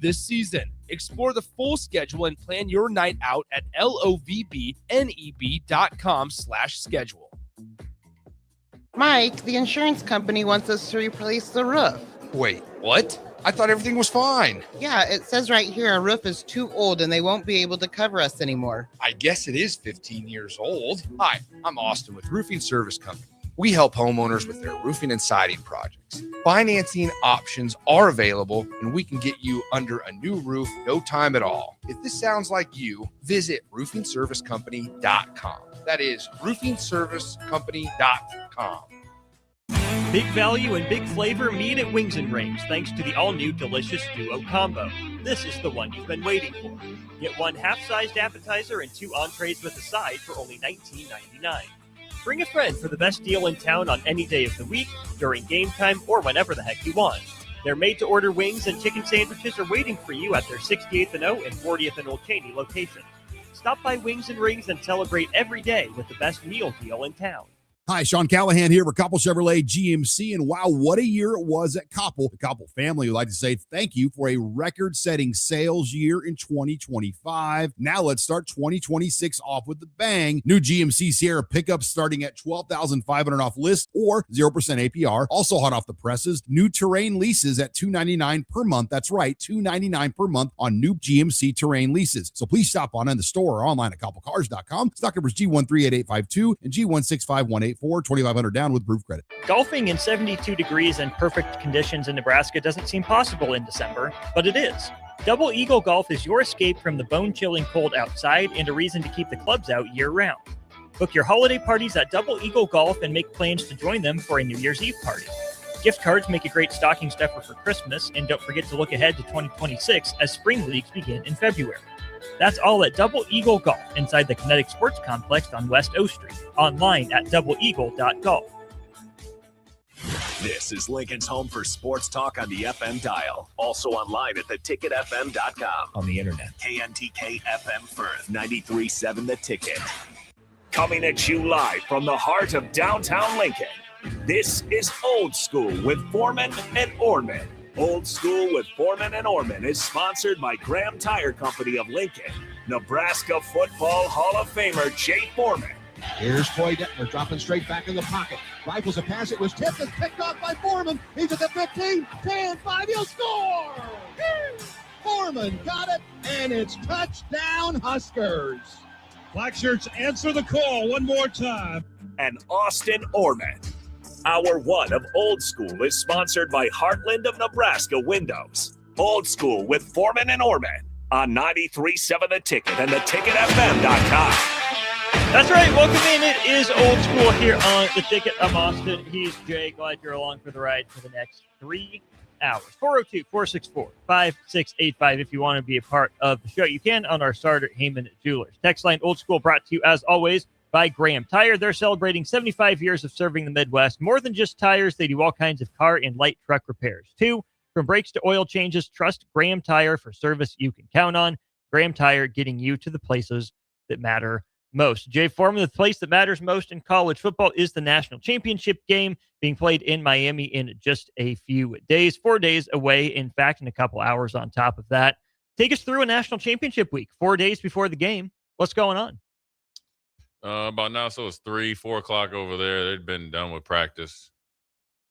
this season. Explore the full schedule and plan your night out at lovbneb.com/schedule. Mike, the insurance company wants us to replace the roof. Wait, what? I thought everything was fine. Yeah, it says right here our roof is too old and they won't be able to cover us anymore. I guess it is 15 years old. Hi, I'm Austin with Roofing Service Company. We help homeowners with their roofing and siding projects. Financing options are available, and we can get you under a new roof no time at all. If this sounds like you, visit roofingservicecompany.com. That is roofingservicecompany.com. Big value and big flavor meet at Wings and Rings thanks to the all-new delicious Duo Combo. This is the one you've been waiting for. Get one half-sized appetizer and 2 entrees with a side for only $19.99. Bring a friend for the best deal in town on any day of the week, during game time, or whenever the heck you want. Their made-to-order wings and chicken sandwiches are waiting for you at their 68th and O and 40th and Old Cheney locations. Stop by Wings and Rings and celebrate every day with the best meal deal in town. Hi, Sean Callahan here for Koppel Chevrolet GMC, and wow, what a year it was at Koppel. The Koppel family would like to say thank you for a record-setting sales year in 2025. Now let's start 2026 off with the bang. New GMC Sierra pickups starting at $12,500 off list or 0% APR. Also hot off the presses, new Terrain leases at $299 per month. That's right, $299 per month on new GMC Terrain leases. So please stop on in the store or online at koppelcars.com. Stock numbers G138852 and G16518. for $2,500 down with proof credit. Golfing in 72 degrees and perfect conditions in Nebraska doesn't seem possible in December, but it is. Double Eagle Golf is your escape from the bone-chilling cold outside and a reason to keep the clubs out year-round. Book your holiday parties at Double Eagle Golf and make plans to join them for a New Year's Eve party. Gift cards make a great stocking stuffer for Christmas, and don't forget to look ahead to 2026 as spring leagues begin in February. That's all at Double Eagle Golf inside the Kinetic Sports Complex on West O Street. Online at doubleeagle.golf. This is Lincoln's home for sports talk on the FM dial. Also online at theticketfm.com. On the internet. KNTK FM Firth, 93.7 The Ticket. Coming at you live from the heart of downtown Lincoln. This is Old School with Foreman and Orman. Old School with Foreman and Orman is sponsored by Graham Tire Company of Lincoln, Nebraska Football Hall of Famer Jay Foreman. Here's Troy Detmer dropping straight back in the pocket. Rifles a pass. It was tipped and picked off by Foreman. He's at the 15, 10, 5. He'll score! Foreman got it, and it's touchdown Huskers. Black shirts answer the call one more time. And Austin Orman. Hour 1 of Old School is sponsored by Heartland of Nebraska Windows. Old School with Foreman and Orman on 93.7 The Ticket and theticketfm.com. That's right. Welcome in. It is Old School here on The Ticket. I'm Austin. He's Jay. Glad you're along for the ride for the next 3 hours. 402-464-5685 if you want to be a part of the show. You can on our starter Heyman Jewelers. Text line Old School brought to you, as always, by Graham Tire. They're celebrating 75 years of serving the Midwest. More than just tires, they do all kinds of car and light truck repairs, too. From brakes to oil changes, trust Graham Tire for service you can count on. Graham Tire, getting you to the places that matter most. Jay Foreman, the place that matters most in college football is the national championship game being played in Miami in just a few days, 4 days away, in fact, in a couple hours on top of that. Take us through a national championship week, 4 days before the game. What's going on? About now, so it's 3-4 o'clock over there. They've been done with practice.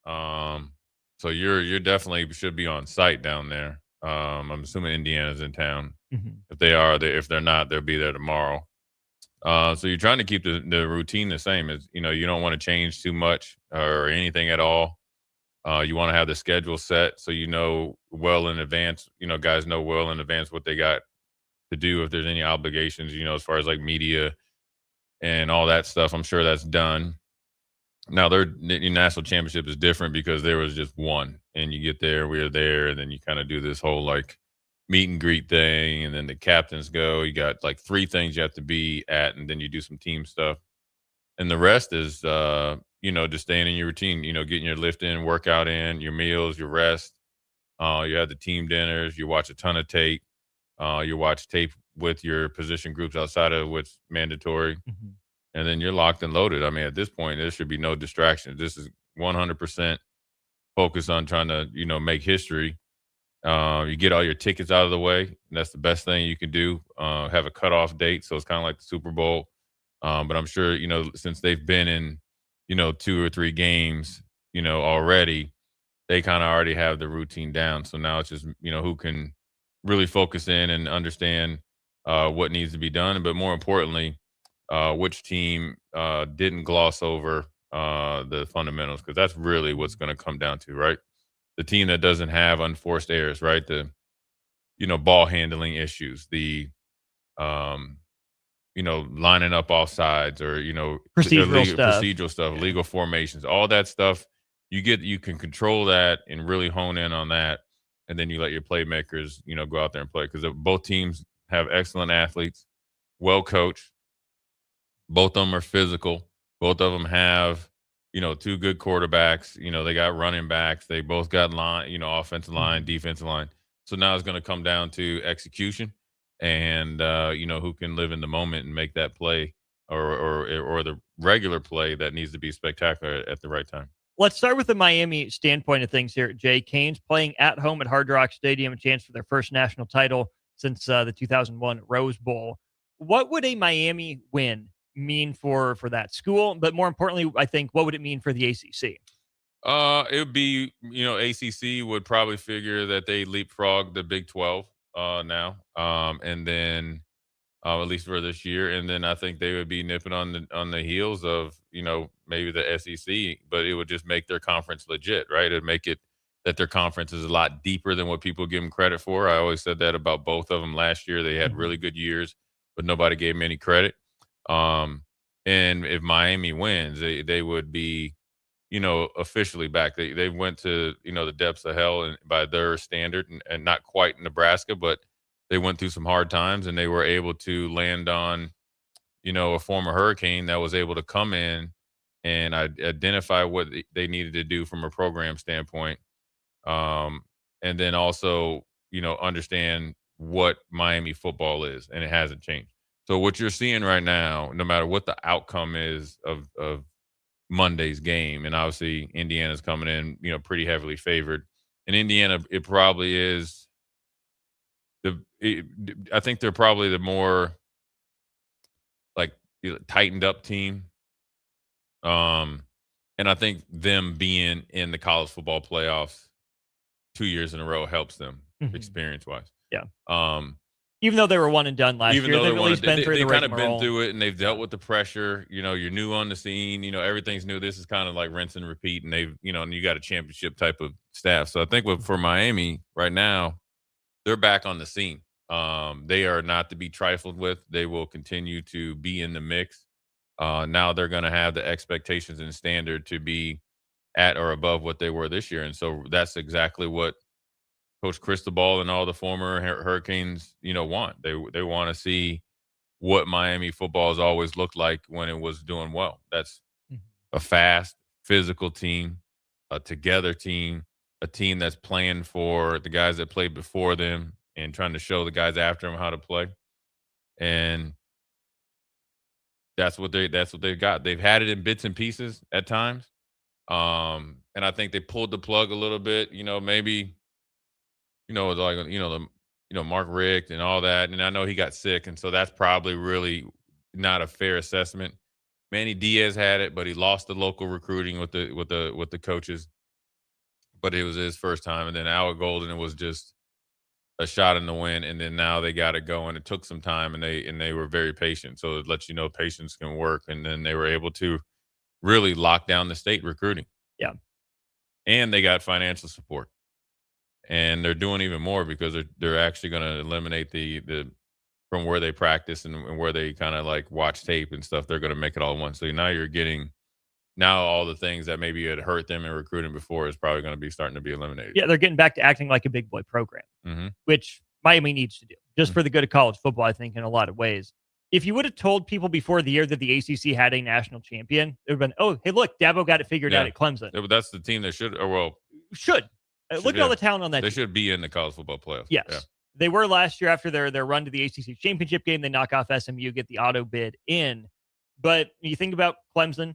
So you're definitely should be on site down there. I'm assuming Indiana's in town. Mm-hmm. If they are, if they're not, they'll be there tomorrow. So you're trying to keep the routine the same. As you don't want to change too much or anything at all. You want to have the schedule set so well in advance. Guys know well in advance what they got to do if there's any obligations. As far as like media and all that stuff, I'm sure that's done. Now, the national championship is different because there was just one, and you get there, we're there, and then you kind of do this whole like meet and greet thing, and then the captains go. You got like 3 things you have to be at, and then you do some team stuff, and the rest is just staying in your routine. Getting your lift in, workout in, your meals, your rest. You have the team dinners. You watch a ton of tape. You watch tape with your position groups outside of what's mandatory. Mm-hmm. And then you're locked and loaded. I mean, at this point, there should be no distractions. This is 100% focused on trying to, make history You get all your tickets out of the way. And that's the best thing you can do. Have a cutoff date, so it's kind of like the Super Bowl. But I'm sure, since they've been in, 2 or 3 games, already, they kind of already have the routine down. So now it's just, who can really focus in and understand what needs to be done. But more importantly, which team didn't gloss over the fundamentals, because that's really what's going to come down to, right? The team that doesn't have unforced errors, right? The, ball handling issues, the, lining up off sides, or, procedural stuff, legal formations, all that stuff. You can control that and really hone in on that. And then you let your playmakers, go out there and play, because both teams have excellent athletes, well coached. Both of them are physical. Both of them have, 2 good quarterbacks. They got running backs. They both got line, offensive line, defensive line. So now it's going to come down to execution and, who can live in the moment and make that play or the regular play that needs to be spectacular at the right time. Let's start with the Miami standpoint of things here, Jay. Canes playing at home at Hard Rock Stadium, a chance for their first national title since the 2001 Rose Bowl. What would a Miami win mean for that school? But more importantly, I think, what would it mean for the ACC? It would be, ACC would probably figure that they leapfrog the Big 12 now, and then at least for this year, and then I think they would be nipping on the heels of maybe the SEC, but it would just make their conference legit, right? It'd make it that their conference is a lot deeper than what people give them credit for. I always said that about both of them last year. They had really good years, but nobody gave them any credit. And if Miami wins, they would be, officially back. They went to, the depths of hell and by their standard, and not quite Nebraska, but they went through some hard times, and they were able to land on, a former Hurricane that was able to come in and identify what they needed to do from a program standpoint. And then also, understand what Miami football is, and it hasn't changed. So what you're seeing right now, no matter what the outcome is of Monday's game, and obviously Indiana's coming in, pretty heavily favored. And Indiana, it probably is I think they're probably the more tightened up team. And I think them being in the college football playoffs 2 years in a row helps them experience wise. Yeah. Even though they were one and done last year, they've at least been through the kind of been rigmarole. through it, and they've dealt with the pressure. You're new on the scene. Everything's new. This is kind of like rinse and repeat, and they've, and you got a championship type of staff. So I think for Miami right now, they're back on the scene. They are not to be trifled with. They will continue to be in the mix. Now they're going to have the expectations and standard to be at or above what they were this year, and so that's exactly what Coach Cristobal and all the former Hurricanes, want. They want to see what Miami football has always looked like when it was doing well. That's a fast, physical team, a together team, a team that's playing for the guys that played before them and trying to show the guys after them how to play. And that's what they've got. They've had it in bits and pieces at times. And I think they pulled the plug a little bit, maybe. Mark Richt and all that. And I know he got sick, and so that's probably really not a fair assessment. Manny Diaz had it, but he lost the local recruiting with the coaches. But it was his first time. And then Alec Golden, it was just a shot in the wind. And then now they got it going. It took some time, and they were very patient. So it lets you know patience can work. And then they were able to really lock down the state recruiting. Yeah. And they got financial support. And they're doing even more because they're actually going to eliminate the from where they practice and where they kind of like watch tape and stuff. They're going to make it all at once. So now you're getting all the things that maybe had hurt them in recruiting before is probably going to be starting to be eliminated. Yeah, they're getting back to acting like a big boy program, which Miami needs to do just for the good of college football, I think, in a lot of ways. If you would have told people before the year that the ACC had a national champion, it would have been, oh, hey, look, Dabo got it figured out at Clemson. Yeah, but that's the team that should. Look at all the talent on that team. They team. should be in the college football playoffs. Yes. Yeah. They were last year after their run to the ACC championship game. They knock off SMU, get the auto bid in. But you think about Clemson,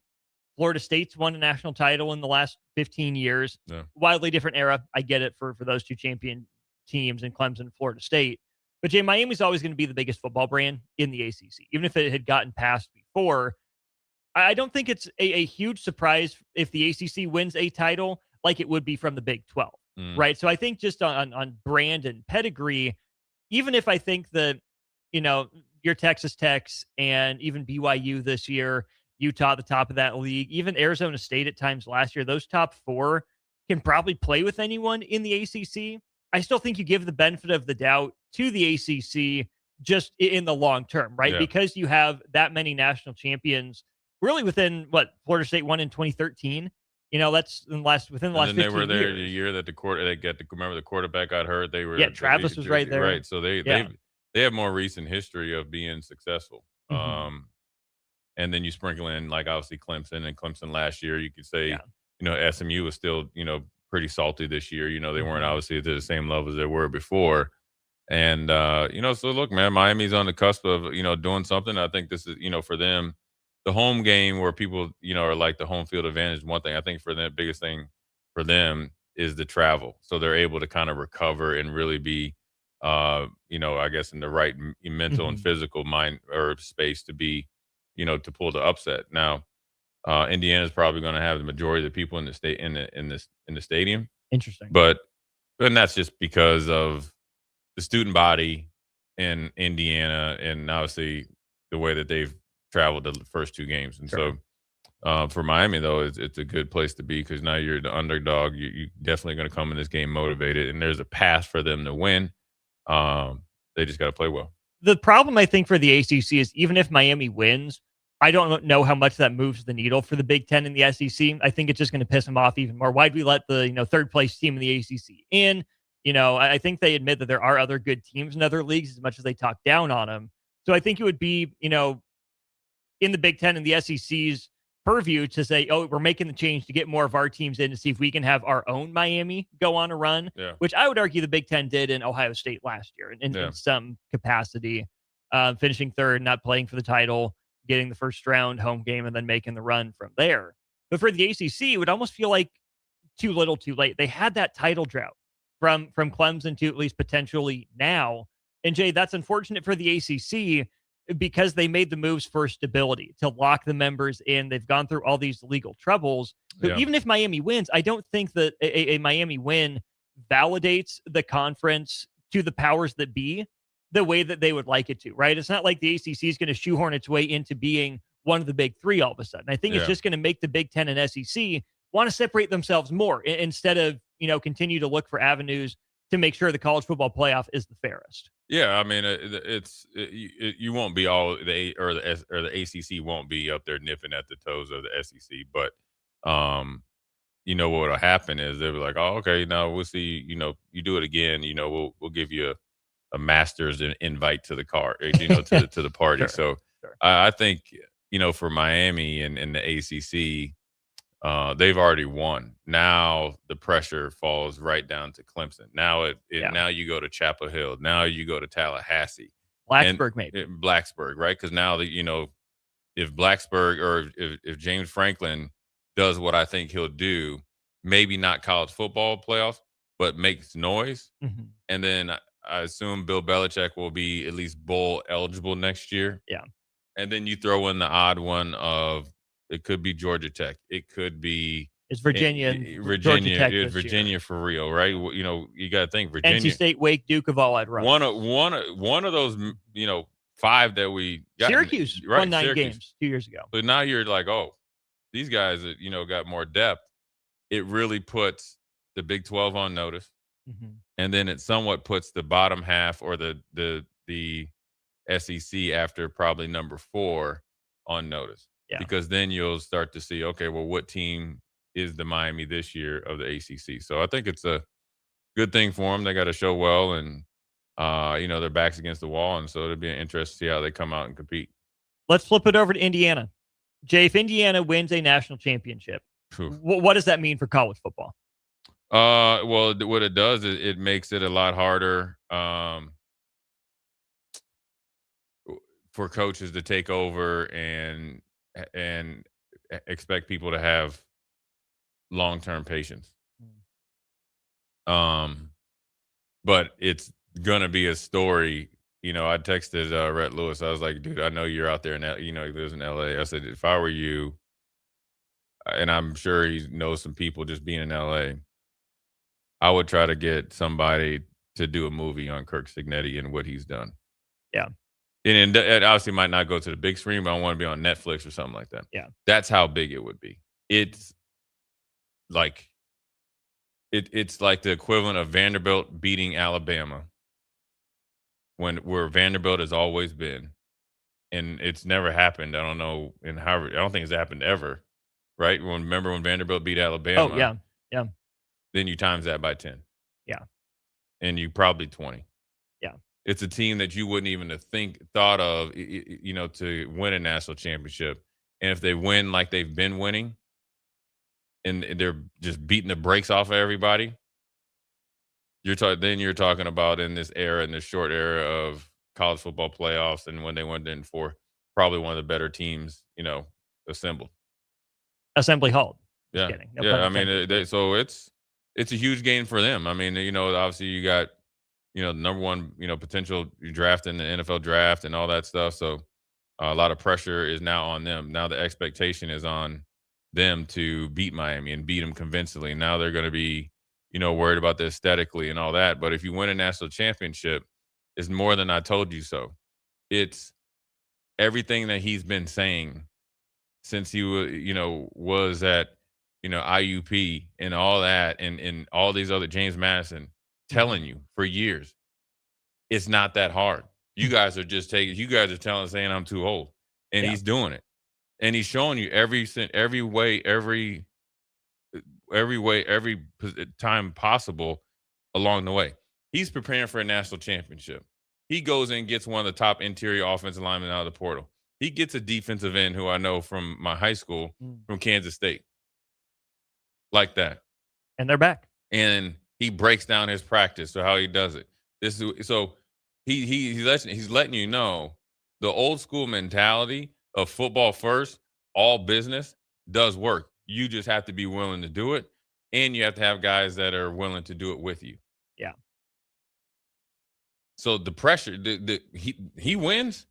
Florida State's won a national title in the last 15 years. Yeah. Wildly different era. I get it for those two champion teams in Clemson and Florida State. But Jay, Miami's always going to be the biggest football brand in the ACC, even if it had gotten past before. I don't think it's a huge surprise if the ACC wins a title like it would be from the Big 12, right? So I think just on brand and pedigree, even if I think that, your Texas Techs and even BYU this year, Utah at the top of that league, even Arizona State at times last year, those top four can probably play with anyone in the ACC. I still think you give the benefit of the doubt to the ACC just in the long term, right? Yeah. Because you have that many national champions really within what Florida State won in 2013. That's within the last 15 years. And they were there the year that remember the quarterback got hurt. They were Travis was right there. Right. So they have more recent history of being successful. Mm-hmm. And then you sprinkle in like obviously Clemson last year. You could say, SMU was still, pretty salty this year. They weren't obviously to the same level as they were before. And so look, man, Miami's on the cusp of, doing something. I think this is, for them, the home game where people, are like the home field advantage. One thing I think for the biggest thing for them is the travel. So they're able to kind of recover and really be, I guess in the right mental and physical mind or space to be, to pull the upset. Now, Indiana's probably going to have the majority of the people in the state in the stadium. Interesting, and that's just because of the student body in Indiana and obviously the way that they've traveled the first two games. And so for Miami, though, it's a good place to be because now you're the underdog. You're definitely going to come in this game motivated, and there's a path for them to win. They just got to play well. The problem, I think, for the ACC is even if Miami wins, I don't know how much that moves the needle for the Big Ten and the SEC. I think it's just going to piss them off even more. Why'd we let the third place team in the ACC in? I think they admit that there are other good teams in other leagues as much as they talk down on them. So I think it would be, in the Big Ten and the SEC's purview to say, oh, we're making the change to get more of our teams in to see if we can have our own Miami go on a run, which I would argue the Big Ten did in Ohio State last year in some capacity, finishing third, not playing for the title, getting the first round home game, and then making the run from there. But for the ACC, it would almost feel like too little too late. They had that title drought from Clemson to at least potentially now. And Jay, that's unfortunate for the ACC because they made the moves for stability to lock the members in. They've gone through all these legal troubles. But even if Miami wins, I don't think that a Miami win validates the conference to the powers that be the way that they would like it to, right? It's not like the ACC is going to shoehorn its way into being one of the big three all of a sudden. I think it's just going to make the Big Ten and SEC want to separate themselves more instead of, continue to look for avenues to make sure the college football playoff is the fairest. Yeah, I mean, you won't be all the ACC won't be up there nipping at the toes of the SEC, but what will happen is they'll be like, oh, okay, now we'll see. You do it again. We'll give you a master's invite to the car, to the party. Sure. I think for Miami and the ACC. They've already won. Now the pressure falls right down to Clemson. Now now you go to Chapel Hill. Now you go to Tallahassee, Blacksburg, maybe Blacksburg, right? Because now that if Blacksburg or if James Franklin does what I think he'll do, maybe not college football playoffs, but makes noise, and then I assume Bill Belichick will be at least bowl eligible next year. Yeah, and then you throw in the odd one of. It could be Georgia Tech. It could be Virginia. Virginia, Tech Virginia for real, right? You got to think Virginia. NC State, Wake, Duke have all had runs. One of those, five that we got. Syracuse won 9 games 2 years ago. But now you're like, oh, these guys that got more depth. It really puts the Big 12 on notice, and then it somewhat puts the bottom half or the SEC after probably number 4 on notice. Yeah. Because then you'll start to see, okay, well, what team is the Miami this year of the ACC? So I think it's a good thing for them. They got to show well, and their backs against the wall, and so it'll be interesting to see how they come out and compete. Let's flip it over to Indiana. Jay, if Indiana wins a national championship, what does that mean for college football? Well, what it does is it makes it a lot harder for coaches to take over and expect people to have long-term patience. but it's gonna be a story. You know, I texted Rhett Lewis. I was like, dude, I know you're out there in he lives in LA. I said, if I were you, and I'm sure he knows some people just being in LA, I would try to get somebody to do a movie on Kirk Cignetti and what he's done. Yeah. And it obviously might not go to the big screen, but I want to be on Netflix or something like that. Yeah. That's how big it would be. It's like it's like the equivalent of Vanderbilt beating Alabama where Vanderbilt has always been. And it's never happened. I don't know in Harvard. I don't think it's happened ever. Right? Remember when Vanderbilt beat Alabama? Oh, yeah. Yeah. Then you times that by 10. Yeah. And you probably 20. Yeah. It's a team that you wouldn't even thought of, to win a national championship. And if they win like they've been winning and they're just beating the brakes off of everybody, you're talking about in this short era of college football playoffs and when they went in for probably one of the better teams, assembled. Assembly Hall. Yeah. Just kidding. No yeah. I pun mean, intended. so it's a huge gain for them. I mean, obviously you got, the number one, potential draft in the NFL draft and all that stuff. So a lot of pressure is now on them. Now the expectation is on them to beat Miami and beat them convincingly. Now they're going to be, worried about the aesthetically and all that. But if you win a national championship, it's more than I told you so. It's everything that he's been saying since he was at, IUP and all that and all these other James Madison telling you for years, it's not that hard. You guys are saying I'm too old. And he's doing it. And he's showing you every time possible along the way. He's preparing for a national championship. He goes in, gets one of the top interior offensive linemen out of the portal. He gets a defensive end who I know from my high school, from Kansas State. Like that. And they're back. And he breaks down his practice, so how he does it. He's letting you know the old school mentality of football first, all business, does work. You just have to be willing to do it, and you have to have guys that are willing to do it with you. Yeah. So the pressure, he wins,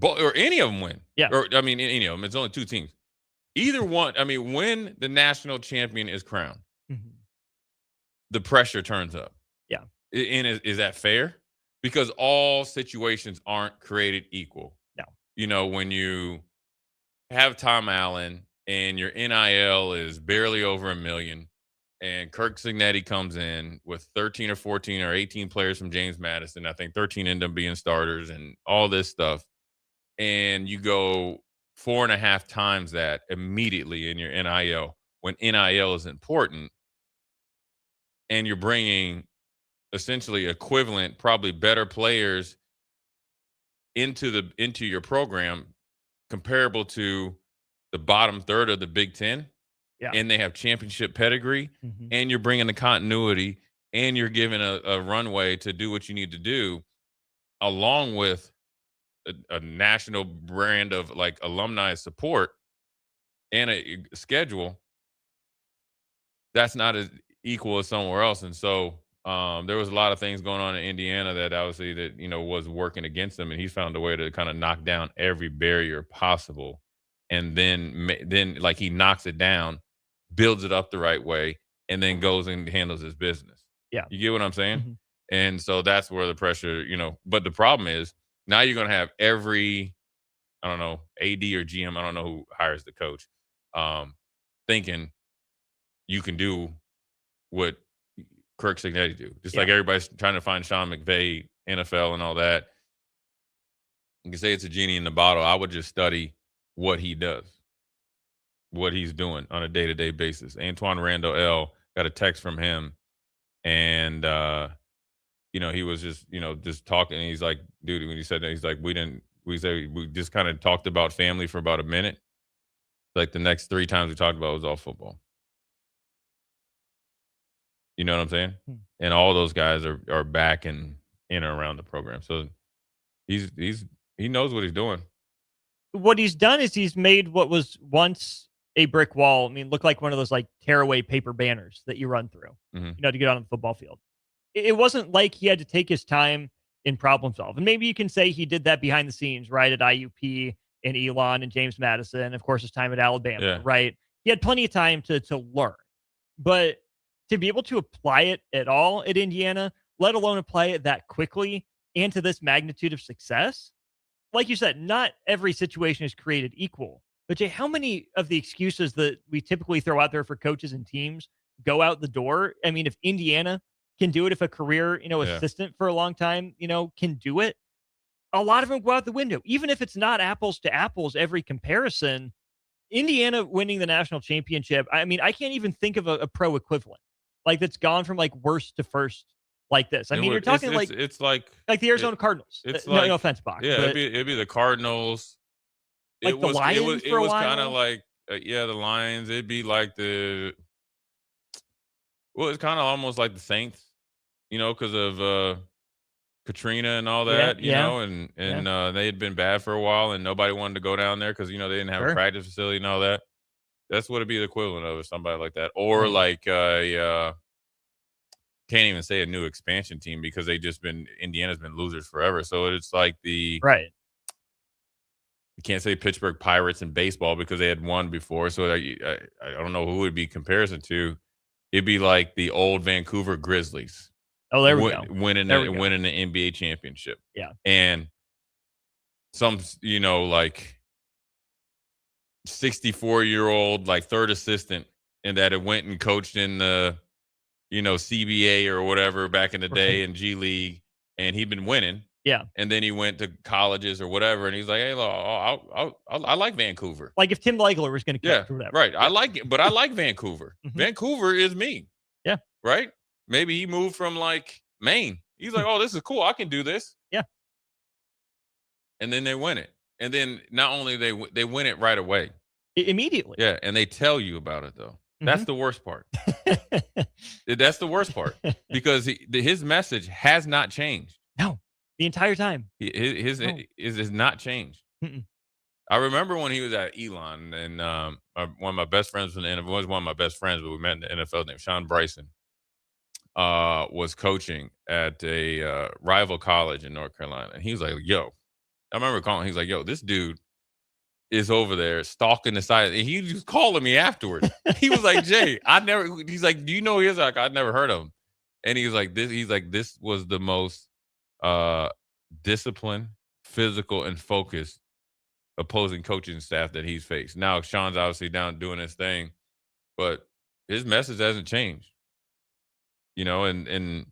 or any of them win. Yeah. Or I mean, any of them. It's only two teams. Either one. I mean, when the national champion is crowned, the pressure turns up. Yeah. And is that fair? Because all situations aren't created equal. No. When you have Tom Allen and your NIL is barely over $1 million, and Kirk Cignetti comes in with 13 or 14 or 18 players from James Madison. I think 13 end up being starters and all this stuff. And you go 4.5 times that immediately in your NIL when NIL is important. And you're bringing essentially equivalent, probably better players into your program comparable to the bottom third of the Big Ten. Yeah. And they have championship pedigree, and you're bringing the continuity, and you're giving a runway to do what you need to do, along with a national brand of like alumni support and a schedule. That's not as equal as somewhere else. And so there was a lot of things going on in Indiana that obviously that, was working against them. And he found a way to kind of knock down every barrier possible. And then like he knocks it down, builds it up the right way, and then goes and handles his business. Yeah. You get what I'm saying? And so that's where the pressure, but the problem is now you're going to have every, I don't know, AD or GM, I don't know who hires the coach, thinking you can do what Kirk Cignetti do. Just like everybody's trying to find Sean McVay, NFL and all that. You can say it's a genie in the bottle. I would just study what he does, what he's doing on a day-to-day basis. Antoine Randall L. got a text from him, and he was just talking. And he's like, dude, when he said that, he's like, we just kind of talked about family for about a minute. Like the next 3 times we talked about it was all football. You know what I'm saying? And all those guys are back in and around the program. So he knows what he's doing. What he's done is he's made what was once a brick wall, look like one of those like tearaway paper banners that you run through, to get on the football field. it wasn't like he had to take his time in problem solve. And maybe you can say he did that behind the scenes, right? At IUP and Elon and James Madison, of course, his time at Alabama, Yeah. right? He had plenty of time to learn. But to be able to apply it at all at Indiana, let alone apply it that quickly and to this magnitude of success, like you said, not every situation is created equal. But Jay, how many of the excuses that we typically throw out there for coaches and teams go out the door? I mean, if Indiana can do it, if a career, assistant for a long time, can do it, a lot of them go out the window. Even if it's not apples to apples, every comparison, Indiana winning the national championship, I mean, I can't even think of a pro equivalent like that's gone from like worst to first like this. I mean, you're talking it's like the Arizona Cardinals. It's no offense, Bach. Yeah, but it'd be the Cardinals. Like the Lions for a while? Kind of like the Lions. It'd be like it's kind of almost like the Saints, because of Katrina and all that, you know, and they had been bad for a while, and nobody wanted to go down there because they didn't have a practice facility and all that. That's what it'd be the equivalent of somebody like that, or like can't even say a new expansion team because Indiana's been losers forever. So it's like you can't say Pittsburgh Pirates in baseball because they had won before. So I don't know who it would be comparison to. It'd be like the old Vancouver Grizzlies. Oh, there we go. Winning the NBA championship. Yeah. And some, like 64-year-old, like third assistant, and that it went and coached in the, CBA or whatever back in the day in G League, and he'd been winning. Yeah. And then he went to colleges or whatever, and he's like, hey, look, I like Vancouver. Like if Tim Legler was going to coach or whatever. Right. I like it, but I like Vancouver. Mm-hmm. Vancouver is me. Yeah. Right? Maybe he moved from like Maine. He's like, oh, this is cool. I can do this. Yeah. And then they win it. And then not only they win it right away. Immediately. Yeah. And they tell you about it, though. Mm-hmm. That's the worst part. That's the worst part because his message has not changed. No, the entire time. His has not changed. Mm-mm. I remember when he was at Elon, and one of my best friends from the NFL, was one of my best friends, but we met in the NFL, named Sean Bryson, was coaching at a rival college in North Carolina. And he was like, yo, I remember calling, he's like, yo, this dude is over there stalking the side. And he was calling me afterwards. He was like, Jay, he's like, do you know he is? Like, I'd never heard of him. And he was like, this was the most disciplined, physical, and focused opposing coaching staff that he's faced. Now, Sean's obviously down doing his thing, but his message hasn't changed. And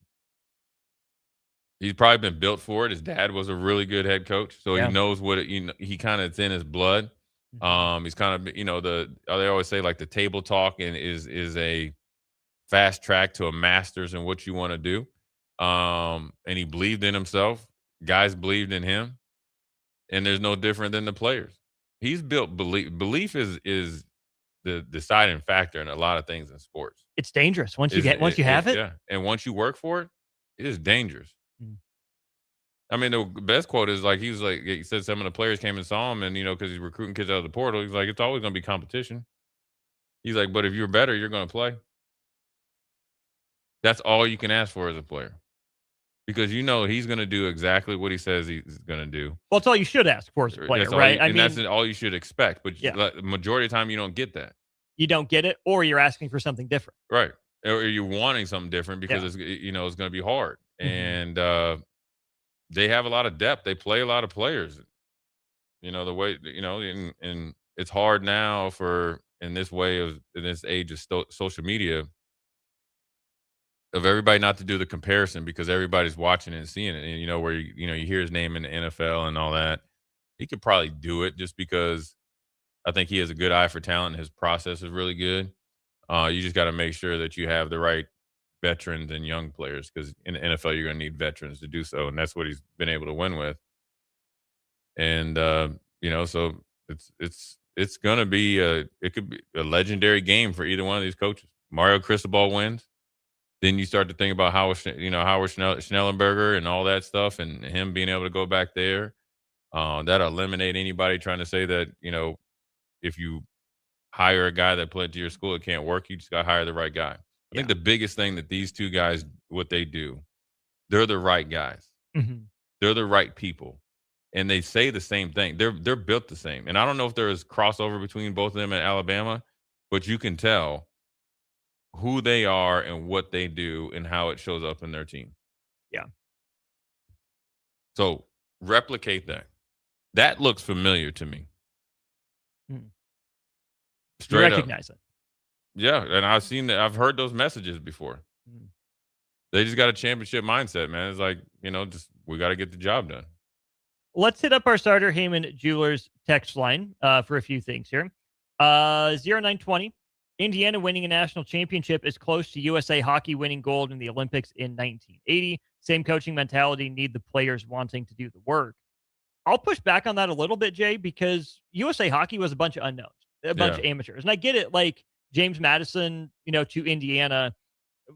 he's probably been built for it. His dad was a really good head coach, so he knows what he kind of it's in his blood. He's kind of they always say like the table talk and is a fast track to a master's in what you want to do. And he believed in himself. Guys believed in him, and there's no different than the players. He's built belief. Belief is the deciding factor in a lot of things in sports. It's dangerous once you have it. Yeah, and once you work for it, it is dangerous. I mean, the best quote is like he said some of the players came and saw him, and because he's recruiting kids out of the portal, he's like, it's always going to be competition. He's like, but if you're better, you're going to play. That's all you can ask for as a player, because he's going to do exactly what he says he's going to do. Well, it's all you should ask for as a player, right? That's all you should expect. But the majority of the time, you don't get that. You don't get it, or you're asking for something different, right? Or you're wanting something different because it's it's going to be hard, and they have a lot of depth. They play a lot of players. The way and it's hard now in this age of social media, of everybody not to do the comparison because everybody's watching it and seeing it. And where you hear his name in the NFL and all that, he could probably do it just because I think he has a good eye for talent. His process is really good. You just got to make sure that you have the right veterans and young players, because in the NFL you're going to need veterans to do so, and that's what he's been able to win with. And so it's going to be it could be a legendary game for either one of these coaches. Mario Cristobal wins, then you start to think about Howard Schnellenberger and all that stuff, and him being able to go back there. That'll eliminate anybody trying to say that if you hire a guy that played to your school, it can't work. You just got to hire the right guy. I think the biggest thing that these two guys, what they do, They're the right guys. Mhm. They're the right people. And they say the same thing. They're built the same. And I don't know if there is crossover between both of them and Alabama, but you can tell who they are and what they do and how it shows up in their team. Yeah. So replicate that. That looks familiar to me. You Straight up. recognize it. Yeah, and I've seen that. I've heard those messages before. Mm. They just got a championship mindset, man. It's like, just we got to get the job done. Let's hit up our starter Heyman Jewelers text line for a few things here. 0920. Indiana winning a national championship is close to USA Hockey winning gold in the Olympics in 1980. Same coaching mentality, need the players wanting to do the work. I'll push back on that a little bit, Jay, because USA Hockey was a bunch of unknowns, a bunch of amateurs. And I get it, like James Madison, to Indiana,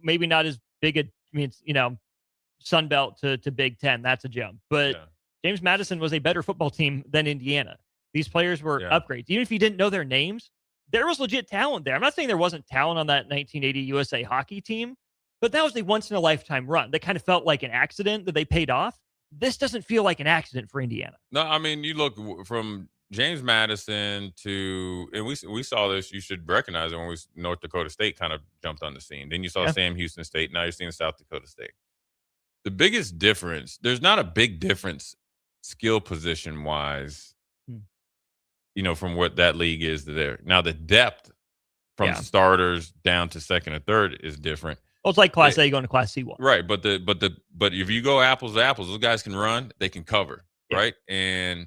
maybe not as big Sun Belt to Big Ten. That's a jump. But James Madison was a better football team than Indiana. These players were upgrades. Even if you didn't know their names, there was legit talent there. I'm not saying there wasn't talent on that 1980 USA Hockey team, but that was a once-in-a-lifetime run that kind of felt like an accident that they paid off. This doesn't feel like an accident for Indiana. No, I mean, you look from James Madison to, and we saw this, you should recognize it when North Dakota State kind of jumped on the scene. Then you saw Sam Houston State. Now you're seeing South Dakota State. The biggest difference, there's not a big difference skill position-wise, from what that league is to there. Now, the depth from starters down to second or third is different. Well, it's like Class A going to Class C1. Right, but if you go apples to apples, those guys can run, they can cover, right? And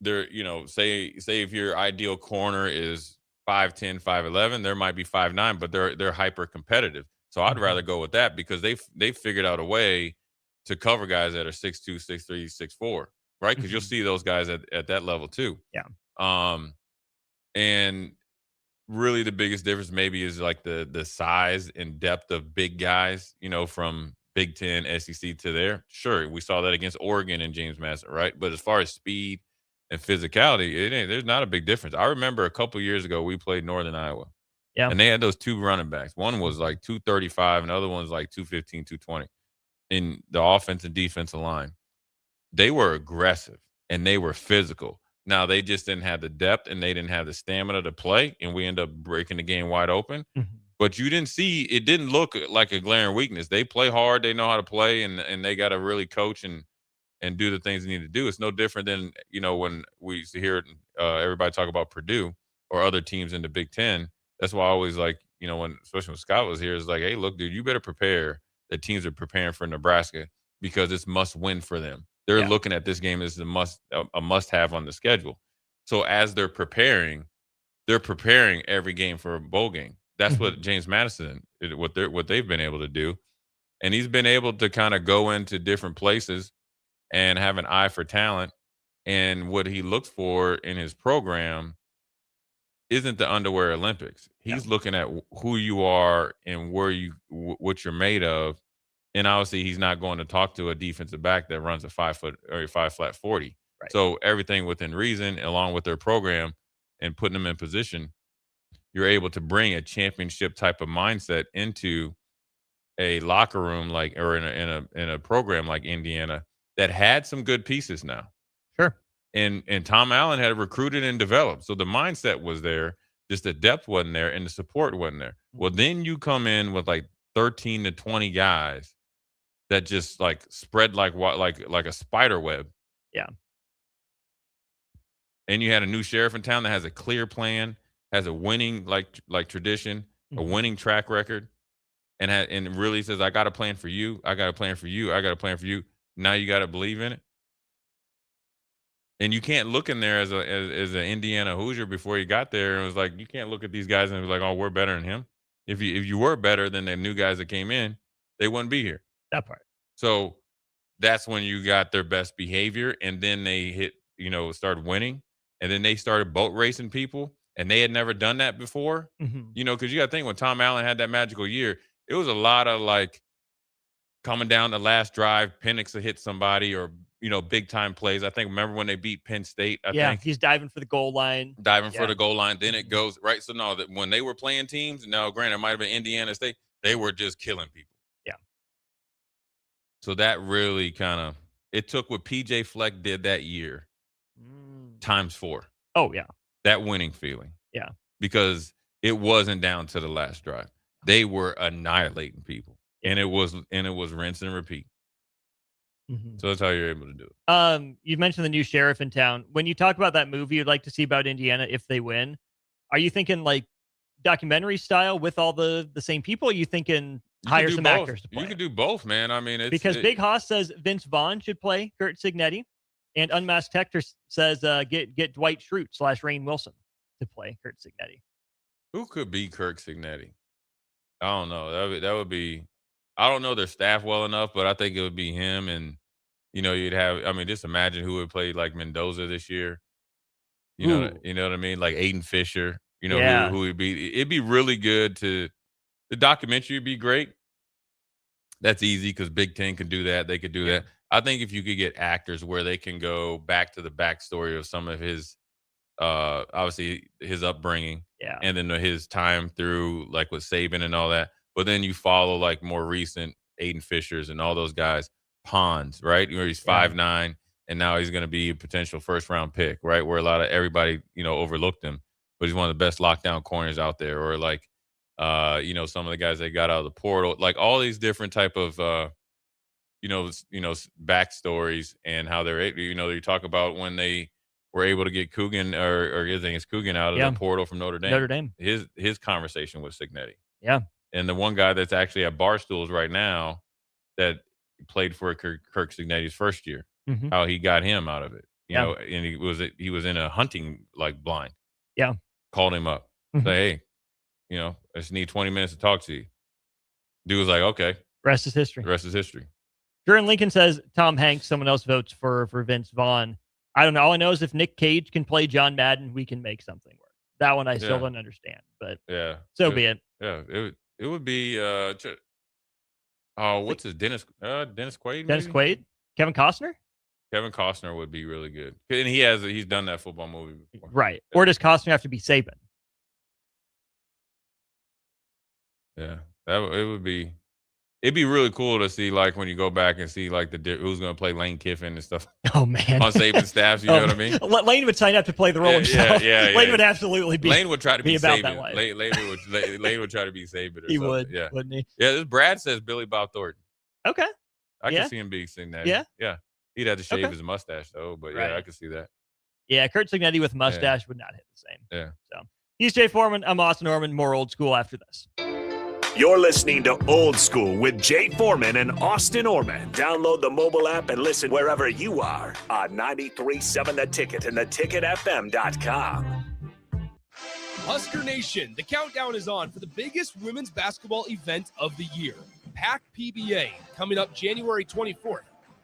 they're, say if your ideal corner is 5'10", 5'11", there might be 5'9", but they're hyper competitive. So I'd rather go with that because they figured out a way to cover guys that are 6'2", 6'3", 6'4", right? Because you'll see those guys at that level too. Yeah. And really the biggest difference maybe is like the size and depth of big guys, from Big Ten, SEC to there. Sure, we saw that against Oregon and James Madison, right? But as far as speed and physicality, there's not a big difference. I remember a couple years ago we played Northern Iowa. Yeah. And they had those two running backs. One was like 235 and the other one was like 215, 220 in the offense and defensive line. They were aggressive and they were physical. Now, they just didn't have the depth and they didn't have the stamina to play, and we end up breaking the game wide open. Mm-hmm. But you didn't see – it didn't look like a glaring weakness. They play hard. They know how to play, and they got to really coach and do the things they need to do. It's no different than, when we used to hear everybody talk about Purdue or other teams in the Big Ten. That's why I always like, especially when Scott was here, it's like, hey, look, dude, you better prepare that teams are preparing for Nebraska because it's must-win for them. They're looking at this game as a must-have on the schedule. So as they're preparing every game for a bowl game. That's what James Madison, what they've been able to do, and he's been able to kind of go into different places and have an eye for talent. And what he looks for in his program isn't the underwear Olympics. He's looking at who you are and what you're made of. And obviously, he's not going to talk to a defensive back that runs a 5 flat 40. Right. So everything within reason, along with their program and putting them in position, you're able to bring a championship type of mindset into a locker room or in a program like Indiana that had some good pieces now. Sure. And Tom Allen had recruited and developed, so the mindset was there. Just the depth wasn't there, and the support wasn't there. Well, then you come in with like 13 to 20 guys that just like spread like a spider web. Yeah. And you had a new sheriff in town that has a clear plan, has a winning like tradition, a winning track record, and really says, I got a plan for you. I got a plan for you. I got a plan for you. Now you got to believe in it. And you can't look in there as an Indiana Hoosier before you got there. And it was like, you can't look at these guys and be like, oh, we're better than him. If you were better than the new guys that came in, they wouldn't be here. That part. So that's when you got their best behavior, and then they started winning, and then they started boat racing people, and they had never done that before. Mm-hmm. Because you got to think when Tom Allen had that magical year, it was a lot of like coming down the last drive, Penix to hit somebody, or big time plays. I think remember when they beat Penn State. I think he's diving for the goal line. For the goal line. Then it goes right. So no, that when they were playing teams, now granted, it might have been Indiana State, they were just killing people. Yeah. So that really kind of it took what PJ Fleck did that year times 4. Oh yeah, that winning feeling. Yeah, because it wasn't down to the last drive. They were annihilating people, and it was rinse and repeat. Mm-hmm. So that's how you're able to do it. You mentioned the new sheriff in town. When you talk about that movie you'd like to see about Indiana if they win, are you thinking like documentary style with all the same people? Or are you thinking hire some actors to play? You could do both, man. I mean, because Big Hoss says Vince Vaughn should play Kurt Signetti, and Unmasked Hector says get Dwight Schrute / Rainn Wilson to play Kurt Signetti. Who could be Kirk Signetti? I don't know. That would be. I don't know their staff well enough, but I think it would be him, and you'd have. I mean, just imagine who would play like Mendoza this year. You know what I mean? Like Aiden Fisher. Who would be? It'd be really good to. The documentary would be great. That's easy because Big Ten could do that. They could do that. I think if you could get actors where they can go back to the backstory of some of his, obviously his upbringing, and then his time through like with Saban and all that. But then you follow like more recent Aiden Fishers and all those guys, Pons, right? Where he's 5'9", and now he's going to be a potential first-round pick, right? Where a lot of everybody, overlooked him, but he's one of the best lockdown corners out there. Or like, some of the guys they got out of the portal, like all these different type of, backstories and how they're, you talk about when they were able to get Coogan or I think it's Coogan out of the portal from Notre Dame. His conversation with Signetti. Yeah. And the one guy that's actually at Barstools right now that played for Kirk Signetti's first year, how he got him out of it. And he was in a hunting like blind. Yeah. Called him up. Say, hey, I just need 20 minutes to talk to you. Dude was like, okay. Rest is history. Jordan Lincoln says Tom Hanks. Someone else votes for Vince Vaughn. I don't know. All I know is if Nick Cage can play John Madden, we can make something work. That one I still don't understand, but so be it. Yeah, it would be. What's his Dennis Quaid? Dennis Quaid, Kevin Costner. Kevin Costner would be really good, and he's done that football movie before. Right? Or does Costner have to be Saban? Yeah, it would be. It'd be really cool to see, like, when you go back and see, like, who's going to play Lane Kiffin and stuff. Oh, man. On Saban's staff, you know what I mean? Lane would sign up to play the role himself. Yeah. Lane would absolutely be. Lane would try to be about Saban. that way. Lane would try to be Saban. Or he something. would, yeah. wouldn't he? Yeah, this Brad says Billy Bob Thornton. Okay. I can see him being Signetti. Yeah. He'd have to shave his mustache, though, but I could see that. Yeah, Kurt Signetti with mustache would not hit the same. Yeah. So he's Jay Foreman. I'm Austin Norman. More old school after this. You're listening to Old School with Jay Foreman and Austin Orman. Download the mobile app and listen wherever you are on 93.7 The Ticket and theticketfm.com. Husker Nation, the countdown is on for the biggest women's basketball event of the year, PAC PBA, coming up January 24th.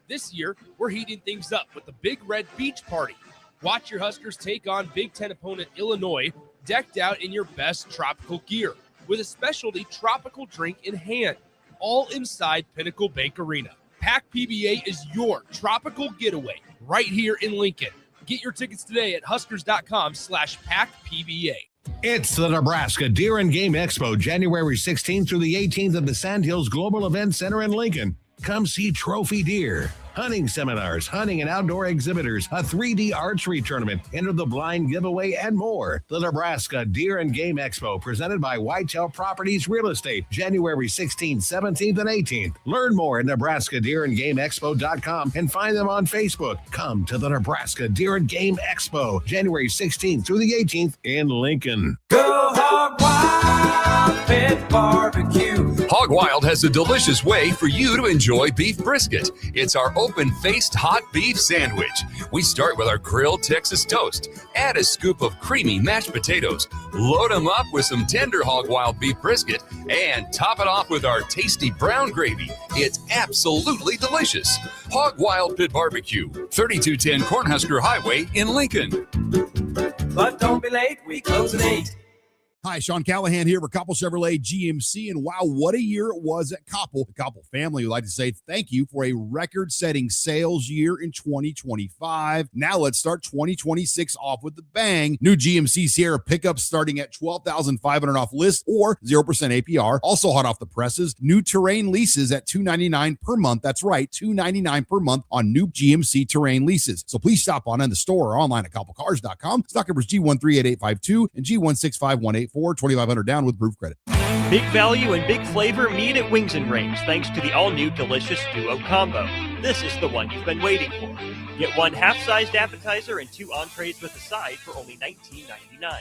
This year, we're heating things up with the Big Red Beach Party. Watch your Huskers take on Big Ten opponent Illinois, decked out in your best tropical gear, with a specialty tropical drink in hand, all inside Pinnacle Bank Arena. PAC PBA is your tropical getaway right here in Lincoln. Get your tickets today at huskers.com/PACPBA. It's the Nebraska Deer and Game Expo, January 16th through the 18th at the Sandhills Global Event Center in Lincoln. Come see trophy deer, hunting seminars, hunting and outdoor exhibitors, a 3D archery tournament, enter the blind giveaway, and more. The Nebraska Deer and Game Expo, presented by Whitetail Properties Real Estate, January 16th, 17th, and 18th. Learn more at NebraskaDeerandGameExpo.com and find them on Facebook. Come to the Nebraska Deer and Game Expo, January 16th through the 18th in Lincoln. Go Hog Wild Pit Barbecue. Hog Wild has a delicious way for you to enjoy beef brisket. It's our open-faced hot beef sandwich. We start with our grilled Texas toast. Add a scoop of creamy mashed potatoes. Load them up with some tender Hog Wild beef brisket and top it off with our tasty brown gravy. It's absolutely delicious. Hog Wild Pit Barbecue, 3210 Cornhusker Highway in Lincoln. But don't be late, we close at 8. Hi, Sean Callahan here for Koppel Chevrolet GMC, and wow, what a year it was at Koppel. The Koppel family would like to say thank you for a record-setting sales year in 2025. Now let's start 2026 off with the bang. New GMC Sierra pickups starting at $12,500 off list or 0% APR. Also hot off the presses, new Terrain leases at $299 per month. That's right, $299 per month on new GMC Terrain leases. So please stop on in the store or online at koppelcars.com. Stock numbers G138852 and G16518. 2,500 down with proof credit. Big value and big flavor meet at Wings and Rings thanks to the all-new delicious Duo Combo. This is the one you've been waiting for. Get one half-sized appetizer and 2 entrees with a side for only $19.99.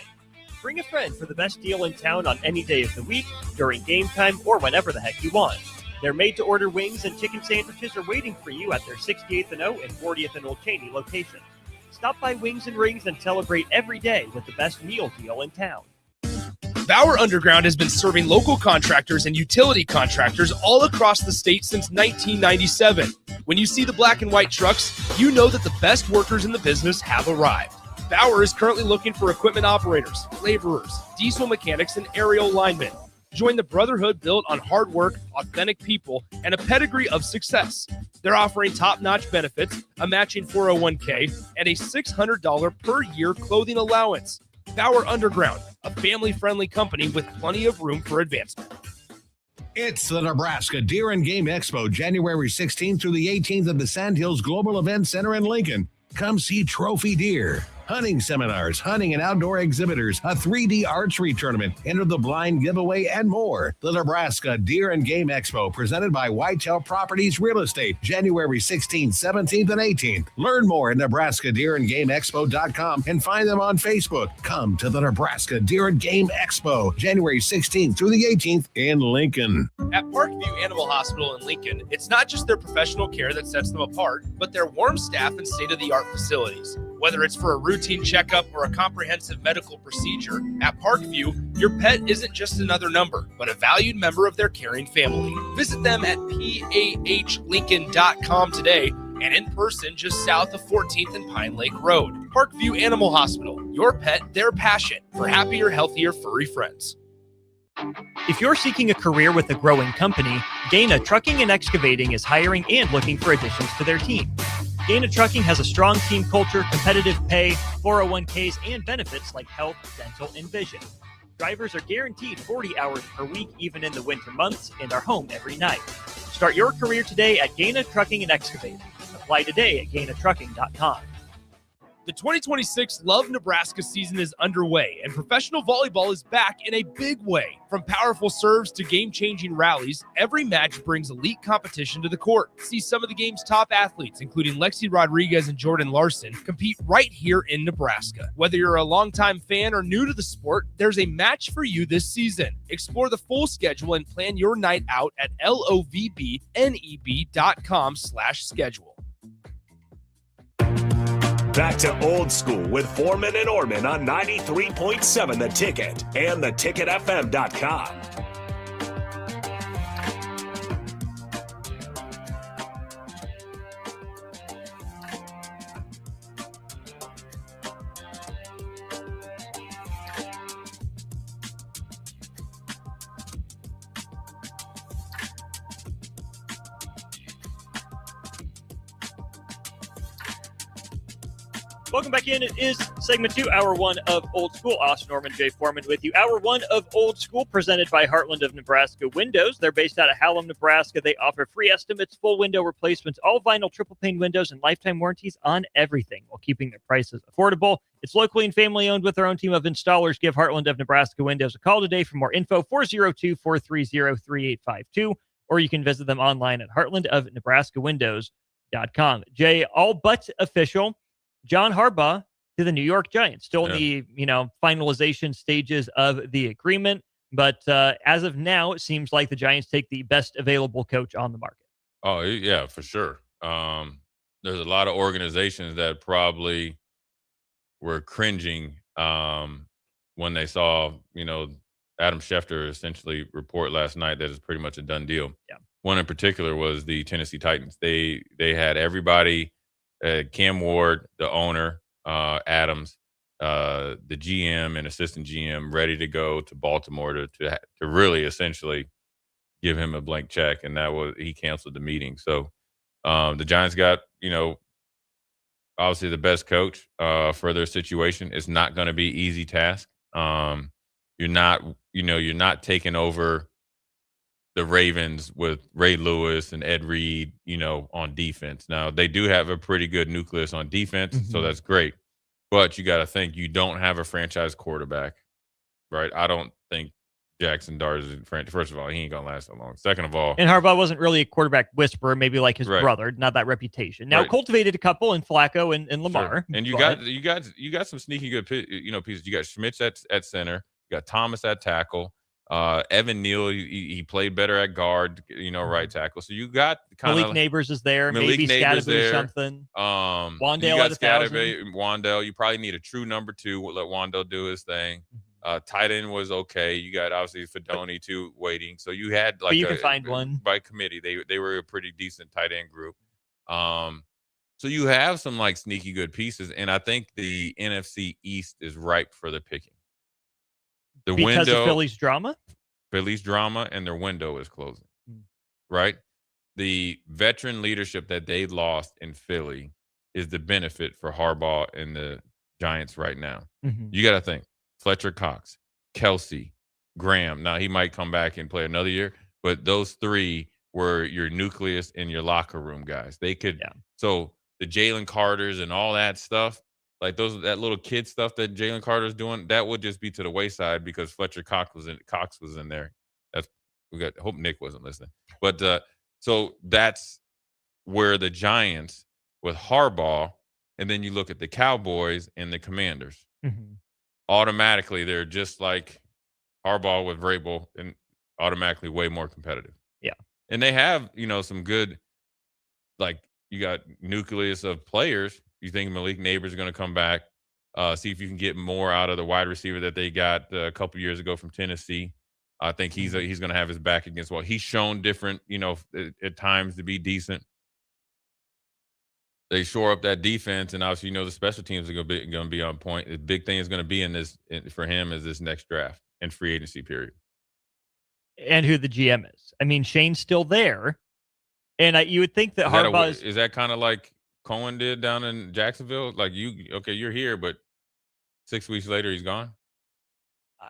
Bring a friend for the best deal in town on any day of the week, during game time, or whenever the heck you want. Their made-to-order wings and chicken sandwiches are waiting for you at their 68th and O and 40th and Old Cheney locations. Stop by Wings and Rings and celebrate every day with the best meal deal in town. Bauer Underground has been serving local contractors and utility contractors all across the state since 1997. When you see the black and white trucks, you know that the best workers in the business have arrived. Bauer is currently looking for equipment operators, laborers, diesel mechanics, and aerial linemen. Join the brotherhood built on hard work, authentic people, and a pedigree of success. They're offering top-notch benefits, a matching 401k, and a $600 per year clothing allowance. Bauer Underground, a family-friendly company with plenty of room for advancement. It's the Nebraska Deer and Game Expo, January 16th through the 18th at the Sandhills Global Event Center in Lincoln. Come see trophy deer, hunting seminars, hunting and outdoor exhibitors, a 3D archery tournament, enter the blind giveaway, and more. The Nebraska Deer and Game Expo, presented by Whitetail Properties Real Estate, January 16th, 17th, and 18th. Learn more at nebraskadeerandgameexpo.com and find them on Facebook. Come to the Nebraska Deer and Game Expo, January 16th through the 18th in Lincoln. At Parkview Animal Hospital in Lincoln, it's not just their professional care that sets them apart, but their warm staff and state-of-the-art facilities. Whether it's for a routine checkup or a comprehensive medical procedure, at Parkview, your pet isn't just another number, but a valued member of their caring family. Visit them at pahlincoln.com today and in person just south of 14th and Pine Lake Road. Parkview Animal Hospital, your pet, their passion for happier, healthier, furry friends. If you're seeking a career with a growing company, Gaina Trucking and Excavating is hiring and looking for additions to their team. Gaina Trucking has a strong team culture, competitive pay, 401ks, and benefits like health, dental, and vision. Drivers are guaranteed 40 hours per week, even in the winter months, and are home every night. Start your career today at Gaina Trucking and Excavating. Apply today at gainatrucking.com. The 2026 Love Nebraska season is underway, and professional volleyball is back in a big way. From powerful serves to game-changing rallies, every match brings elite competition to the court. See some of the game's top athletes, including Lexi Rodriguez and Jordan Larson, compete right here in Nebraska. Whether you're a longtime fan or new to the sport, there's a match for you this season. Explore the full schedule and plan your night out at lovbneb.com/schedule. Back to Old School with Foreman and Orman on 93.7 The Ticket and theticketfm.com. Welcome back in. It is segment 2, hour 1 of Old School. Austin Norman, Jay Foreman with you. Hour 1 of Old School presented by Heartland of Nebraska Windows. They're based out of Hallam, Nebraska. They offer free estimates, full window replacements, all vinyl triple pane windows, and lifetime warranties on everything while keeping their prices affordable. It's locally and family owned with their own team of installers. Give Heartland of Nebraska Windows a call today for more info, 402-430-3852, or you can visit them online at heartlandofnebraskawindows.com. Jay, all but official. John Harbaugh to the New York Giants, still in the finalization stages of the agreement, but as of now, it seems like the Giants take the best available coach on the market. Oh yeah, for sure. There's a lot of organizations that probably were cringing when they saw Adam Schefter essentially report last night that it's pretty much a done deal. Yeah. One in particular was the Tennessee Titans. They had everybody. Cam Ward, the owner, Adams, the GM and assistant GM ready to go to Baltimore to really essentially give him a blank check, and he canceled the meeting. So the Giants got, obviously the best coach for their situation. It's not going to be easy task. You're not taking over the Ravens with Ray Lewis and Ed Reed, on defense. Now they do have a pretty good nucleus on defense, so that's great. But you got to think you don't have a franchise quarterback, right? I don't think Jackson Dart is a franchise. First of all, he ain't gonna last that long. Second of all, and Harbaugh wasn't really a quarterback whisperer, maybe like his brother, not that reputation. Now cultivated a couple in Flacco and Lamar. Sure. And you got some sneaky good pieces. You got Schmitz at center. You got Thomas at tackle. Evan Neal, he played better at guard, right tackle. So you got kind of Malik Neighbors is there, maybe Scatterby something. Wandale at 1,000. Wandale, you probably need a true number 2. Let Wandale do his thing. Tight end was okay. You got obviously Fedoni too waiting. So you had but you can find one by committee. They were a pretty decent tight end group. So you have some like sneaky good pieces, and I think the NFC East is ripe for the picking. Because of Philly's drama, and their window is closing. Right, the veteran leadership that they lost in Philly is the benefit for Harbaugh and the Giants right now. You got to think Fletcher Cox, Kelsey, Graham. Now he might come back and play another year, but those 3 were your nucleus in your locker room guys. They could. So the Jalen Carters and all that stuff. Like that little kid stuff that Jalen Carter's doing, that would just be to the wayside because Fletcher Cox was in there. Hope Nick wasn't listening. But so that's where the Giants with Harbaugh, and then you look at the Cowboys and the Commanders. Automatically, they're just like Harbaugh with Vrabel and automatically way more competitive. Yeah. And they have, some good, like you got nucleus of players. You think Malik Neighbors is going to come back? See if you can get more out of the wide receiver that they got a couple years ago from Tennessee. I think he's going to have his back against wall. He's shown different, at times to be decent. They shore up that defense, and obviously, the special teams are going to be on point. The big thing is going to be for him is this next draft and free agency period. And who the GM is. I mean, Shane's still there, and you would think that Harbaugh is that kind of like Cohen did down in Jacksonville? Like you're here, but 6 weeks later he's gone.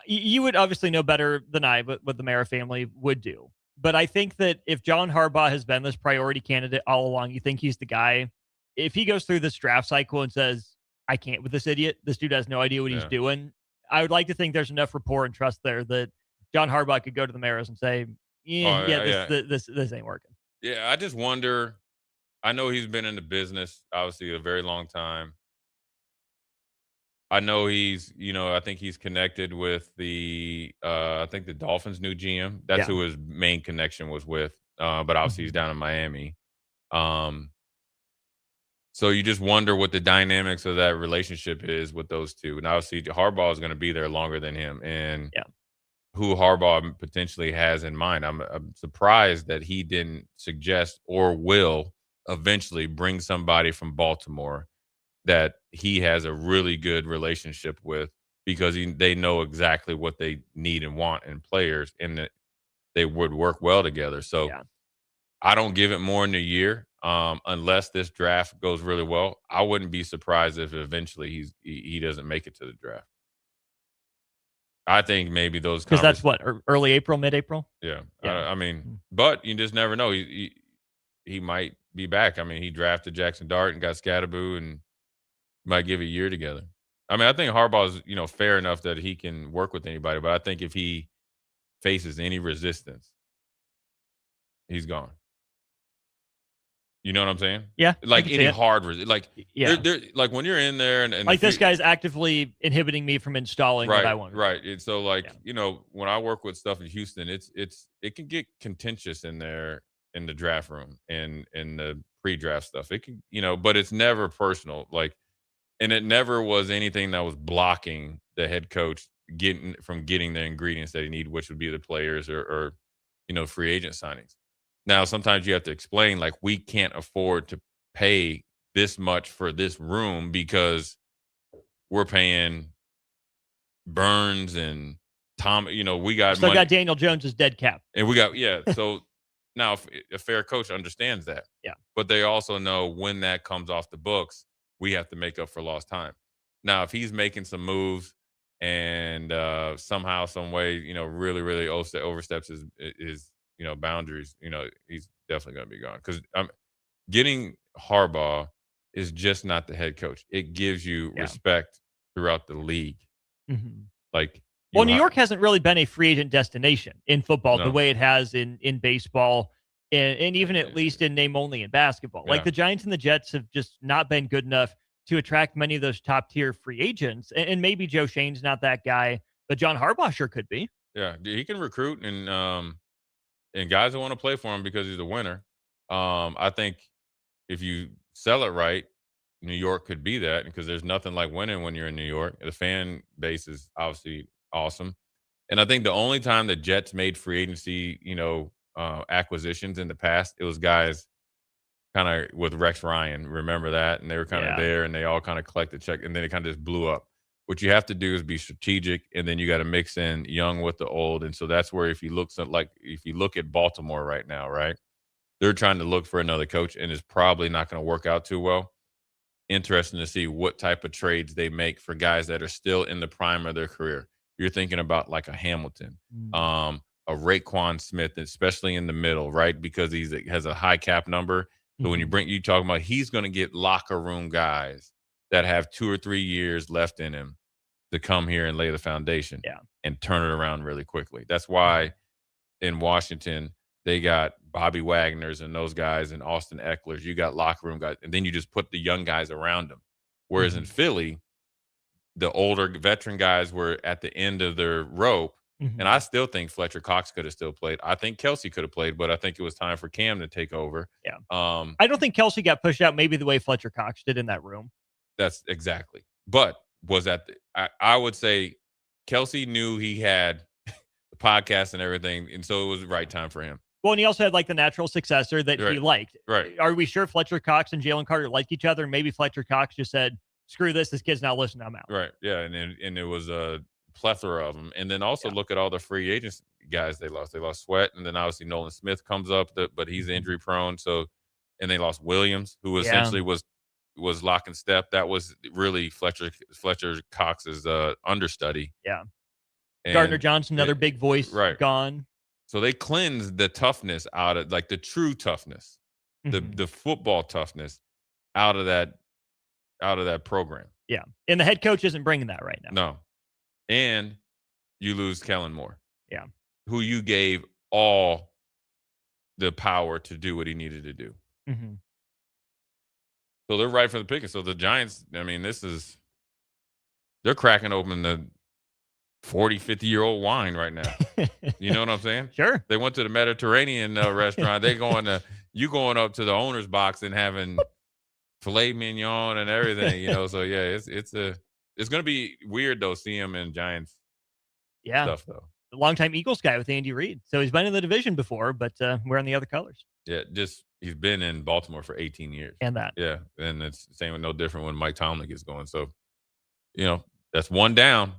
You would obviously know better than I, but what the Mara family would do. But I think that if John Harbaugh has been this priority candidate all along, you think he's the guy. If he goes through this draft cycle and says, "I can't with this idiot. This dude has no idea what he's doing," I would like to think there's enough rapport and trust there that John Harbaugh could go to the Maras and say, "This ain't working." Yeah, I just wonder. I know he's been in the business, obviously, a very long time. I know he's, I think he's connected with the Dolphins' new GM. That's who his main connection was with. But obviously he's down in Miami. So you just wonder what the dynamics of that relationship is with those two. And obviously Harbaugh is going to be there longer than him. And who Harbaugh potentially has in mind. I'm surprised that he didn't suggest or will eventually bring somebody from Baltimore that he has a really good relationship with, because they know exactly what they need and want in players, and that they would work well together. So I don't give it more than a year unless this draft goes really well. I wouldn't be surprised if eventually he doesn't make it to the draft. I think maybe those, because that's what, early April, mid-April. Yeah. I mean, but you just never know. He might be back. I mean, he drafted Jackson Dart and got Scatterboo, and might give a year together. I mean, I think Harbaugh is, fair enough that he can work with anybody, but I think if he faces any resistance, he's gone. You know what I'm saying? Yeah. Like any hard like like when you're in there and like this guy's actively inhibiting me from installing what I want. Right. And so when I work with stuff in Houston, it can get contentious in there in the draft room and in the pre-draft stuff. It can, but it's never personal. And it never was anything that was blocking the head coach getting the ingredients that he needed, which would be the players or free agent signings. Now, sometimes you have to explain, we can't afford to pay this much for this room because we're paying Burns and Tom. We got Still money. got Daniel Jones's dead cap. And we got, so now if a fair coach understands that. Yeah. But they also know when that comes off the books, we have to make up for lost time. Now, if he's making some moves and somehow, some way, really, really oversteps his boundaries, he's definitely going to be gone. Because getting Harbaugh is just not the head coach. It gives you respect throughout the league. Mm-hmm. Like, well, New York hasn't really been a free agent destination in football the way it has in baseball and even at least in name only in basketball. Like the Giants and the Jets have just not been good enough to attract many of those top tier free agents. And maybe Joe Shane's not that guy, but John Harbaugh sure could be. Yeah, he can recruit and guys that want to play for him because he's a winner. I think if you sell it right, New York could be that because there's nothing like winning when you're in New York. The fan base is obviously awesome. And I think the only time the Jets made free agency, acquisitions in the past, it was guys kind of with Rex Ryan. Remember that? And they were kind of there and they all kind of collected check and then it kind of just blew up. What you have to do is be strategic and then you got to mix in young with the old. And so that's where if you look at Baltimore right now, right? They're trying to look for another coach and it's probably not going to work out too well. Interesting to see what type of trades they make for guys that are still in the prime of their career. You're thinking about like a Hamilton, a Raekwon Smith, especially in the middle, right? Because he has a high cap number. So when you talking about he's going to get locker room guys that have 2 or 3 years left in him to come here and lay the foundation and turn it around really quickly. That's why in Washington, they got Bobby Wagner's and those guys and Austin Eckler's. You got locker room guys, and then you just put the young guys around them. Whereas in Philly, the older veteran guys were at the end of their rope. And I still think Fletcher Cox could have still played. I think Kelsey could have played, but I think it was time for Cam to take over. Yeah. I don't think Kelsey got pushed out maybe the way Fletcher Cox did in that room. That's exactly. But was that I would say Kelsey knew he had the podcast and everything, and so it was the right time for him. Well, and he also had like the natural successor that he liked. Right. Are we sure Fletcher Cox and Jalen Carter liked each other? Maybe Fletcher Cox just said, screw this kid's not listening, I'm out. Right. Yeah. And it was a plethora of them. And then also look at all the free agents guys they lost. They lost Sweat, and then obviously Nolan Smith comes up, but he's injury prone. So, and they lost Williams, who essentially was lock and step. That was really Fletcher Cox's understudy. Yeah. And Gardner Johnson, another big voice, gone. So they cleansed the toughness out of, like, the true toughness, the football toughness out of that program. Yeah. And the head coach isn't bringing that right now. No. And you lose Kellen Moore. Yeah. Who you gave all the power to do what he needed to do. Mm-hmm. So they're right for the picking. So the Giants, I mean, they're cracking open the 40, 50-year-old wine right now. You know what I'm saying? Sure. They went to the Mediterranean restaurant. You going up to the owner's box and having filet mignon and everything, So yeah, it's going to be weird though, seeing him in Giants stuff though. A longtime Eagles guy with Andy Reid. So he's been in the division before, but wearing the other colors. Yeah, he's been in Baltimore for 18 years. And that. Yeah, and it's the same, no different when Mike Tomlin gets going. So, that's one down.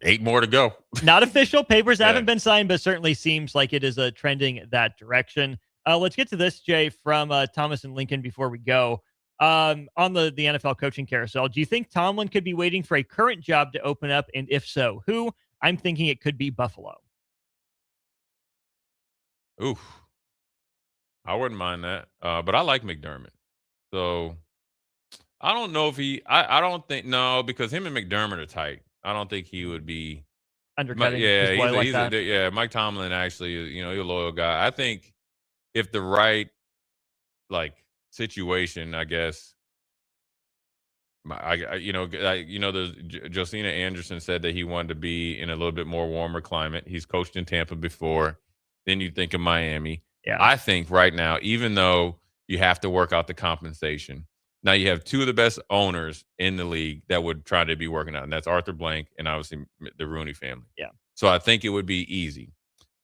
8 more to go. Not official. Papers haven't been signed, but certainly seems like it is trending that direction. Let's get to this, Jay, from Thomas and Lincoln before we go. On the NFL coaching carousel, do you think Tomlin could be waiting for a current job to open up? And if so, who? I'm thinking it could be Buffalo. Oof. I wouldn't mind that. But I like McDermott. So I don't know if I don't think, no, because him and McDermott are tight. I don't think he would be undercutting. Mike Tomlin actually, he's a loyal guy. I think if the right situation, I guess. Josina Anderson said that he wanted to be in a little bit more warmer climate. He's coached in Tampa before. Then you think of Miami. Yeah. I think right now, even though you have to work out the compensation, now you have 2 of the best owners in the league that would try to be working out, and that's Arthur Blank and obviously the Rooney family. Yeah. So I think it would be easy.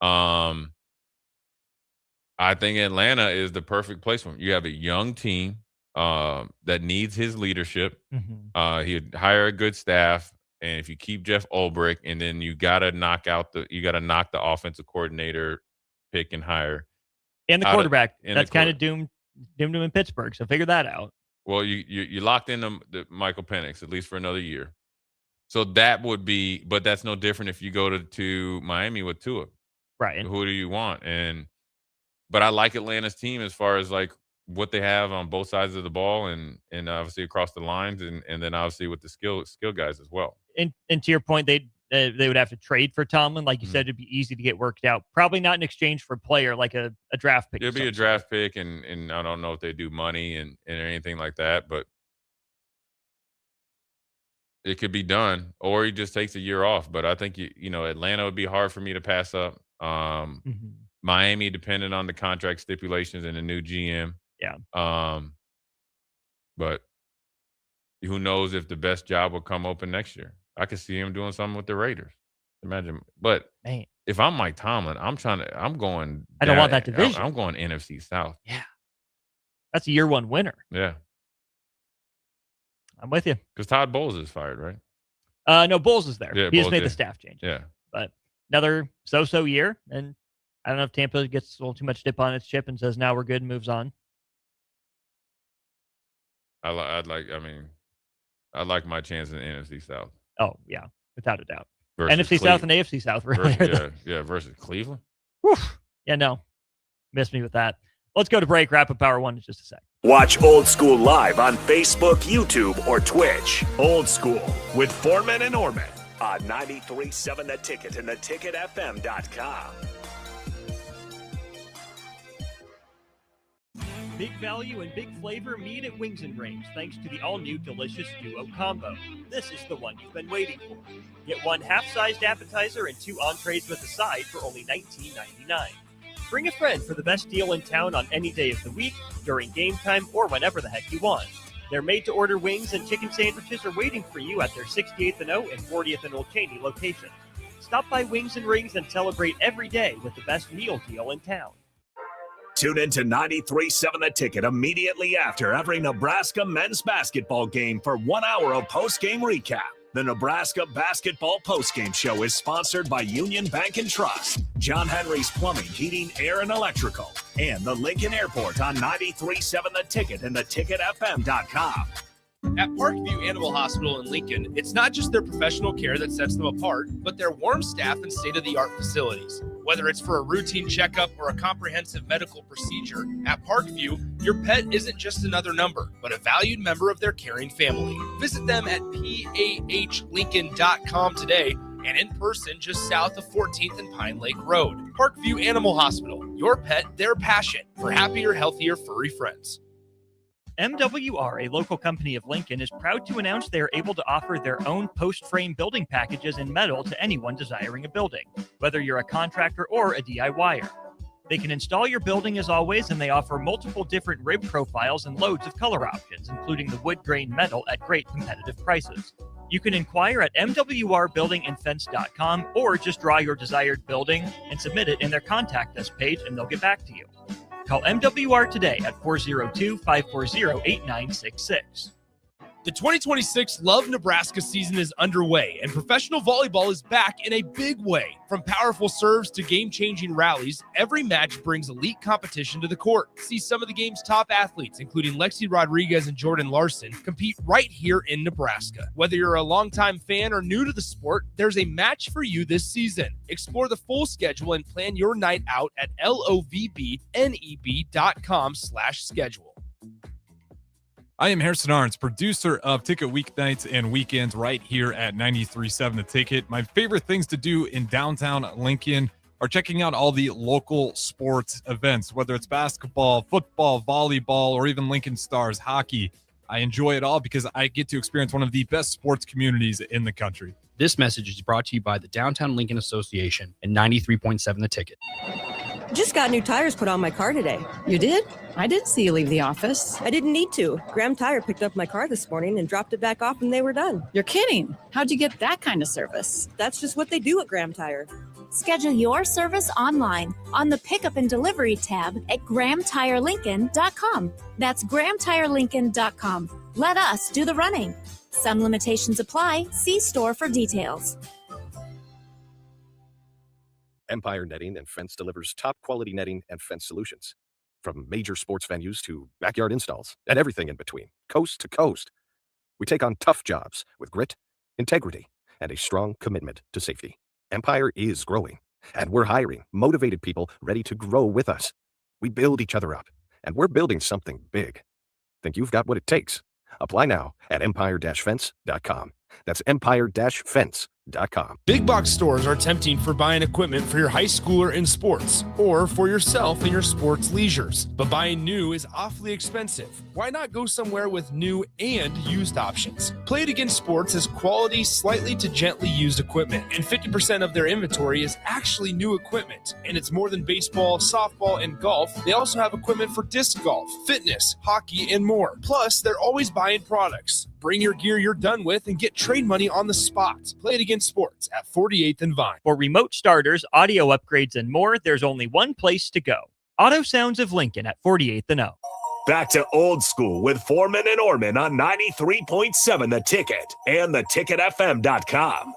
I think Atlanta is the perfect place for him. You have a young team. that needs his leadership. Mm-hmm. He'd hire a good staff, and if you keep Jeff Ulbrich, and then you gotta knock the offensive coordinator pick and hire and the quarterback. That's kind of doomed him in Pittsburgh. So figure that out. Well, you locked in the Michael Penix at least for another year. So that would be, but that's no different if you go to Miami with Tua. Right. Who do you want? But I like Atlanta's team as far as like what they have on both sides of the ball and obviously across the lines and then obviously with the skill guys as well. And to your point, they would have to trade for Tomlin. Like you Mm-hmm. said, it'd be easy to get worked out. Probably not in exchange for a player, like a draft pick. It'd be a draft pick, and I don't know if they do money and anything like that, but it could be done, or he just takes a year off. But I think Atlanta would be hard for me to pass up. Miami, depending on the contract stipulations and the new GM. Yeah. But who knows if the best job will come open next year? I could see him doing something with the Raiders. Imagine, but man, if I'm Mike Tomlin, I'm going. I don't want that division. I'm going NFC South. Yeah, that's a year one winner. Yeah, I'm with you. Because Todd Bowles is fired, right? No, Bowles is there. Yeah, he just Bowles made did. the staff change. Yeah, but another so-so year, and I don't know if Tampa gets a little too much dip on its chip and says now we're good and moves on. I like my chance in the NFC South. Oh yeah, without a doubt. Versus NFC South and AFC South really. Versus Cleveland. Whew. Yeah, no, missed me with that. Let's go to break. Wrap up hour one in just a sec. Watch Old School live on Facebook, YouTube, or Twitch. Old School with Foreman and Orman on 93.7 The Ticket and theticketfm.com. Big value and big flavor meet at Wings and Rings thanks to the all-new delicious Duo Combo. This is the one you've been waiting for. Get one half-sized appetizer and 2 entrees with a side for only $19.99. Bring a friend for the best deal in town on any day of the week, during game time, or whenever the heck you want. Their made-to-order wings and chicken sandwiches are waiting for you at their 68th and O and 40th and Old Cheney locations. Stop by Wings and Rings and celebrate every day with the best meal deal in town. Tune in to 93.7 The Ticket immediately after every Nebraska men's basketball game for 1 hour of post-game recap. The Nebraska Basketball Postgame Show is sponsored by Union Bank and Trust, John Henry's Plumbing, Heating, Air, and Electrical, and the Lincoln Airport on 93.7 The Ticket and theticketfm.com. At Parkview Animal Hospital in Lincoln, it's not just their professional care that sets them apart, but their warm staff and state-of-the-art facilities. Whether it's for a routine checkup or a comprehensive medical procedure, at Parkview, your pet isn't just another number, but a valued member of their caring family. Visit them at pahlincoln.com today and in person just south of 14th and Pine Lake Road. Parkview Animal Hospital, your pet, their passion for happier, healthier, furry friends. MWR, a local company of Lincoln, is proud to announce they are able to offer their own post-frame building packages in metal to anyone desiring a building, whether you're a contractor or a DIYer. They can install your building as always, and they offer multiple different rib profiles and loads of color options, including the wood grain metal at great competitive prices. You can inquire at mwrbuildingandfence.com or just draw your desired building and submit it in their contact us page, and they'll get back to you. Call MWR today at 402-540-8966. The 2026 Love Nebraska season is underway, and professional volleyball is back in a big way. From powerful serves to game-changing rallies, every match brings elite competition to the court. See some of the game's top athletes, including Lexi Rodriguez and Jordan Larson, compete right here in Nebraska. Whether you're a longtime fan or new to the sport, there's a match for you this season. Explore the full schedule and plan your night out at lovbneb.com/schedule. I am Harrison Arns, producer of Ticket Weeknights and Weekends right here at 93.7 The Ticket. My favorite things to do in downtown Lincoln are checking out all the local sports events, whether it's basketball, football, volleyball, or even Lincoln Stars hockey. I enjoy it all because I get to experience one of the best sports communities in the country. This message is brought to you by the Downtown Lincoln Association and 93.7 The Ticket. Just got new tires put on my car today. You did? I didn't see you leave the office. I didn't need to. Graham Tire picked up my car this morning and dropped it back off and they were done. You're kidding. How'd you get that kind of service? That's just what they do at Graham Tire. Schedule your service online on the Pickup and Delivery tab at GrahamTireLincoln.com. That's GrahamTireLincoln.com. Let us do the running. Some limitations apply. See store for details. Empire Netting and Fence delivers top-quality netting and fence solutions. From major sports venues to backyard installs and everything in between, coast to coast. We take on tough jobs with grit, integrity, and a strong commitment to safety. Empire is growing, and we're hiring motivated people ready to grow with us. We build each other up, and we're building something big. Think you've got what it takes? Apply now at empire-fence.com. That's empire-fence.com. Big box stores are tempting for buying equipment for your high schooler in sports or for yourself in your sports leisures. But buying new is awfully expensive. Why not go somewhere with new and used options? Play It Again Sports has quality, slightly to gently used equipment, and 50% of their inventory is actually new equipment. And it's more than baseball, softball, and golf. They also have equipment for disc golf, fitness, hockey, and more. Plus, they're always buying products. Bring your gear you're done with and get trade money on the spot. Play It Again Sports at 48th and Vine. For remote starters, audio upgrades, and more, there's only one place to go. Auto Sounds of Lincoln at 48th and O. Back to Old School with Foreman and Orman on 93.7 The Ticket and theticketfm.com.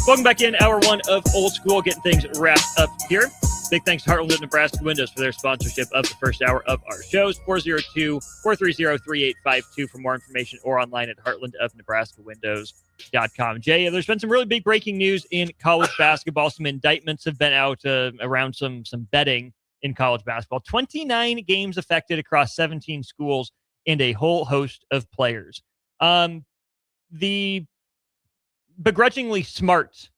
Welcome back in hour one of Old School, getting things wrapped up here. Big thanks to Heartland of Nebraska Windows for their sponsorship of the first hour of our shows. 402-430-3852 for more information or online at heartlandofnebraskawindows.com. Jay, there's been some really big breaking news in college basketball. Some indictments have been out around some betting in college basketball. 29 games affected across 17 schools and a whole host of players. The begrudgingly smart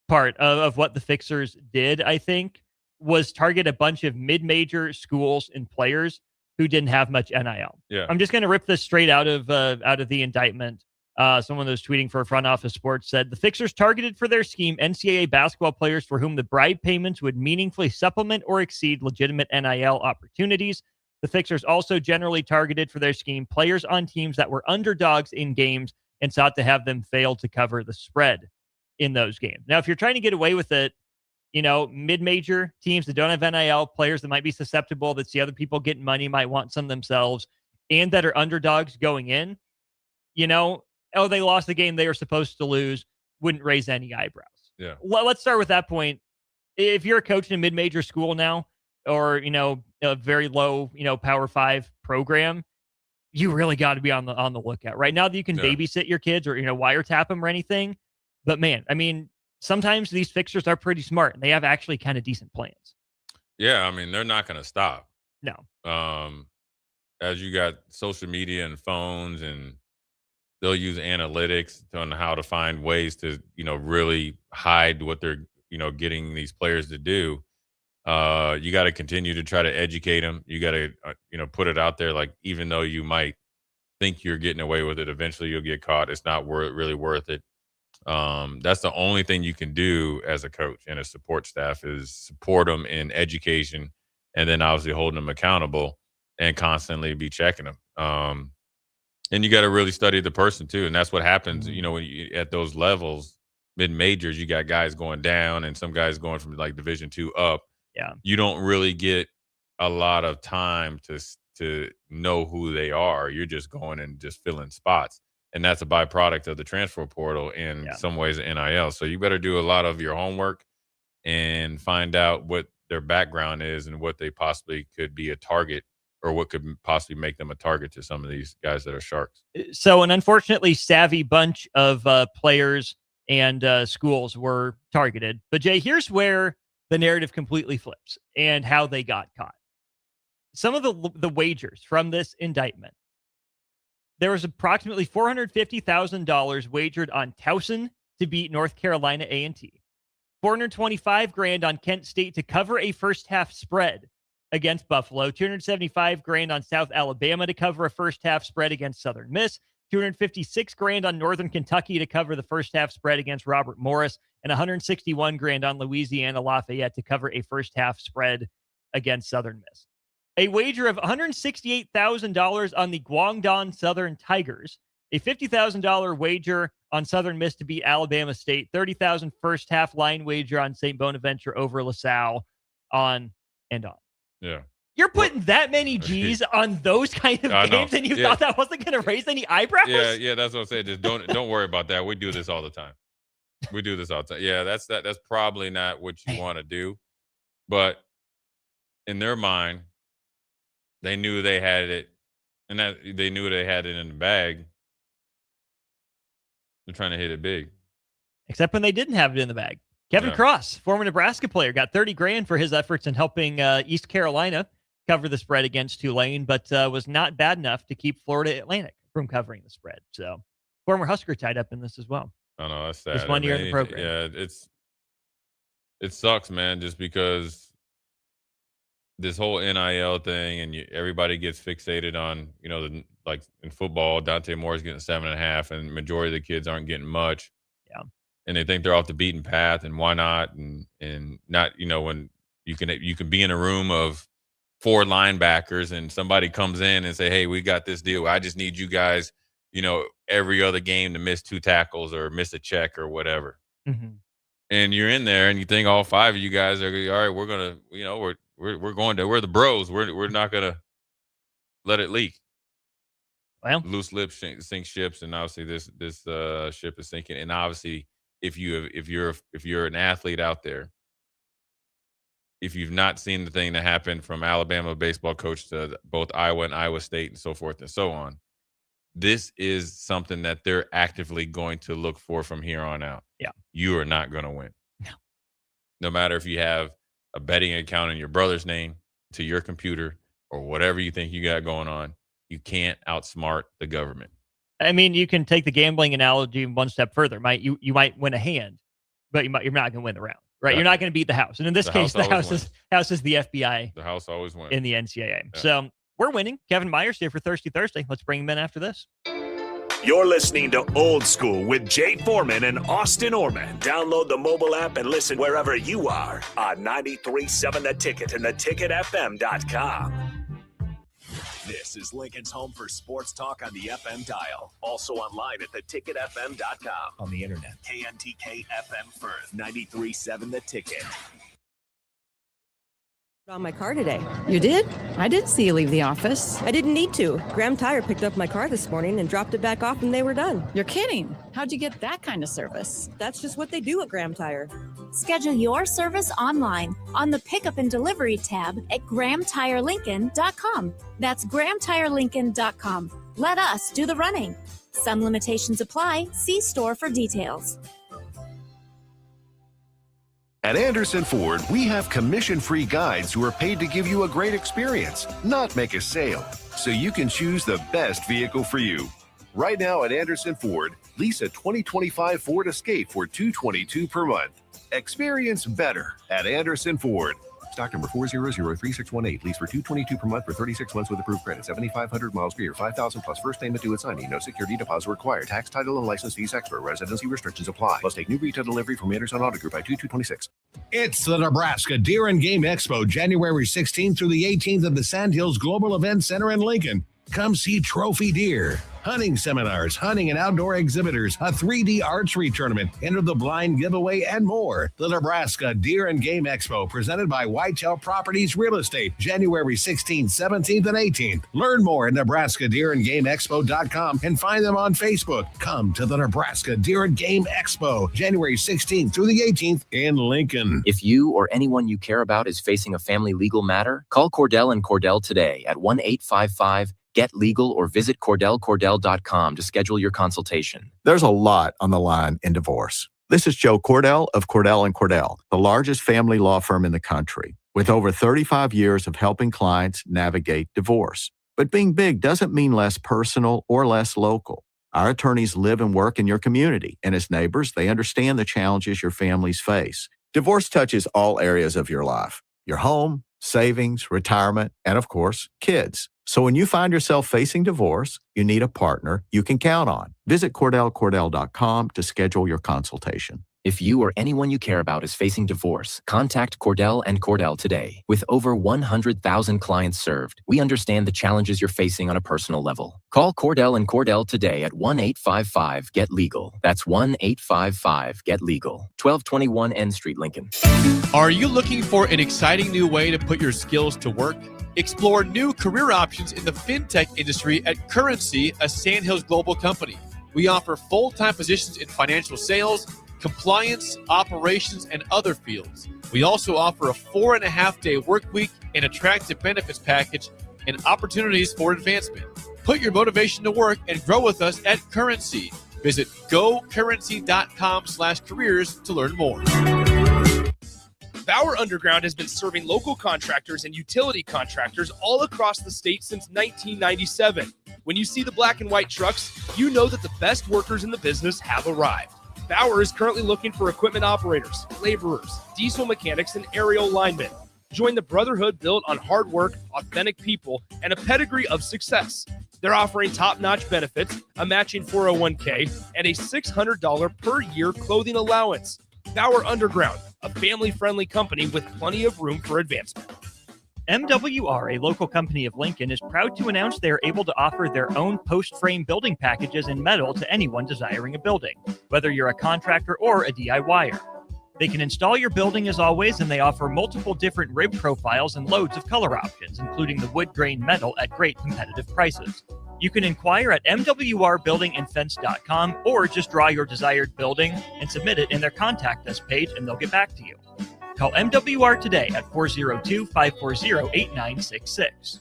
part of what the Fixers did, I think, was target a bunch of mid-major schools and players who didn't have much NIL. Yeah. I'm just going to rip this straight out of the indictment. Someone that was tweeting for Front Office Sports said, the Fixers targeted for their scheme NCAA basketball players for whom the bribe payments would meaningfully supplement or exceed legitimate NIL opportunities. The Fixers also generally targeted for their scheme players on teams that were underdogs in games and sought to have them fail to cover the spread in those games. Now, if you're trying to get away with it, mid-major teams that don't have NIL, players that might be susceptible, that see other people getting money, might want some themselves, and that are underdogs going in, they lost the game they were supposed to lose, wouldn't raise any eyebrows. Yeah. Let's start with that point. If you're a coach in a mid-major school now, or, a very low, Power 5 program, you really got to be on the lookout. Right now that you can babysit your kids or, wiretap them or anything. But man, I mean, sometimes these fixers are pretty smart and they have actually kind of decent plans. Yeah, I mean, they're not going to stop. No. As you got social media and phones, and they'll use analytics on how to find ways to, really hide what they're, getting these players to do. You got to continue to try to educate them. You got to, put it out there. Like, even though you might think you're getting away with it, eventually you'll get caught. It's not really worth it. That's the only thing you can do as a coach and a support staff is support them in education, and then obviously holding them accountable and constantly be checking them. And you got to really study the person too. And that's what happens, when you, at those levels, mid-majors, you got guys going down and some guys going from like Division II up. Yeah. You don't really get a lot of time to know who they are. You're just going and just filling spots. And that's a byproduct of the transfer portal in some ways NIL. So you better do a lot of your homework and find out what their background is and what they possibly could be a target, or what could possibly make them a target to some of these guys that are sharks. So an unfortunately savvy bunch of players and schools were targeted. But Jay, here's where the narrative completely flips and how they got caught. Some of the wagers from this indictment. There was approximately $450,000 wagered on Towson to beat North Carolina A&T. $425,000 on Kent State to cover a first half spread against Buffalo. $275,000 on South Alabama to cover a first half spread against Southern Miss. $256,000 on Northern Kentucky to cover the first half spread against Robert Morris, and $161,000 on Louisiana Lafayette to cover a first half spread against Southern Miss. A wager of $168,000 on the Guangdong Southern Tigers, a $50,000 wager on Southern Miss to beat Alabama State, $30,000 first half line wager on St. Bonaventure over LaSalle, on and on. Yeah. You're putting that many G's on those kind of games, and you thought that wasn't going to raise any eyebrows? Yeah, that's what I'm saying. Just don't worry about that. We do this all the time. Yeah, that's probably not what you want to do, but in their mind, they knew they had it, and that they knew they had it in the bag. They're trying to hit it big. Except when they didn't have it in the bag. Kevin Cross, former Nebraska player, got $30,000 for his efforts in helping East Carolina cover the spread against Tulane, but was not bad enough to keep Florida Atlantic from covering the spread. So, former Husker tied up in this as well. Oh no, that's sad. Just 1 year in the program. Yeah, it sucks, man. Just because this whole NIL thing, and everybody gets fixated on, like in football, Dante Moore's getting 7.5, and majority of the kids aren't getting much. Yeah, and they think they're off the beaten path, and why not? And not, when you can be in a room of 4 linebackers, and somebody comes in and say, "Hey, we got this deal. I just need you guys, every other game to miss 2 tackles or miss a check or whatever." Mm-hmm. And you're in there, and you think all 5 of you guys are all right. We're gonna, we're the bros. We're not gonna let it leak. Well, loose lips sink ships, and obviously this ship is sinking. And obviously, if you're an athlete out there, if you've not seen the thing that happened from Alabama baseball coach to both Iowa and Iowa State and so forth and so on, this is something that they're actively going to look for from here on out. Yeah. You are not going to win. No. No matter if you have a betting account in your brother's name to your computer or whatever you think you got going on, you can't outsmart the government. I mean, you can take the gambling analogy one step further. You might win a hand, but you're not going to win the round, right? You're not going to beat the house. And in this case, the house is the FBI. The house always wins in the NCAA. Yeah. So we're winning. Kevin Myers here for Thirsty Thursday. Let's bring him in after this. You're listening to Old School with Jay Foreman and Austin Orman. Download the mobile app and listen wherever you are on 93.7 The Ticket and theticketfm.com. This is Lincoln's home for sports talk on the FM dial. Also online at theticketfm.com. On the internet. KNTK FM Firth, 93.7 The Ticket. On my car today. You did? I didn't see you leave the office. I didn't need to. Graham Tire picked up my car this morning and dropped it back off, and they were done. You're kidding. How'd you get that kind of service? That's just what they do at Graham Tire. Schedule your service online on the Pickup and Delivery tab at GrahamTireLincoln.com. That's GrahamTireLincoln.com. Let us do the running. Some limitations apply. See store for details. At Anderson Ford, we have commission-free guides who are paid to give you a great experience, not make a sale, so you can choose the best vehicle for you. Right now at Anderson Ford, lease a 2025 Ford Escape for $222 per month. Experience better at Anderson Ford. Stock number 4003618. Lease for $222 per month for 36 months with approved credit. 7,500 miles per year. 5,000 plus first payment due at signing. No security deposit required. Tax, title, and license fees extra. Residency restrictions apply. Must take new retail delivery from Anderson Auto Group by 2226. It's the Nebraska Deer and Game Expo, January 16th through the 18th at the Sandhills Global Event Center in Lincoln. Come see trophy deer, hunting seminars, hunting and outdoor exhibitors, a 3D archery tournament, enter the blind giveaway, and more. The Nebraska Deer and Game Expo, presented by Whitetail Properties Real Estate, January 16th, 17th, and 18th. Learn more at NebraskaDeerandGameExpo.com and find them on Facebook. Come to the Nebraska Deer and Game Expo, January 16th through the 18th in Lincoln. If you or anyone you care about is facing a family legal matter, call Cordell & Cordell today at 1-855-GET legal or visit CordellCordell.com to schedule your consultation. There's a lot on the line in divorce. This is Joe Cordell of Cordell & Cordell, the largest family law firm in the country, with over 35 years of helping clients navigate divorce. But being big doesn't mean less personal or less local. Our attorneys live and work in your community, and as neighbors, they understand the challenges your families face. Divorce touches all areas of your life: your home, savings, retirement, and of course, kids. So when you find yourself facing divorce, you need a partner you can count on. Visit CordellCordell.com to schedule your consultation. If you or anyone you care about is facing divorce, contact Cordell and Cordell today. With over 100,000 clients served, we understand the challenges you're facing on a personal level. Call Cordell and Cordell today at 1-855-GET-LEGAL. That's 1-855-GET-LEGAL. 1221 N Street, Lincoln. Are you looking for an exciting new way to put your skills to work? Explore new career options in the fintech industry at Currency, a Sandhills global company. We offer full-time positions in financial sales, compliance, operations, and other fields. We also offer a 4.5-day work week, an attractive benefits package, and opportunities for advancement. Put your motivation to work and grow with us at Currency. Visit gocurrency.com/careers to learn more. Bauer Underground has been serving local contractors and utility contractors all across the state since 1997. When you see the black and white trucks, you know that the best workers in the business have arrived. Bauer is currently looking for equipment operators, laborers, diesel mechanics, and aerial linemen. Join the brotherhood built on hard work, authentic people, and a pedigree of success. They're offering top-notch benefits, a matching 401k, and a $600 per year clothing allowance. Bauer Underground, a family-friendly company with plenty of room for advancement. MWR, a local company of Lincoln, is proud to announce they are able to offer their own post-frame building packages in metal to anyone desiring a building, whether you're a contractor or a DIYer. They can install your building as always, and they offer multiple different rib profiles and loads of color options, including the wood grain metal at great competitive prices. You can inquire at mwrbuildingandfence.com or just draw your desired building and submit it in their contact us page, and they'll get back to you. Call MWR today at 402-540-8966.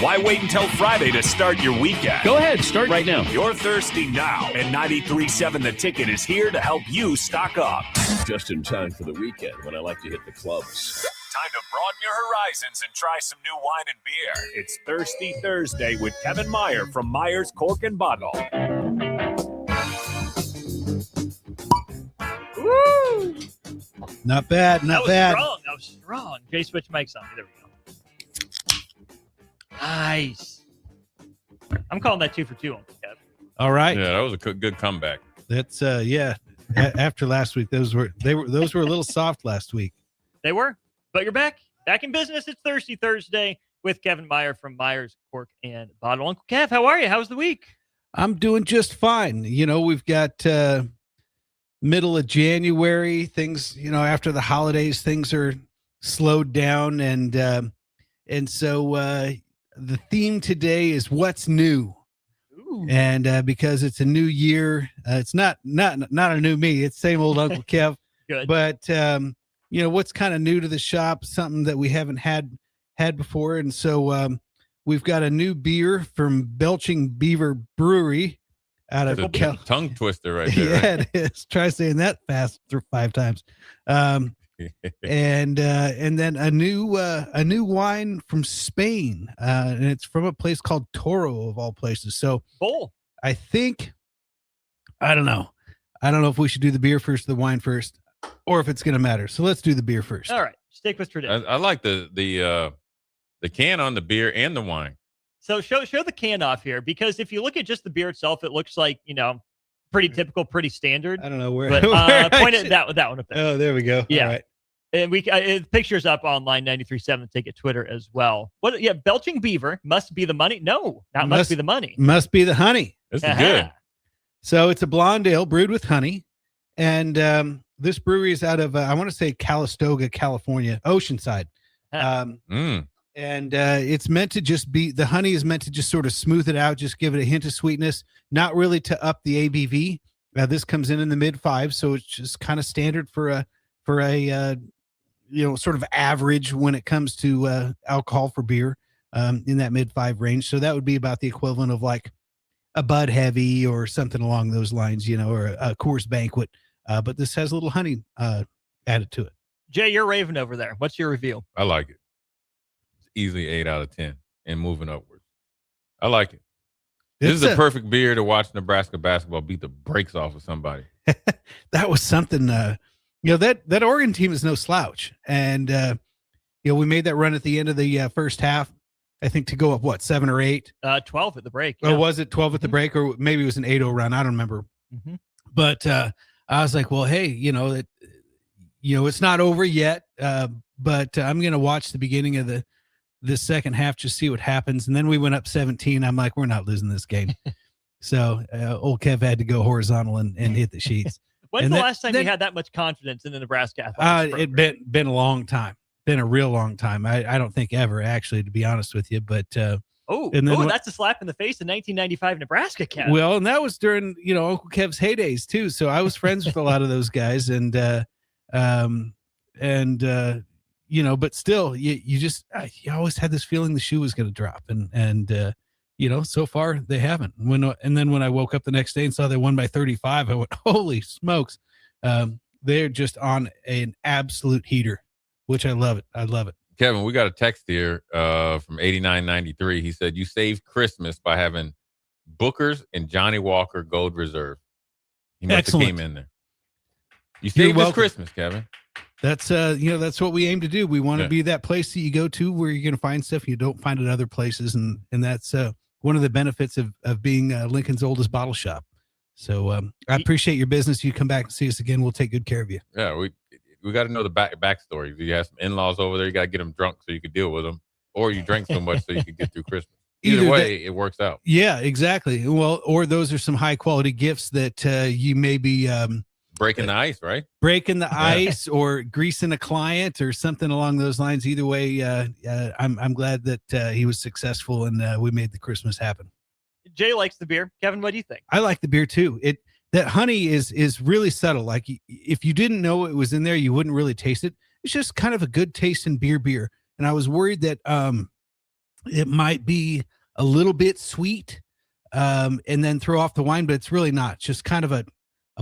Why wait until Friday to start your weekend? Go ahead, start right now. You're thirsty now, and 93.7 The Ticket is here to help you stock up. Just in time for the weekend when I like to hit the clubs. Time to broaden your horizons and try some new wine and beer. It's Thirsty Thursday with Kevin Meyer from Meyer's Cork and Bottle. Woo! Not bad, not bad. That was strong. Jay, switch mics on. There we go. Nice. I'm calling that 2 for 2 on Kev. All right. Yeah, that was a good comeback. That's yeah. After last week, those were a little soft last week. They were, but you're back in business. It's Thirsty Thursday with Kevin Meyer from Myers Cork and Bottle. Uncle Kev, how are you? How's the week? I'm doing just fine. You know, we've got middle of January. Things, you know, after the holidays, things are slowed down, and so the theme today is what's new. Ooh. And because it's a new year, it's not a new me. It's same old Uncle Kev. Good. But you know, what's kind of new to the shop, something that we haven't had before, and so we've got a new beer from Belching Beaver Brewery out of tongue twister right there. Yeah, right? it is. Try saying that fast 5 times. And then a new wine from Spain, and it's from a place called Toro of all places. So cool. I don't know if we should do the beer first, the wine first, or if it's going to matter. So let's do the beer first. All right, stick with tradition. I like the can on the beer and the wine. So show the can off here, because if you look at just the beer itself, it looks like, you know, pretty typical, pretty standard. I don't know where. But point at that one up there. Oh, there we go. Yeah. All right. And we pictures up online 93.7 Ticket Twitter as well. What? Yeah, Belching Beaver must be the money. No, must be the money. Must be the honey. This is good. So it's a blonde ale brewed with honey, and this brewery is out of I want to say Calistoga, California, Oceanside. And it's meant to just be, the honey is meant to just sort of smooth it out, just give it a hint of sweetness, not really to up the ABV. This comes in the mid 5s, so it's just kind of standard for a you know, sort of average when it comes to alcohol for beer, in that mid 5 range. So that would be about the equivalent of like a Bud Heavy or something along those lines, you know, or a Coors Banquet. But this has a little honey added to it. Jay, you're raving over there. What's your review? I like it. It's easily 8 out of 10 and moving upwards. I like it. This is the perfect beer to watch Nebraska basketball beat the brakes off of somebody. That was something, you know, that Oregon team is no slouch. And, we made that run at the end of the first half, I think, to go up, what, 7 or 8? 12 at the break. Or was it 12 at the break? Or maybe it was an 8-0 run. I don't remember. Mm-hmm. But I was like, well, hey, it's not over yet, but I'm going to watch the beginning of the second half, just see what happens. And then we went up 17. I'm like, we're not losing this game. So old Kev had to go horizontal and hit the sheets. When's the last time you had that much confidence in the Nebraska athletics program? It'd been a long time. Been a real long time. I don't think ever, actually, to be honest with you. But that's a slap in the face in 1995 Nebraska, Kev. Well, and that was during Uncle Kev's heydays too. So I was friends with a lot of those guys, and but still, you always had this feeling the shoe was going to drop, and so far they haven't. And then when I woke up the next day and saw they won by 35, I went, holy smokes! They're just on an absolute heater, which I love it. I love it. Kevin, we got a text here from 8993. He said, you saved Christmas by having Booker's and Johnny Walker Gold Reserve. He must have came in there. You saved this Christmas, Kevin. That's that's what we aim to do. We want to be that place that you go to where you're going to find stuff you don't find at other places, and that's one of the benefits of being Lincoln's oldest bottle shop. So I appreciate your business. You come back and see us again. We'll take good care of you. Yeah, we got to know the backstory. If you have some in-laws over there, you got to get them drunk so you can deal with them, or you drink so much so you can get through Christmas. Either way, it works out. Yeah, exactly. Well, or those are some high quality gifts that you may be breaking the ice, right? Breaking the ice, or greasing a client, or something along those lines. Either way, I'm glad that he was successful and we made the Christmas happen. Jay likes the beer. Kevin, what do you think? I like the beer too. That honey is really subtle. Like if you didn't know it was in there, you wouldn't really taste it. It's just kind of a good tasting beer. And I was worried that it might be a little bit sweet and then throw off the wine, but it's really not. It's just kind of a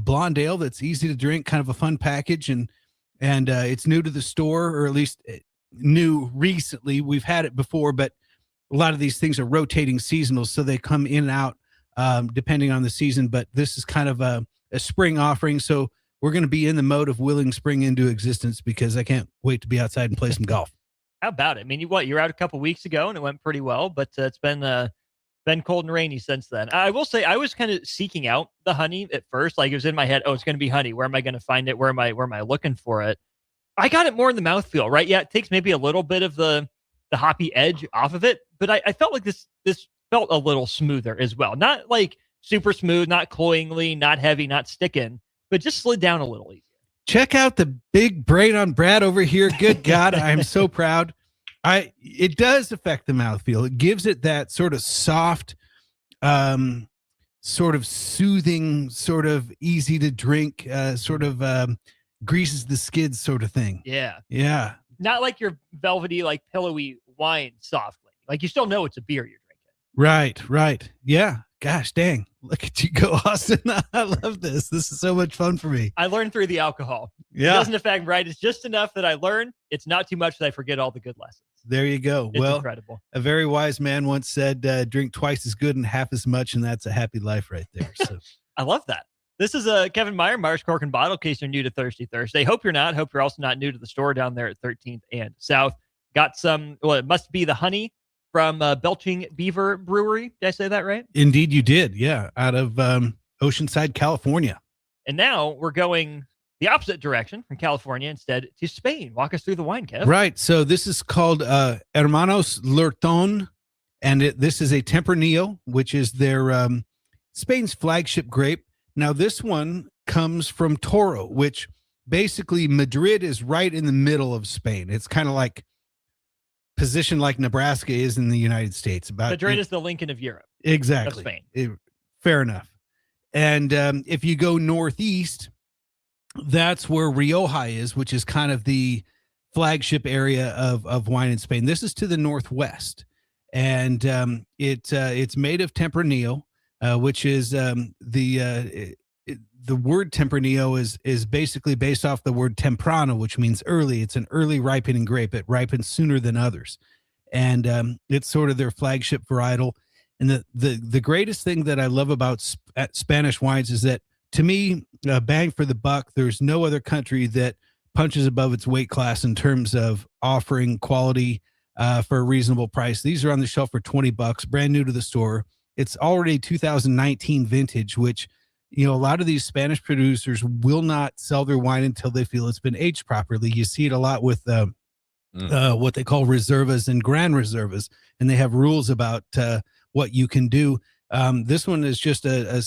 blonde ale that's easy to drink, kind of a fun package, and it's new to the store, or at least new recently. We've had it before, but a lot of these things are rotating seasonal, so they come in and out depending on the season. But this is kind of a spring offering, so we're going to be in the mode of willing spring into existence, because I can't wait to be outside and play some golf. How about it? I mean, you were out a couple weeks ago and it went pretty well, but it's been cold and rainy since then. I will say I was kind of seeking out the honey at first. Like, it was in my head, oh, it's going to be honey. Where am I going to find it? Where am I looking for it? I got it more in the mouthfeel, right? Yeah, it takes maybe a little bit of the hoppy edge off of it, but I felt like this felt a little smoother as well. Not like super smooth, not cloyingly, not heavy, not sticking, but just slid down a little easier. Check out the big braid on Brad over here. Good God, I'm so proud. It does affect the mouthfeel. It gives it that sort of soft, sort of soothing, sort of easy to drink, sort of greases the skids sort of thing. Yeah. Yeah. Not like your velvety, like pillowy wine softly. Like, you still know it's a beer you're drinking. Right. Yeah. Gosh dang. Look at you go, Austin. I love this. This is so much fun for me. I learned through the alcohol. Yeah. It doesn't affect right. It's just enough that I learn. It's not too much that I forget all the good lessons. There you go. It's well, incredible. A very wise man once said, drink twice as good and half as much, and that's a happy life right there. So I love that. This is Kevin Meyer, Myers Cork and Bottle, in case you're new to Thirsty Thursday. Hope you're not. Hope you're also not new to the store down there at 13th and South. Got some, well, it must be the honey from Belching Beaver Brewery. Did I say that right? Indeed, you did. Yeah. Out of Oceanside, California. And now we're going the opposite direction from California instead to Spain. Walk us through the wine, Kev. Right. So this is called Hermanos Lurton, and this is a Tempranillo, which is their Spain's flagship grape. Now, this one comes from Toro, which basically Madrid is right in the middle of Spain. It's kind of like positioned like Nebraska is in the United States. Madrid is the Lincoln of Europe. Exactly. Of Spain. Fair enough. And if you go northeast, that's where Rioja is, which is kind of the flagship area of wine in Spain. This is to the northwest, and it's made of Tempranillo, which is the word Tempranillo is basically based off the word temprano, which means early. It's an early ripening grape. It ripens sooner than others, and it's sort of their flagship varietal. And the greatest thing that I love about Spanish wines is that, to me, bang for the buck, there's no other country that punches above its weight class in terms of offering quality for a reasonable price. These are on the shelf for $20, brand new to the store. It's already 2019 vintage, which, a lot of these Spanish producers will not sell their wine until they feel it's been aged properly. You see it a lot with what they call reservas and grand reservas, and they have rules about what you can do. This one is just a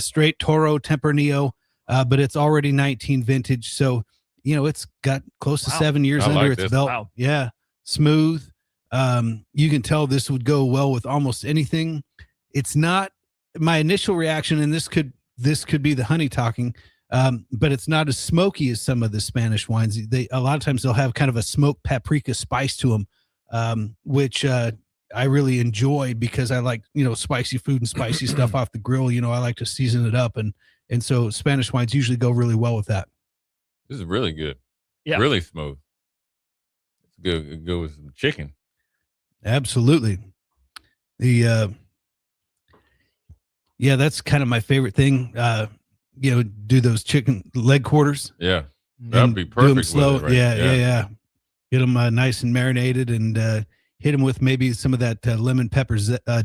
straight Toro Tempranillo, but it's already 19 vintage. So, it's got close to 7 years under its belt. Wow. Yeah. Smooth. You can tell this would go well with almost anything. It's not my initial reaction, and this could be the honey talking, but it's not as smoky as some of the Spanish wines. A lot of times they'll have kind of a smoked paprika spice to them, which I really enjoy because I like, spicy food and spicy stuff off the grill. I like to season it up, and so Spanish wines usually go really well with that. This is really good. Yeah. Really smooth. It's good. It goes with some chicken. Absolutely. That's kind of my favorite thing. Do those chicken leg quarters. Yeah. That'd be Do 'em perfect. With slow. it, right? Yeah. Get them nice and marinated, and hit them with maybe some of that lemon pepper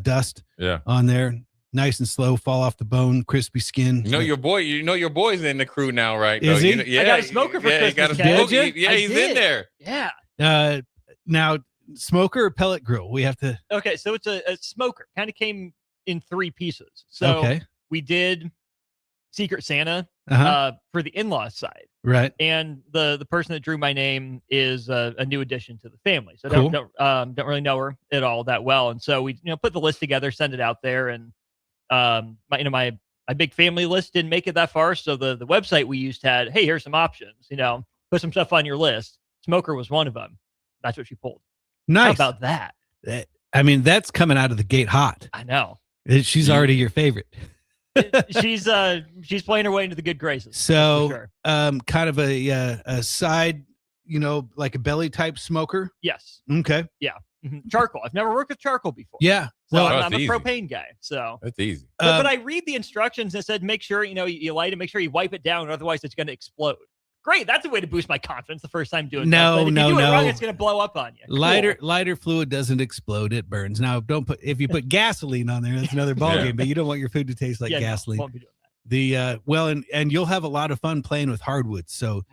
dust. Yeah. On there, nice and slow, fall off the bone, crispy skin. Your boy's in the crew now, right? Is he? Yeah. I got a smoker for He Christmas. got a Ken. smoker. Did Yeah, I he's did. in there. Yeah. Now, smoker or pellet grill? We have to. Okay, so it's a smoker. Kind of came in 3 pieces. So Okay. we did Secret Santa Uh-huh. for the in-laws side. Right. And the person that drew my name is a new addition to the family. So Cool. don't really know her at all that well. And so we put the list together, send it out there, and my big family list didn't make it that far. So the website we used had, hey, here's some options. Put some stuff on your list. Smoker was one of them. That's what she pulled. Nice. How about that? That's coming out of the gate hot. I know. She's already your favorite. She's playing her way into the good graces. So, for sure. kind of a side, like a belly type smoker. Yes. Okay. Yeah. Mhm. Charcoal. I've never worked with charcoal before. Yeah. So Well, I'm a easy. propane guy. So That's easy. but I read the instructions and it said make sure you light it, make sure you wipe it down, or otherwise it's going to explode. Great, that's a way to boost my confidence the first time doing No, that. But if no, you do it no. wrong, it's going to blow up on you. Cool. Lighter fluid doesn't explode; it burns. Now, if you put gasoline on there, that's another ballgame. Yeah. But you don't want your food to taste like Yeah, no, gasoline. won't be doing that. And you'll have a lot of fun playing with hardwoods. So,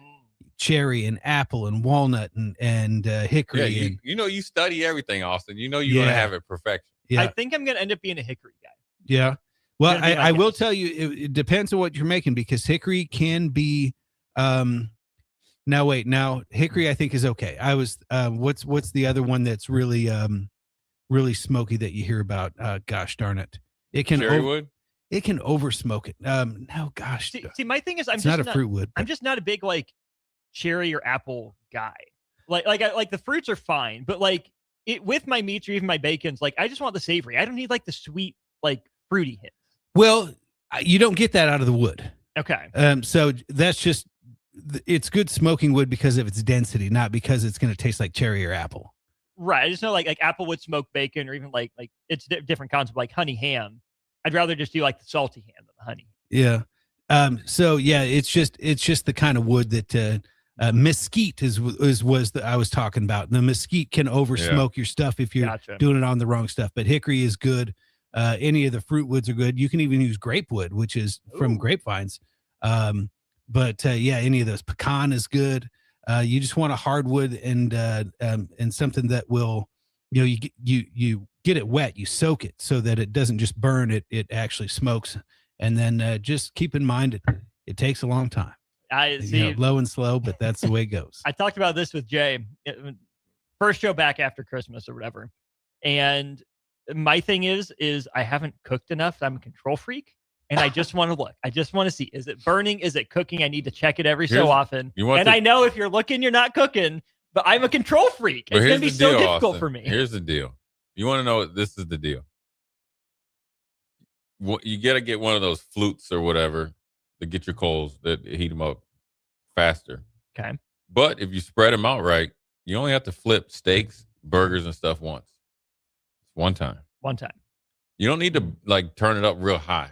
cherry and apple and walnut and hickory. Yeah, and, you study everything, Austin. You're gonna have it perfection. yeah, I think I'm going to end up being a hickory guy. yeah. Well, Gonna be I like will this. tell you, it depends on what you're making because hickory can be. Now hickory I think is okay. I was what's the other one that's really really smoky that you hear about? Gosh darn it, it can Cherrywood. It can over smoke it. No, gosh, See, my thing is, it's not a fruit wood. I'm just not a big cherry or apple guy. Like the fruits are fine, but it with my meats or even my bacons, I just want the savory. I don't need the sweet fruity hit. Well, you don't get that out of the wood. Okay. So that's just it's good smoking wood because of its density, not because it's going to taste like cherry or apple. Right. I just know like apple would smoke bacon, or even like it's different concept like honey ham. I'd rather just do the salty ham than the honey. Yeah. So yeah, it's just the kind of wood that mesquite was I was talking about. The mesquite can over smoke your stuff if you're doing it on the wrong stuff, but hickory is good. Any of the fruit woods are good. You can even use grape wood, which is from grapevines. But any of those, pecan is good. You just want a hardwood and something that will, you get it wet, you soak it so that it doesn't just burn. It actually smokes, and then just keep in mind it takes a long time. I see, low and slow, but that's the way it goes. I talked about this with Jay, first show back after Christmas or whatever, and my thing is I haven't cooked enough. I'm a control freak. And I just want to look. I just want to see, is it burning? Is it cooking? I need to check it every so often. I know if you're looking, you're not cooking, but I'm a control freak. It's going to be so difficult Austin. for me. Here's the deal. You want to know, this is the deal. You got to get one of those flutes or whatever to get your coals that heat them up faster. Okay. But if you spread them out right, you only have to flip steaks, burgers, and stuff once. One time. One time. You don't need to turn it up real high.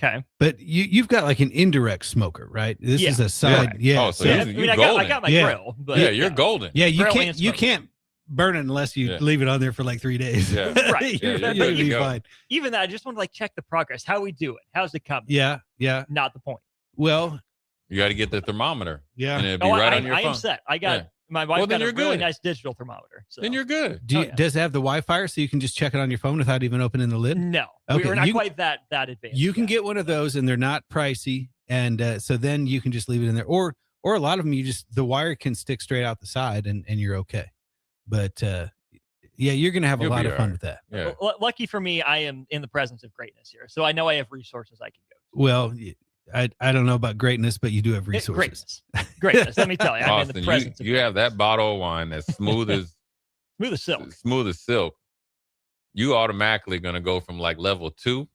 Okay. But you've got like an indirect smoker, right? This is a side. Oh, so I got my grill, but you're golden. Yeah, you Grill can't and you smoker. can't burn it unless you leave it on there for like 3 days. Yeah. Right. You're Yeah, gonna you be go. fine. Even that, I just want to like check the progress. How we do it? How's it coming? Yeah. Not the point. Well, You got to get the thermometer. Yeah. And it'll be right on your I phone. am set. I got Yeah. my wife Well, then got a you're really good. nice digital thermometer. So. Then you're good. does it have the Wi-Fi so you can just check it on your phone without even opening the lid? No, Okay, we're not you- quite that advanced. You can get one of those, and they're not pricey, and so then you can just leave it in there. Or a lot of them, the wire can stick straight out the side, and you're okay. But yeah, you're gonna have a You'll lot be of fun all with that. Yeah. Lucky for me, I am in the presence of greatness here, so I know I have resources I can go. Well, I don't know about greatness, but you do have resources. Greatness. Let me tell you, I'm in Austin, the presence. you have that bottle of wine that's smooth as silk. Smooth as silk. You automatically gonna go from like level 2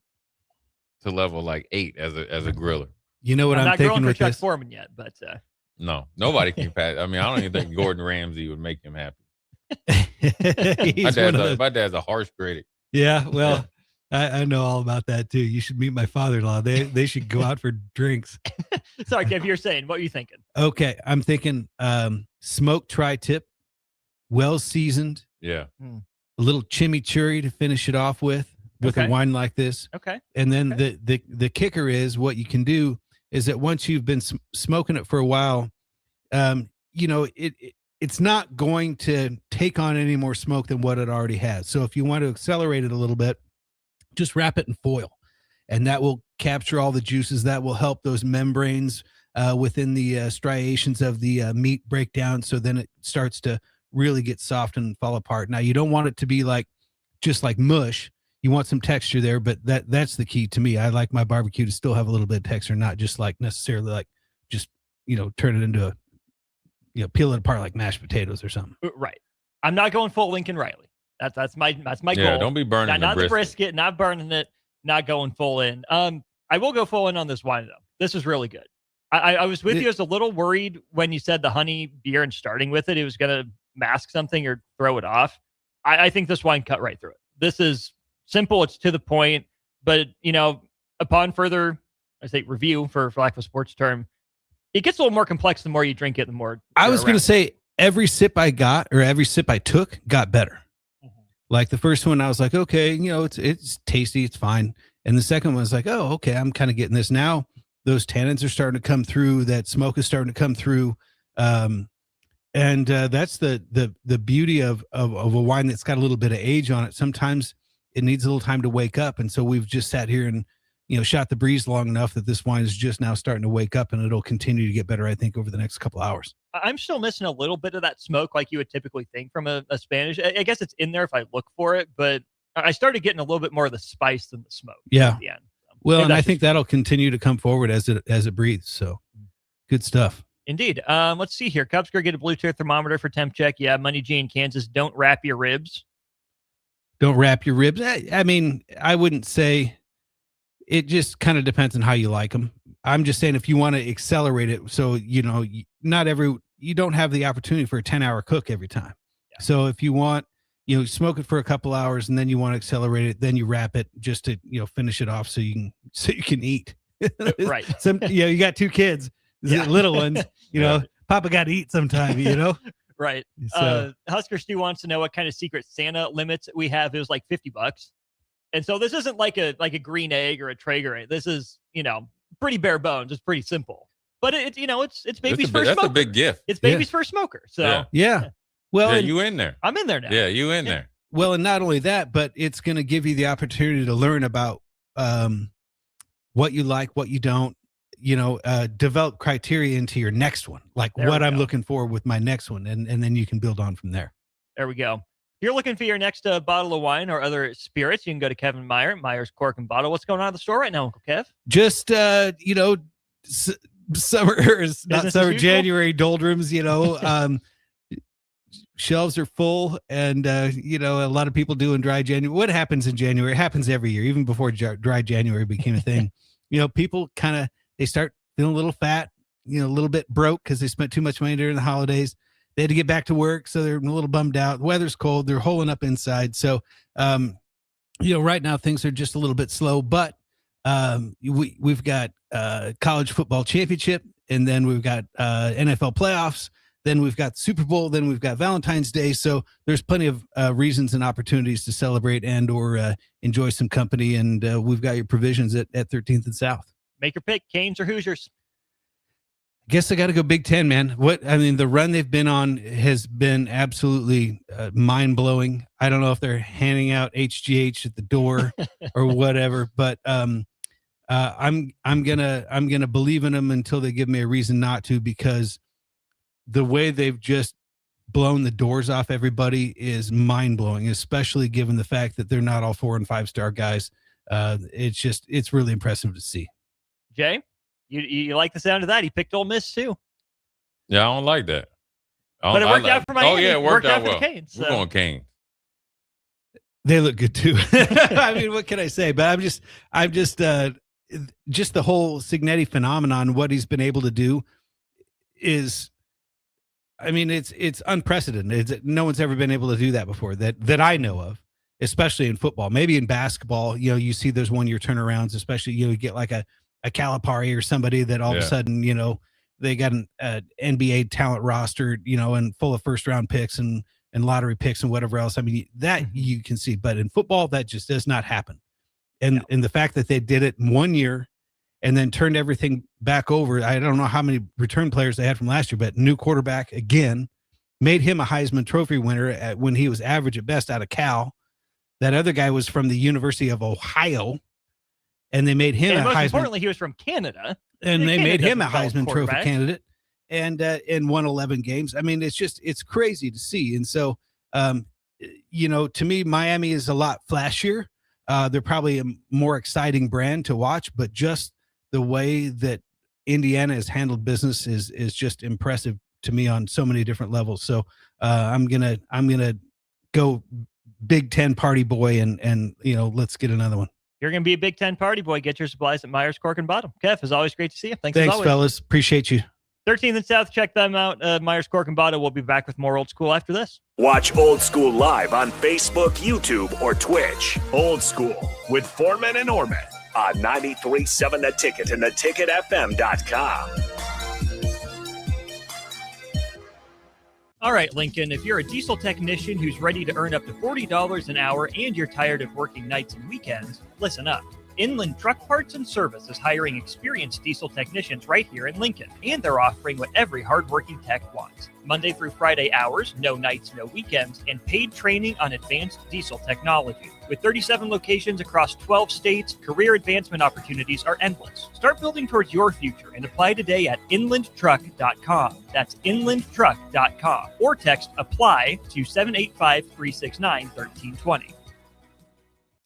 to level like 8 as a griller. You know what I'm I'm not thinking grilling for with Chuck this? Foreman yet, but No, nobody can pass. I mean, I don't even think Gordon Ramsay would make him happy. He's one of those- My dad's a harsh critic. Yeah, well, I know all about that too. You should meet my father-in-law. They should go out for drinks. sorry, Kev, you're saying what are you thinking? Okay, I'm thinking smoked tri-tip, well seasoned. Yeah. A little chimichurri to finish it off with Okay. a wine like this. Okay. And then the kicker is what you can do is that once you've been smoking it for a while, it's not going to take on any more smoke than what it already has. So if you want to accelerate it a little bit, just wrap it in foil, and that will capture all the juices. That will help those membranes within the striations of the meat break down. So then it starts to really get soft and fall apart. Now you don't want it to be just like mush. You want some texture there, but that's the key to me. I like my barbecue to still have a little bit of texture, not just like necessarily like just turn it into peel it apart like mashed potatoes or something. Right. I'm not going full Lincoln Riley. That's my goal. Yeah, don't be burning not the the brisket. brisket, not burning it, not going full in. I will go full in on this wine though. This is really good. I was with you. I was a little worried when you said the honey beer and starting with it, it was going to mask something or throw it off. I think this wine cut right through it. This is simple. It's to the point, but upon further, review for lack of a sports term, it gets a little more complex the more you drink it, the more. I was going to say every sip I got or every sip I took got better. Like the first one, I was like, okay, it's tasty, it's fine. And the second one was like, oh, okay, I'm kind of getting this now. Those tannins are starting to come through. That smoke is starting to come through, and that's the beauty of a wine that's got a little bit of age on it. Sometimes it needs a little time to wake up, and so we've just sat here and shot the breeze long enough that this wine is just now starting to wake up, and it'll continue to get better, I think, over the next couple of hours. I'm still missing a little bit of that smoke like you would typically think from a Spanish. I guess it's in there if I look for it, but I started getting a little bit more of the spice than the smoke. Yeah. At the end. Well, Maybe and I that's think that'll continue to come forward as it breathes. So good stuff. Indeed. Let's see here. Cubs go get a Bluetooth thermometer for temp check. Yeah, Money G in Kansas. Don't wrap your ribs. Don't wrap your ribs. I mean, I wouldn't say. It just kind of depends on how you like them. I'm just saying if you want to accelerate it, so you don't have the opportunity for a 10-hour cook every time. Yeah. So if you want, smoke it for a couple hours and then you want to accelerate it, then you wrap it just to finish it off so you can eat. Right. You got 2 kids, little ones. Papa got to eat sometime. Right. So, Husker Stu wants to know what kind of secret Santa limits we have. It was like $50. And so this isn't like a green egg or a Traeger egg. This is, pretty bare bones. It's pretty simple. But it's baby's first smoker. That's a big gift. It's baby's first smoker. So yeah. Well, you in there. I'm in there now. Yeah, you in there. Well, and not only that, but it's going to give you the opportunity to learn about what you like, what you don't, develop criteria into your next one, like There what we I'm go. looking for with my next one. And then you can build on from there. There we go. If you're looking for your next bottle of wine or other spirits, you can go to Kevin Meyer, Meyer's Cork and Bottle. What's going on at the store right now, Uncle Kev? Just, summer, not summer, January doldrums, shelves are full and, a lot of people doing dry January. What happens in January? It happens every year, even before dry January became a thing. People they start feeling a little fat, a little bit broke because they spent too much money during the holidays. They had to get back to work, so they're a little bummed out. The weather's cold. They're holing up inside. So, right now things are just a little bit slow, but We've got college football championship, and then we've got NFL playoffs. Then we've got Super Bowl. Then we've got Valentine's Day. So there's plenty of reasons and opportunities to celebrate and or enjoy some company. And we've got your provisions at 13th and South. Make your pick, Canes or Hoosiers. I guess I got to go Big Ten, man. The run they've been on has been absolutely mind blowing. I don't know if they're handing out HGH at the door or whatever, but I'm gonna believe in them until they give me a reason not to, because the way they've just blown the doors off everybody is mind blowing, especially given the fact that they're not all 4 and 5 star guys. It's really impressive to see. Jay, you like the sound of that? He picked Ole Miss too. Yeah, I don't like that. But it worked out for Miami. Oh yeah, it worked out for well. the Canes, so. We're going Canes. They look good too. I mean, what can I say? But I'm just the whole Cignetti phenomenon. What he's been able to do is, I mean, it's unprecedented. No one's ever been able to do that before that I know of, especially in football. Maybe in basketball, you see those 1 year turnarounds, especially, you get like a Calipari or somebody that all of a sudden, they got an NBA talent roster, and full of first round picks and lottery picks and whatever else. I mean, that you can see, but in football, that just does not happen. And the fact that they did it in 1 year and then turned everything back over. I don't know how many return players they had from last year, but new quarterback again, made him a Heisman Trophy winner when he was average at best out of Cal. That other guy was from the University of Ohio, and they made him and a most Heisman. Importantly, he was from Canada, and they made him a Canada Heisman Trophy candidate, and won 11 games. I mean, it's crazy to see. And so, to me, Miami is a lot flashier. They're probably a more exciting brand to watch, but just the way that Indiana has handled business is just impressive to me on so many different levels. So I'm gonna go Big Ten party boy, and let's get another one. You're going to be a Big Ten party boy. Get your supplies at Myers Cork and Bottom. Kev, it's always great to see you. Thanks as always. Fellas. Appreciate you. 13th and South. Check them out. Myers Cork and Bottom. We'll be back with more Old School after this. Watch Old School live on Facebook, YouTube, or Twitch. Old School with Foreman and Orman on 93.7 The Ticket and theticketfm.com. All right, Lincoln, if you're a diesel technician who's ready to earn up to $40 an hour and you're tired of working nights and weekends, listen up. Inland Truck Parts and Service is hiring experienced diesel technicians right here in Lincoln, and they're offering what every hardworking tech wants. Monday through Friday hours, no nights, no weekends, and paid training on advanced diesel technology. With 37 locations across 12 states, career advancement opportunities are endless. Start building towards your future and apply today at inlandtruck.com. That's inlandtruck.com. Or text APPLY to 785-369-1320.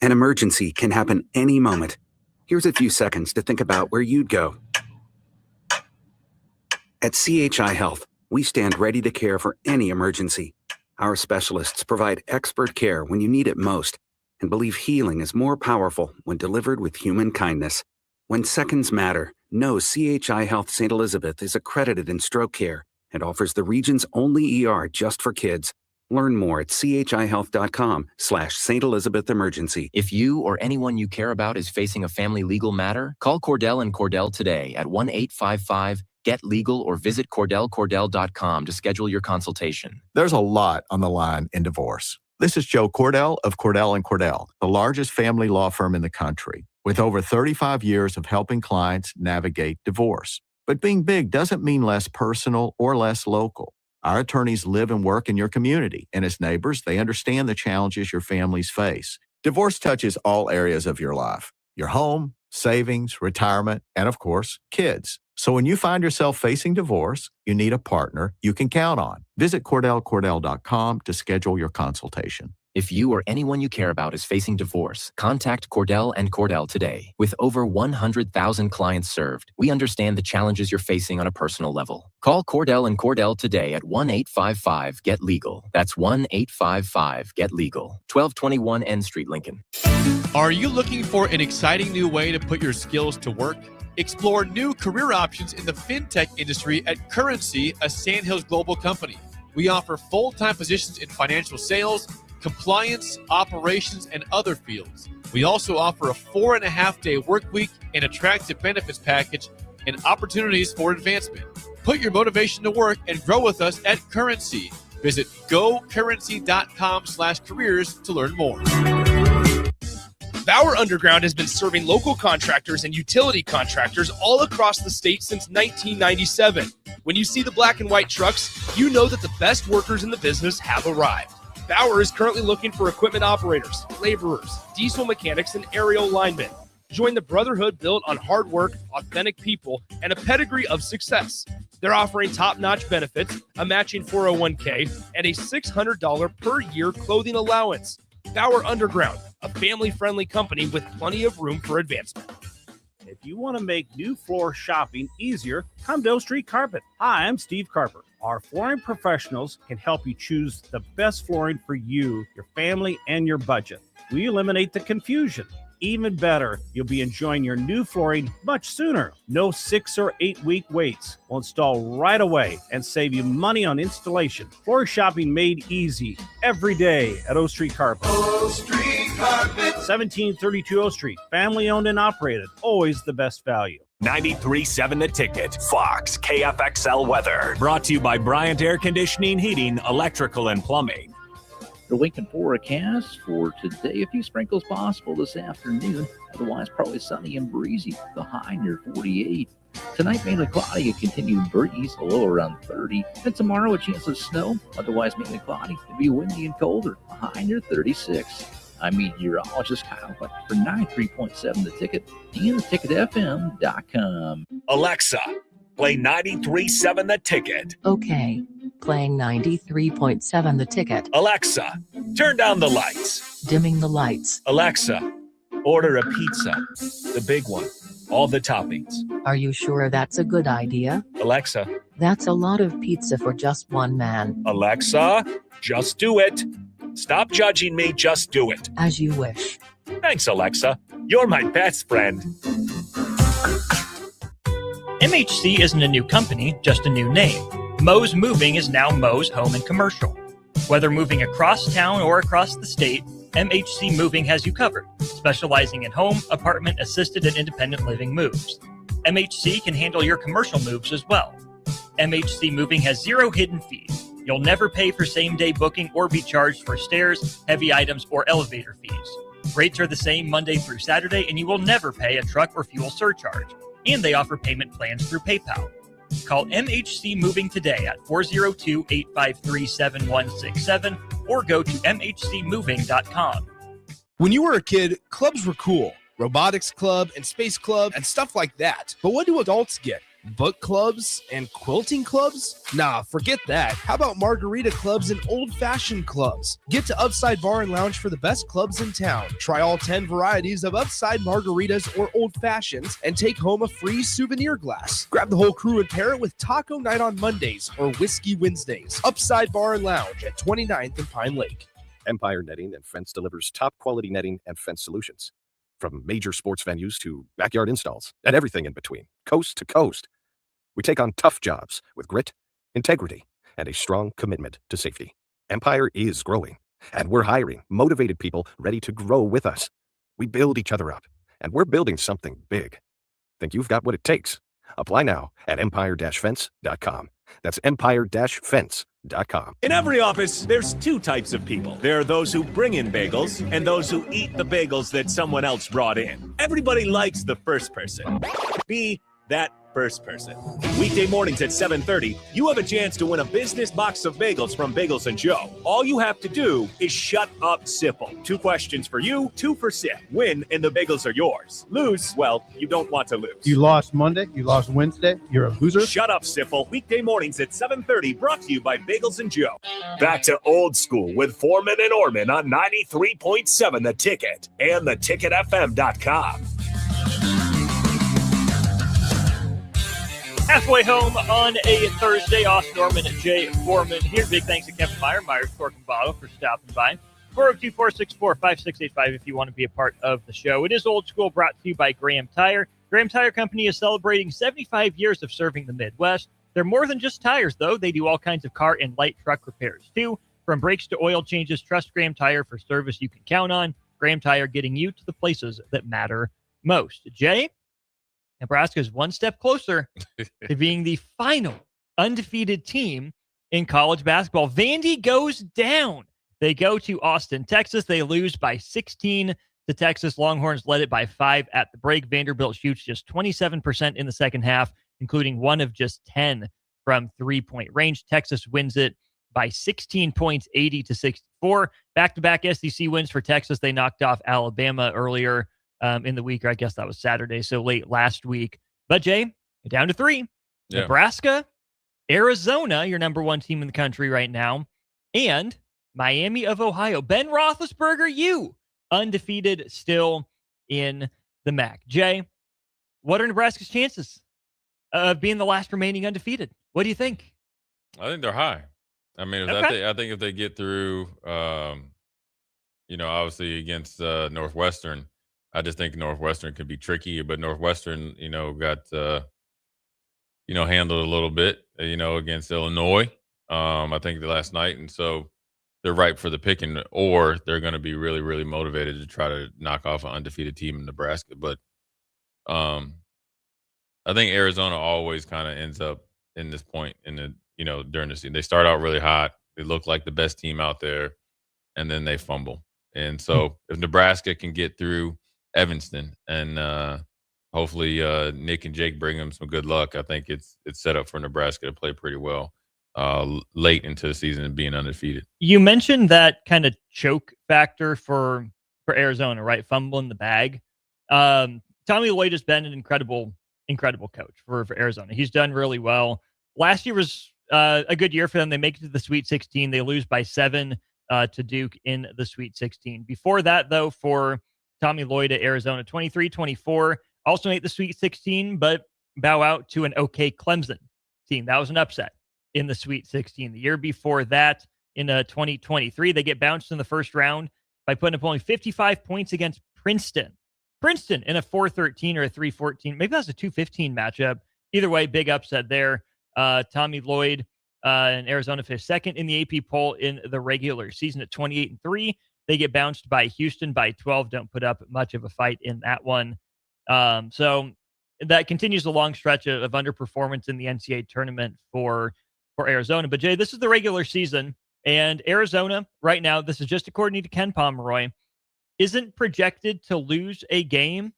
An emergency can happen any moment. Here's a few seconds to think about where you'd go. At CHI Health, we stand ready to care for any emergency. Our specialists provide expert care when you need it most and believe healing is more powerful when delivered with human kindness. When seconds matter, know CHI Health St. Elizabeth is accredited in stroke care and offers the region's only ER just for kids. Learn more at chihealth.com/St. Elizabeth Emergency. If you or anyone you care about is facing a family legal matter, call Cordell and Cordell today at 1-855-GET-LEGAL or visit CordellCordell.com to schedule your consultation. There's a lot on the line in divorce. This is Joe Cordell of Cordell & Cordell, the largest family law firm in the country, with over 35 years of helping clients navigate divorce. But being big doesn't mean less personal or less local. Our attorneys live and work in your community, and as neighbors, they understand the challenges your families face. Divorce touches all areas of your life: your home, savings, retirement, and of course, kids. So when you find yourself facing divorce, you need a partner you can count on. Visit CordellCordell.com to schedule your consultation. If you or anyone you care about is facing divorce, contact Cordell and Cordell today. With over 100,000 clients served, we understand the challenges you're facing on a personal level. Call Cordell and Cordell today at 1-855-GET-LEGAL. That's 1-855-GET-LEGAL. 1221 N Street, Lincoln. Are you looking for an exciting new way to put your skills to work? Explore new career options in the fintech industry at Currency, a Sandhills global company. We offer full-time positions in financial sales, compliance, operations, and other fields. We also offer a 4.5-day work week, an attractive benefits package, and opportunities for advancement. Put your motivation to work and grow with us at Currency. Visit gocurrency.com/careers to learn more. Bauer Underground has been serving local contractors and utility contractors all across the state since 1997. When you see the black and white trucks, you know that the best workers in the business have arrived. Bauer is currently looking for equipment operators, laborers, diesel mechanics, and aerial linemen. Join the brotherhood built on hard work, authentic people, and a pedigree of success. They're offering top-notch benefits, a matching 401k, and a $600 per year clothing allowance. Bauer Underground, a family-friendly company with plenty of room for advancement. If you want to make new floor shopping easier, come to O Street Carpet. Hi, I'm Steve Carper. Our flooring professionals can help you choose the best flooring for you, your family, and your budget. We eliminate the confusion. Even better, you'll be enjoying your new flooring much sooner. No 6 or 8 week waits. We'll install right away and save you money on installation. Floor shopping made easy every day at O Street Carpet. O Street Carpet. 1732 O Street. Family owned and operated. Always the best value. 93.7 The Ticket. Fox KFXL weather. Brought to you by Bryant Air Conditioning, Heating, Electrical, and Plumbing. The Lincoln forecast for today, a few sprinkles possible this afternoon. Otherwise, probably sunny and breezy. The high near 48. Tonight, mainly cloudy, a continued breeze, a low around 30. And tomorrow, a chance of snow. Otherwise, mainly cloudy. It'll be windy and colder. A high near 36. I'm meteorologist Kyle Buck for 93.7 The Ticket and theticketfm.com. Alexa, play 93.7 The Ticket. Okay, playing 93.7 The Ticket. Alexa, turn down the lights. Dimming the lights. Alexa, order a pizza. The big one. All the toppings. Are you sure that's a good idea? Alexa. That's a lot of pizza for just one man. Alexa, just do it. Stop judging me, just do it. As you wish. Thanks, Alexa. You're my best friend. MHC isn't a new company, just a new name. Moe's Moving is now Moe's Home and Commercial. Whether moving across town or across the state, MHC Moving has you covered, specializing in home, apartment, assisted, and independent living moves. MHC can handle your commercial moves as well. MHC Moving has 0 hidden fees. You'll never pay for same-day booking or be charged for stairs, heavy items, or elevator fees. Rates are the same Monday through Saturday, and you will never pay a truck or fuel surcharge. And they offer payment plans through PayPal. Call MHC Moving today at 402-853-7167 or go to mhcmoving.com. When you were a kid, clubs were cool. Robotics club and space club and stuff like that. But what do adults get? Book clubs and quilting clubs? Nah, forget that. How about margarita clubs and old-fashioned clubs? Get to Upside Bar and Lounge for the best clubs in town. Try all 10 varieties of Upside margaritas or old fashions and take home a free souvenir glass. Grab the whole crew and pair it with Taco Night on Mondays or Whiskey Wednesdays. Upside Bar and Lounge at 29th and Pine Lake. Empire Netting and Fence delivers top quality netting and fence solutions. From major sports venues to backyard installs and everything in between, coast to coast. We take on tough jobs with grit, integrity, and a strong commitment to safety. Empire is growing, and we're hiring motivated people ready to grow with us. We build each other up, and we're building something big. Think you've got what it takes? Apply now at empire-fence.com. That's empire-fence.com. In every office, there's 2 types of people. There are those who bring in bagels and those who eat the bagels that someone else brought in. Everybody likes the first person. Be that first person. Weekday mornings at 7:30, you have a chance to win a business box of bagels from Bagels & Joe. All you have to do is shut up, Sipple. 2 questions for you, 2 for Sip. Win, and the bagels are yours. Lose, well, you don't want to lose. You lost Monday, you lost Wednesday, you're a loser. Shut up, Sipple. Weekday mornings at 7:30, brought to you by Bagels & Joe. Back to old school with Foreman and Orman on 93.7 The Ticket and theticketfm.com. Halfway home on a Thursday. Austin Norman and Jay Foreman here. Big thanks to Kevin Myers, Cork and Bottle for stopping by. 402-464-5685 if you want to be a part of the show. It is Old School, brought to you by Graham Tire. Graham Tire Company is celebrating 75 years of serving the Midwest. They're more than just tires, though. They do all kinds of car and light truck repairs, too. From brakes to oil changes, trust Graham Tire for service you can count on. Graham Tire, getting you to the places that matter most. Jay, Nebraska is one step closer to being the final undefeated team in college basketball. Vandy goes down. They go to Austin, Texas. They lose by 16 to Texas. Longhorns led it by 5 at the break. Vanderbilt shoots just 27% in the second half, including one of just 10 from three-point range. Texas wins it by 16 points, 80-64. Back-to-back SEC wins for Texas. They knocked off Alabama earlier in the week, or I guess that was Saturday, so late last week. But, Jay, down to 3. Yeah. Nebraska, Arizona, your number one team in the country right now, and Miami of Ohio. Ben Roethlisberger, undefeated still in the MAC. Jay, what are Nebraska's chances of being the last remaining undefeated? What do you think? I think they're high. I mean, I think if they get through, obviously against Northwestern, I just think Northwestern could be tricky. But Northwestern, got handled a little bit, against Illinois. I think the last night, and so they're ripe for the picking, or they're going to be really, really motivated to try to knock off an undefeated team in Nebraska. But I think Arizona always kind of ends up in this point in the during the season. They start out really hot. They look like the best team out there, and then they fumble. And so if Nebraska can get through Evanston and hopefully Nick and Jake bring them some good luck, I think it's set up for Nebraska to play pretty well late into the season and being undefeated. You mentioned that kind of choke factor for Arizona, right? Fumbling the bag. Tommy Lloyd has been an incredible coach for Arizona. He's done really well. Last year was a good year for them. They make it to the Sweet 16. They lose by 7 to Duke in the Sweet 16. Before that, though, for Tommy Lloyd at Arizona, 23-24, also made the Sweet 16, but bow out to an okay Clemson team. That was an upset in the Sweet 16. The year before that, in 2023, they get bounced in the first round by putting up only 55 points against Princeton. Princeton in a 4-13 or a 3-14. Maybe that's a 2-15 matchup. Either way, big upset there. Tommy Lloyd and Arizona finished second in the AP poll in the regular season at 28-3. They get bounced by Houston by 12. Don't put up much of a fight in that one. So that continues a long stretch of underperformance in the NCAA tournament for Arizona. But Jay, this is the regular season, and Arizona right now, this is just according to Ken Pomeroy, isn't projected to lose a game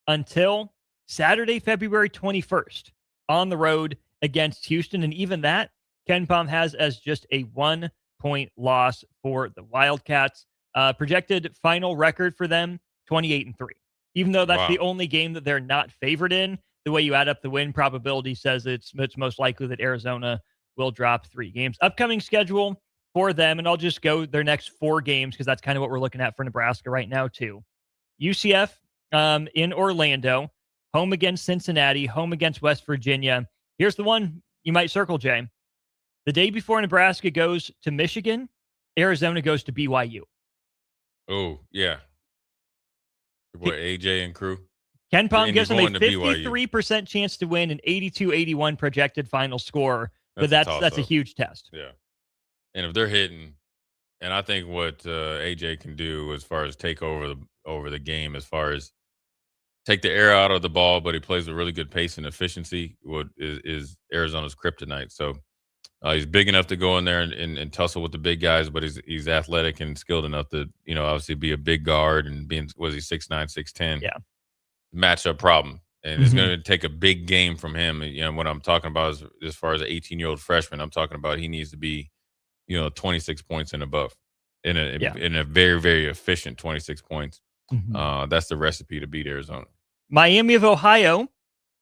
until Saturday, February 21st on the road against Houston. And even that, Ken Pom has as just a 1-point loss for the Wildcats. Projected final record for them, 28-3. Even though that's the only game that they're not favored in, the way you add up the win probability says it's most likely that Arizona will drop 3 games. Upcoming schedule for them, and I'll just go their next 4 games because that's kind of what we're looking at for Nebraska right now too. UCF in Orlando, home against Cincinnati, home against West Virginia. Here's the one you might circle, Jay. The day before Nebraska goes to Michigan, Arizona goes to BYU. Oh, yeah. What, AJ and crew? Ken Pom gives them a 53% chance to win, an 82-81 projected final score. But that's a huge test. Yeah. And if they're hitting, and I think what AJ can do as far as take over the game, as far as take the air out of the ball, but he plays with really good pace and efficiency, what is Arizona's kryptonite. So he's big enough to go in there and tussle with the big guys, but he's athletic and skilled enough to, obviously be a big guard and being, was he 6'9", 6'10"? Yeah. Matchup problem. And it's going to take a big game from him. What I'm talking about is as far as an 18-year-old freshman, I'm talking about he needs to be, 26 points and above in a very, very efficient 26 points. That's the recipe to beat Arizona. Miami of Ohio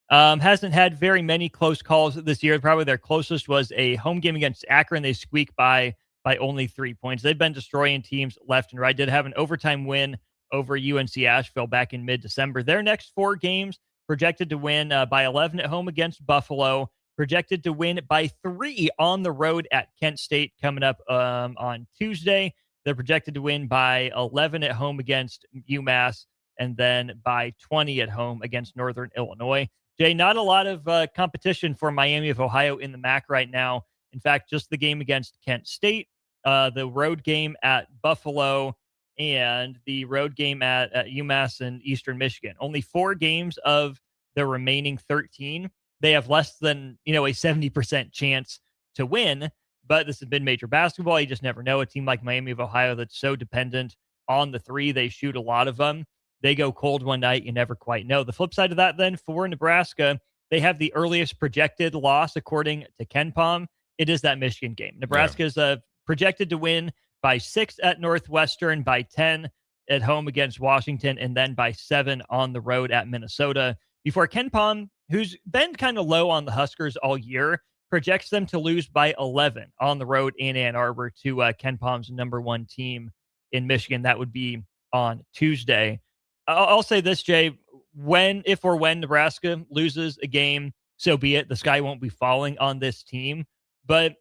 hasn't had very many close calls this year. Probably their closest was a home game against Akron. They squeaked by only 3 points. They've been destroying teams left and right. Did have an overtime win over UNC Asheville back in mid-December. Their next 4 games projected to win by 11 at home against Buffalo, projected to win by 3 on the road at Kent State coming up on Tuesday. They're projected to win by 11 at home against UMass, and then by 20 at home against Northern Illinois. Jay, not a lot of competition for Miami of Ohio in the MAC right now. In fact, just the game against Kent State, the road game at Buffalo, and the road game at UMass and Eastern Michigan. Only 4 games of the remaining 13. They have less than, a 70% chance to win, but this has been major basketball. You just never know. A team like Miami of Ohio that's so dependent on the three, they shoot a lot of them. They go cold one night. You never quite know. The flip side of that, then, for Nebraska, they have the earliest projected loss, according to KenPom. It is that Michigan game. Nebraska is projected to win by 6 at Northwestern, by 10 at home against Washington, and then by 7 on the road at Minnesota. Before KenPom, who's been kind of low on the Huskers all year, projects them to lose by 11 on the road in Ann Arbor to KenPom's number 1 team in Michigan. That would be on Tuesday. I'll say this, Jay, if or when Nebraska loses a game, so be it. The sky won't be falling on this team. But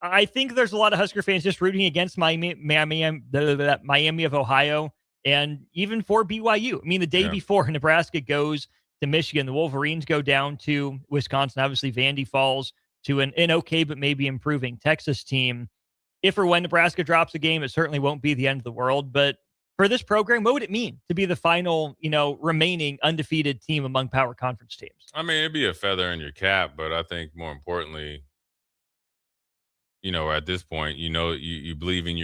I think there's a lot of Husker fans just rooting against Miami of Ohio, and even for BYU. I mean, the day before Nebraska goes to Michigan, the Wolverines go down to Wisconsin. Obviously, Vandy falls to an okay but maybe improving Texas team. If or when Nebraska drops a game, it certainly won't be the end of the world. But for this program, what would it mean to be the final, remaining undefeated team among power conference teams? I mean, it'd be a feather in your cap, but I think more importantly, at this point, you believe in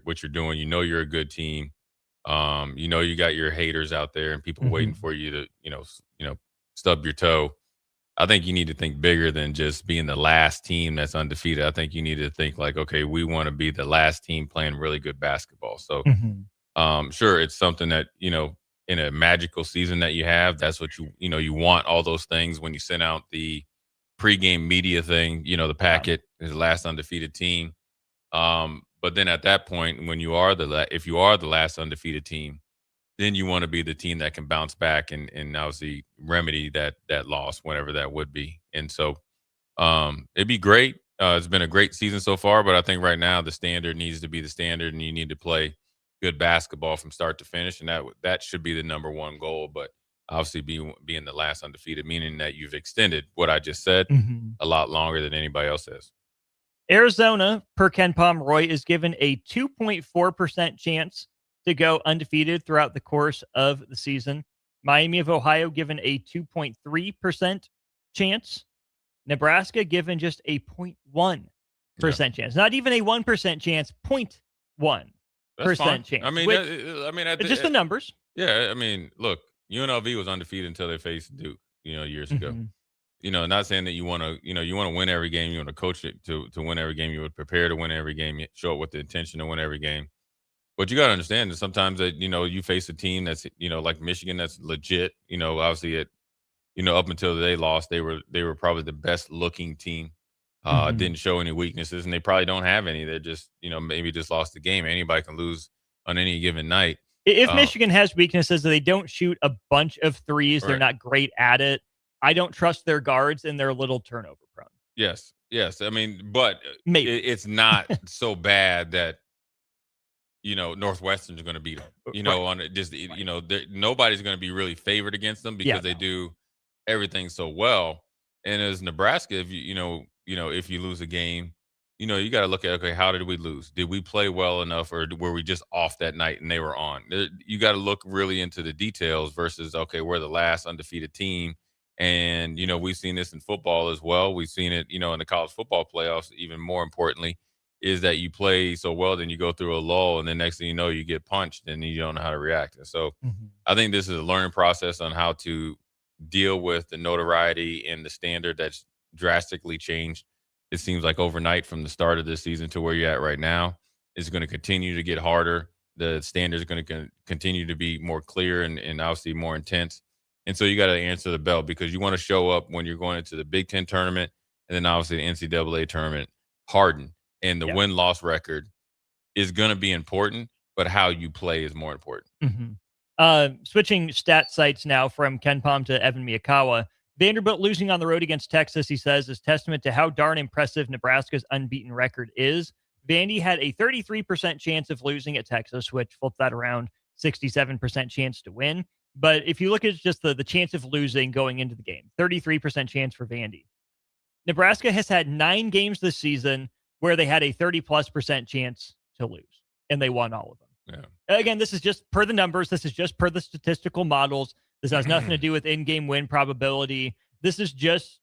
what you're doing. You're a good team. You got your haters out there and people waiting for you to, stub your toe. I think you need to think bigger than just being the last team that's undefeated. I think you need to think like, okay, we want to be the last team playing really good basketball. So, sure, it's something that, in a magical season that you have, that's what you want all those things when you send out the pregame media thing, the packet is the last undefeated team. But then at that point, when you are if you are the last undefeated team, then you want to be the team that can bounce back and obviously remedy that loss, whatever that would be. And so it'd be great. It's been a great season so far, but I think right now the standard needs to be the standard, and you need to play good basketball from start to finish, and that should be the number one goal. But obviously being the last undefeated, meaning that you've extended what I just said a lot longer than anybody else has. Arizona, per KenPom, Roy, is given a 2.4% chance to go undefeated throughout the course of the season. Miami of Ohio given a 2.3% chance. Nebraska given just a 0.1% chance. Not even a 1% chance, 0.1% chance. I mean, it's just the numbers. Yeah, I mean, look, UNLV was undefeated until they faced Duke, years ago. Not saying that you want to win every game. You want to coach it to win every game. You would prepare to win every game. You show up with the intention to win every game. But you got to understand that sometimes that, you face a team that's, like Michigan, that's legit, obviously up until they lost, they were probably the best looking team, didn't show any weaknesses, and they probably don't have any. They're just, maybe just lost the game. Anybody can lose on any given night. If Michigan has weaknesses, they don't shoot a bunch of threes. They're not great at it. I don't trust their guards, and they're a little turnover prone. Yes. I mean, but maybe it's not so bad that, Northwestern's going to beat them, on it. Just, nobody's going to be really favored against them because they do everything so well. And as Nebraska, if if you lose a game, you got to look at, okay, how did we lose? Did we play well enough, or were we just off that night and they were on? You got to look really into the details versus, okay, we're the last undefeated team. And, we've seen this in football as well. We've seen it, in the college football playoffs, even more importantly, is that you play so well, then you go through a lull, and the next thing you know, you get punched and you don't know how to react. And so I think this is a learning process on how to deal with the notoriety and the standard that's drastically changed. It seems like overnight from the start of this season to where you're at right now. It's going to continue to get harder. The standards are going to continue to be more clear and obviously more intense. And so you got to answer the bell, because you want to show up when you're going into the Big Ten tournament and then obviously the NCAA tournament hardened. And the win-loss record is going to be important, but how you play is more important. Switching stat sites now from KenPom to Evan Miyakawa. Vanderbilt losing on the road against Texas, he says, is testament to how darn impressive Nebraska's unbeaten record is. Vandy had a 33% chance of losing at Texas, which flipped that around, 67% chance to win. But if you look at just the chance of losing going into the game, 33% chance for Vandy. Nebraska has had 9 games this season where they had a 30+% chance to lose, and they won all of them. Yeah. Again, this is just per the numbers. This is just per the statistical models. This has nothing to do with in-game win probability. This is just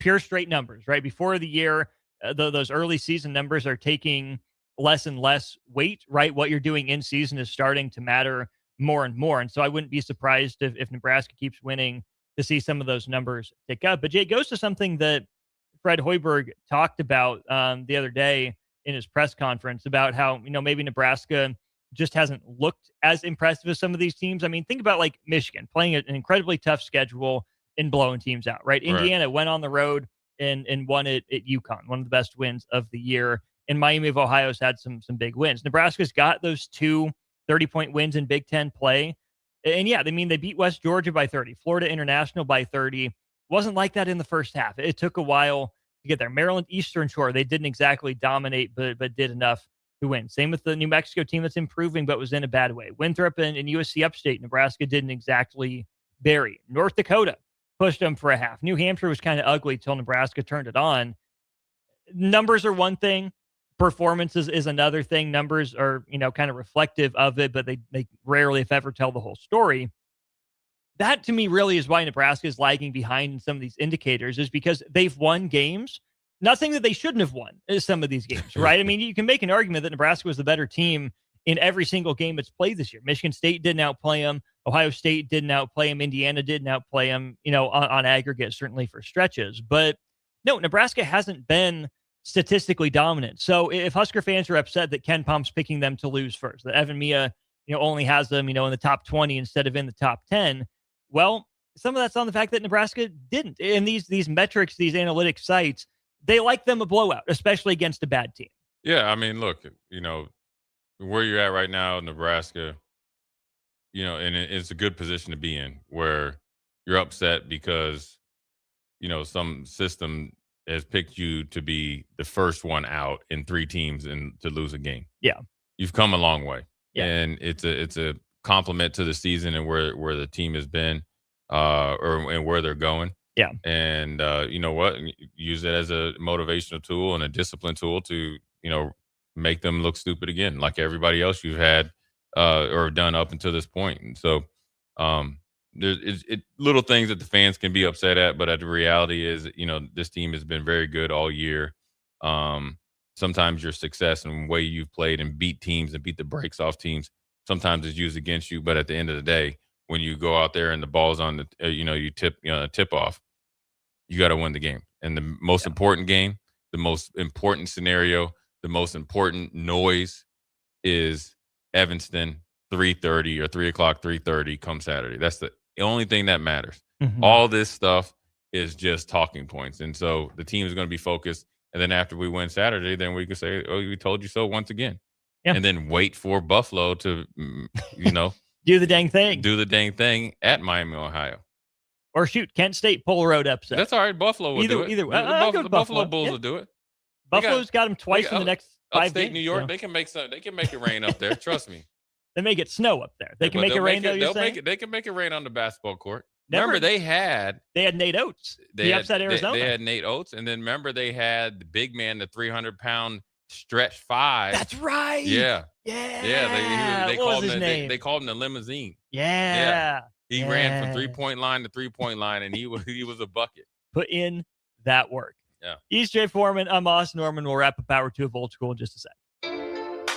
pure straight numbers, right? Before the year, those early season numbers are taking less and less weight, right? What you're doing in season is starting to matter more and more. And so I wouldn't be surprised if Nebraska keeps winning to see some of those numbers tick up. But Jay, it goes to something that Fred Hoiberg talked about the other day in his press conference about how, maybe Nebraska just hasn't looked as impressive as some of these teams. I mean, think about like Michigan playing an incredibly tough schedule and blowing teams out, right? Indiana went on the road and won it at UConn, one of the best wins of the year. And Miami of Ohio's had some big wins. Nebraska's got those 2 30-point wins in Big Ten play. And yeah, they beat West Georgia by 30, Florida International by 30. Wasn't like that in the first half. It took a while to get there. Maryland Eastern Shore, they didn't exactly dominate, but did enough to win. Same with the New Mexico team that's improving, but was in a bad way. Winthrop and USC Upstate, Nebraska didn't exactly bury. North Dakota pushed them for a half. New Hampshire was kind of ugly till Nebraska turned it on. Numbers are one thing. Performance is another thing. Numbers are, kind of reflective of it, but they rarely, if ever, tell the whole story. That, to me, really is why Nebraska is lagging behind in some of these indicators, is because they've won games. Nothing that they shouldn't have won is some of these games, right? I mean, you can make an argument that Nebraska was the better team in every single game it's played this year. Michigan State didn't outplay them. Ohio State didn't outplay them. Indiana didn't outplay them, on aggregate, certainly for stretches. But no, Nebraska hasn't been statistically dominant. So if Husker fans are upset that Ken Palm's picking them to lose first, that Evan Mia, only has them, in the top 20 instead of in the top 10, well, some of that's on the fact that Nebraska didn't. And these metrics, these analytic sites, they like them a blowout, especially against a bad team. Yeah, I mean, look, where you're at right now, Nebraska, and it's a good position to be in, where you're upset because, some system has picked you to be the first one out in 3 teams and to lose a game. Yeah. You've come a long way. Yeah. And it's a compliment to the season and where the team has been and where they're going. Yeah. And you know what? Use it as a motivational tool and a discipline tool to, make them look stupid again, like everybody else you've had or done up until this point. And so there's little things that the fans can be upset at, but the reality is, this team has been very good all year. Sometimes your success and the way you've played and beat teams and beat the brakes off teams sometimes is used against you. But at the end of the day, when you go out there and the ball's on the, you tip off, you got to win the game. And the most important game, the most important scenario, the most important noise is Evanston 3:30 or 3 o'clock, 3:30 come Saturday. That's the only thing that matters. Mm-hmm. All this stuff is just talking points. And so the team is going to be focused. And then after we win Saturday, then we can say, oh, we told you so once again. Yeah. And then wait for Buffalo to, do the dang thing. Do the dang thing at Miami, Ohio. Or shoot, Kent State pull a road upset. That's all right. Buffalo will do it. Either way. The Buffalo Bulls will do it. Buffalo's got them twice in the next 5 upstate games. New York, they can make it rain up there. Trust me. They make it snow up there. They can make it rain, though, you're saying? They can make it rain on the basketball court. Never, remember, they had Nate Oates. He upset Arizona. They had Nate Oates. And then remember, they had the big man, the 300-pound stretch 5. That's right. Yeah. Yeah. They what called was his him name? They called him the limousine. Yeah. He ran from 3-point line to 3-point line, and he was a bucket. Put in that work. Yeah. He's Jay Foreman. I'm Austin Norman. We'll wrap up Hour 2 of Old School in just a sec.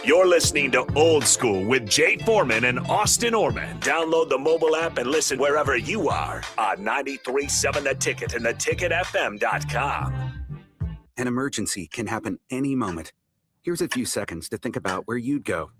You're listening to Old School with Jay Foreman and Austin Orman. Download the mobile app and listen wherever you are on 93.7 The Ticket and theticketfm.com. An emergency can happen any moment. Here's a few seconds to think about where you'd go.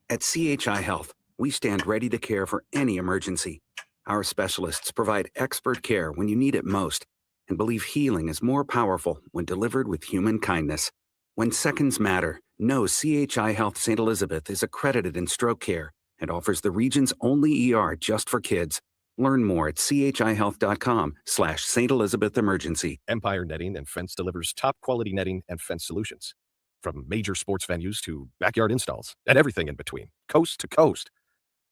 At CHI Health, we stand ready to care for any emergency. Our specialists provide expert care when you need it most and believe healing is more powerful when delivered with human kindness. When seconds matter, know CHI Health St. Elizabeth is accredited in stroke care and offers the region's only ER just for kids. Learn more at chihealth.com/St. Elizabeth Emergency. Empire Netting and Fence delivers top quality netting and fence solutions. From major sports venues to backyard installs and everything in between, coast to coast.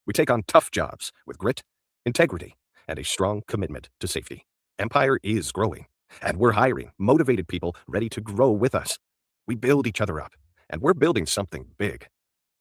We take on tough jobs with grit, integrity, and a strong commitment to safety. Empire is growing, And we're hiring motivated people ready to grow with us. We build each other up, and we're building something big.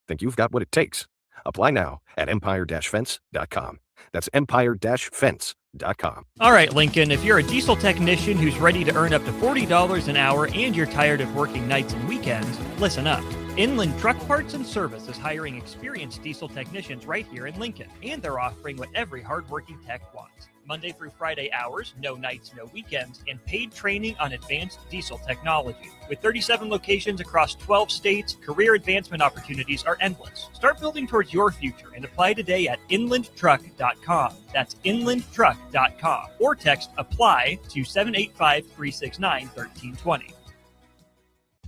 Think you've got what it takes? Apply now at empire-fence.com. That's empire-fence.com. All right, Lincoln, if you're a diesel technician who's ready to earn up to $40 an hour and you're tired of working nights and weekends, listen up. Inland Truck Parts and Service is hiring experienced diesel technicians right here in Lincoln, and they're offering what every hardworking tech wants. Monday through Friday hours, no nights, no weekends, and paid training on advanced diesel technology. With 37 locations across 12 states, career advancement opportunities are endless. Start building towards your future and apply today at inlandtruck.com. That's inlandtruck.com. Or text APPLY to 785-369-1320.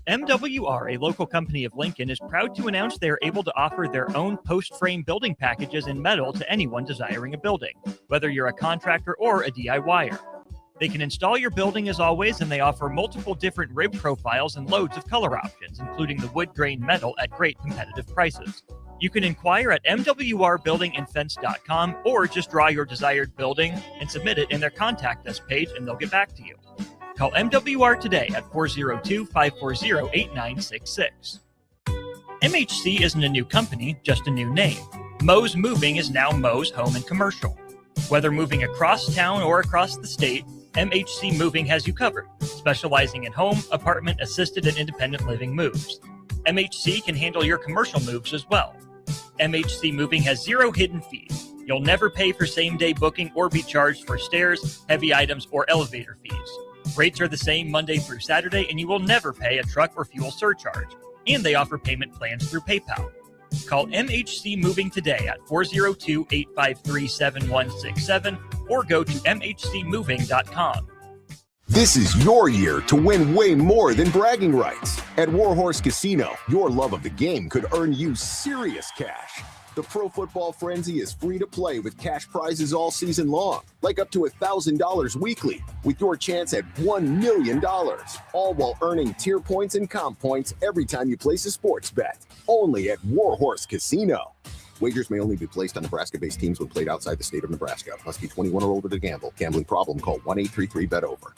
MWR, a local company of Lincoln, is proud to announce they are able to offer their own post-frame building packages in metal to anyone desiring a building, whether you're a contractor or a DIYer. They can install your building as always, and they offer multiple different rib profiles and loads of color options, including the wood grain metal at great competitive prices. You can inquire at mwrbuildingandfence.com or just draw your desired building and submit it in their contact us page, and they'll get back to you. Call MWR today at 402-540-8966. MHC isn't a new company, just a new name. Mo's Moving is now Mo's Home and Commercial. Whether moving across town or across the state, MHC Moving has you covered, specializing in home, apartment, assisted, and independent living moves. MHC can handle your commercial moves as well. MHC Moving has zero hidden fees. You'll never pay for same-day booking or be charged for stairs, heavy items, or elevator fees. Rates are the same Monday through Saturday, and you will never pay a truck or fuel surcharge. And they offer payment plans through PayPal. Call MHC Moving today at 402-853-7167 or go to mhcmoving.com. This is your year to win way more than bragging rights. At Warhorse Casino, your love of the game could earn you serious cash. The Pro Football Frenzy is free to play with cash prizes all season long, like up to $1,000 weekly, with your chance at $1 million, all while earning tier points and comp points every time you place a sports bet. Only at Warhorse Casino. Wagers may only be placed on Nebraska-based teams when played outside the state of Nebraska. Must be 21 or older to gamble. Gambling problem? Call 1-833-BET-OVER.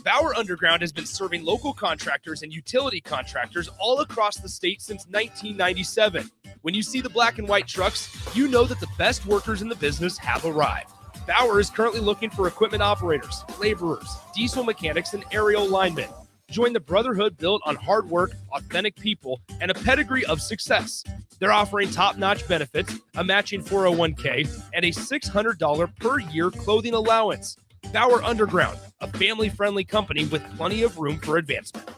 Bauer Underground has been serving local contractors and utility contractors all across the state since 1997. When you see the black and white trucks, you know that the best workers in the business have arrived. Bauer is currently looking for equipment operators, laborers, diesel mechanics, and aerial linemen. Join the brotherhood built on hard work, authentic people, and a pedigree of success. They're offering top-notch benefits, a matching 401k, and a $600 per year clothing allowance. Bauer Underground, a family-friendly company with plenty of room for advancement.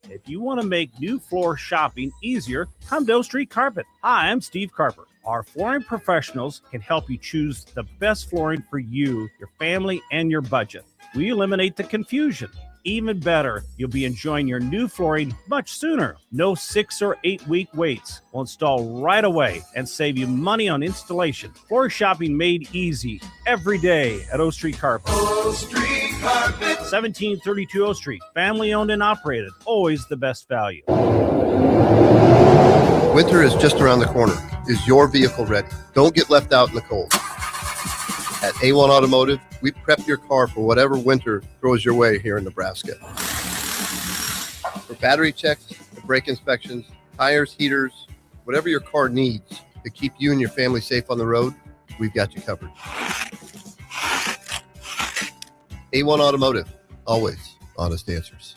If you want to make new floor shopping easier, come to O Street Carpet. Hi, I'm Steve Carper. Our flooring professionals can help you choose the best flooring for you, your family, and your budget. We eliminate the confusion. Even better, you'll be enjoying your new flooring much sooner. No 6 or 8 week waits. We'll install right away and save you money on installation. Floor shopping made easy every day at O Street Carpet. O Street Carpet. 1732 O Street. Family owned and operated. Always the best value. Winter is just around the corner. Is your vehicle ready? Don't get left out in the cold. At A1 Automotive, we prep your car for whatever winter throws your way here in Nebraska. For battery checks, brake inspections, tires, heaters, whatever your car needs to keep you and your family safe on the road, we've got you covered. A1 Automotive, always honest answers.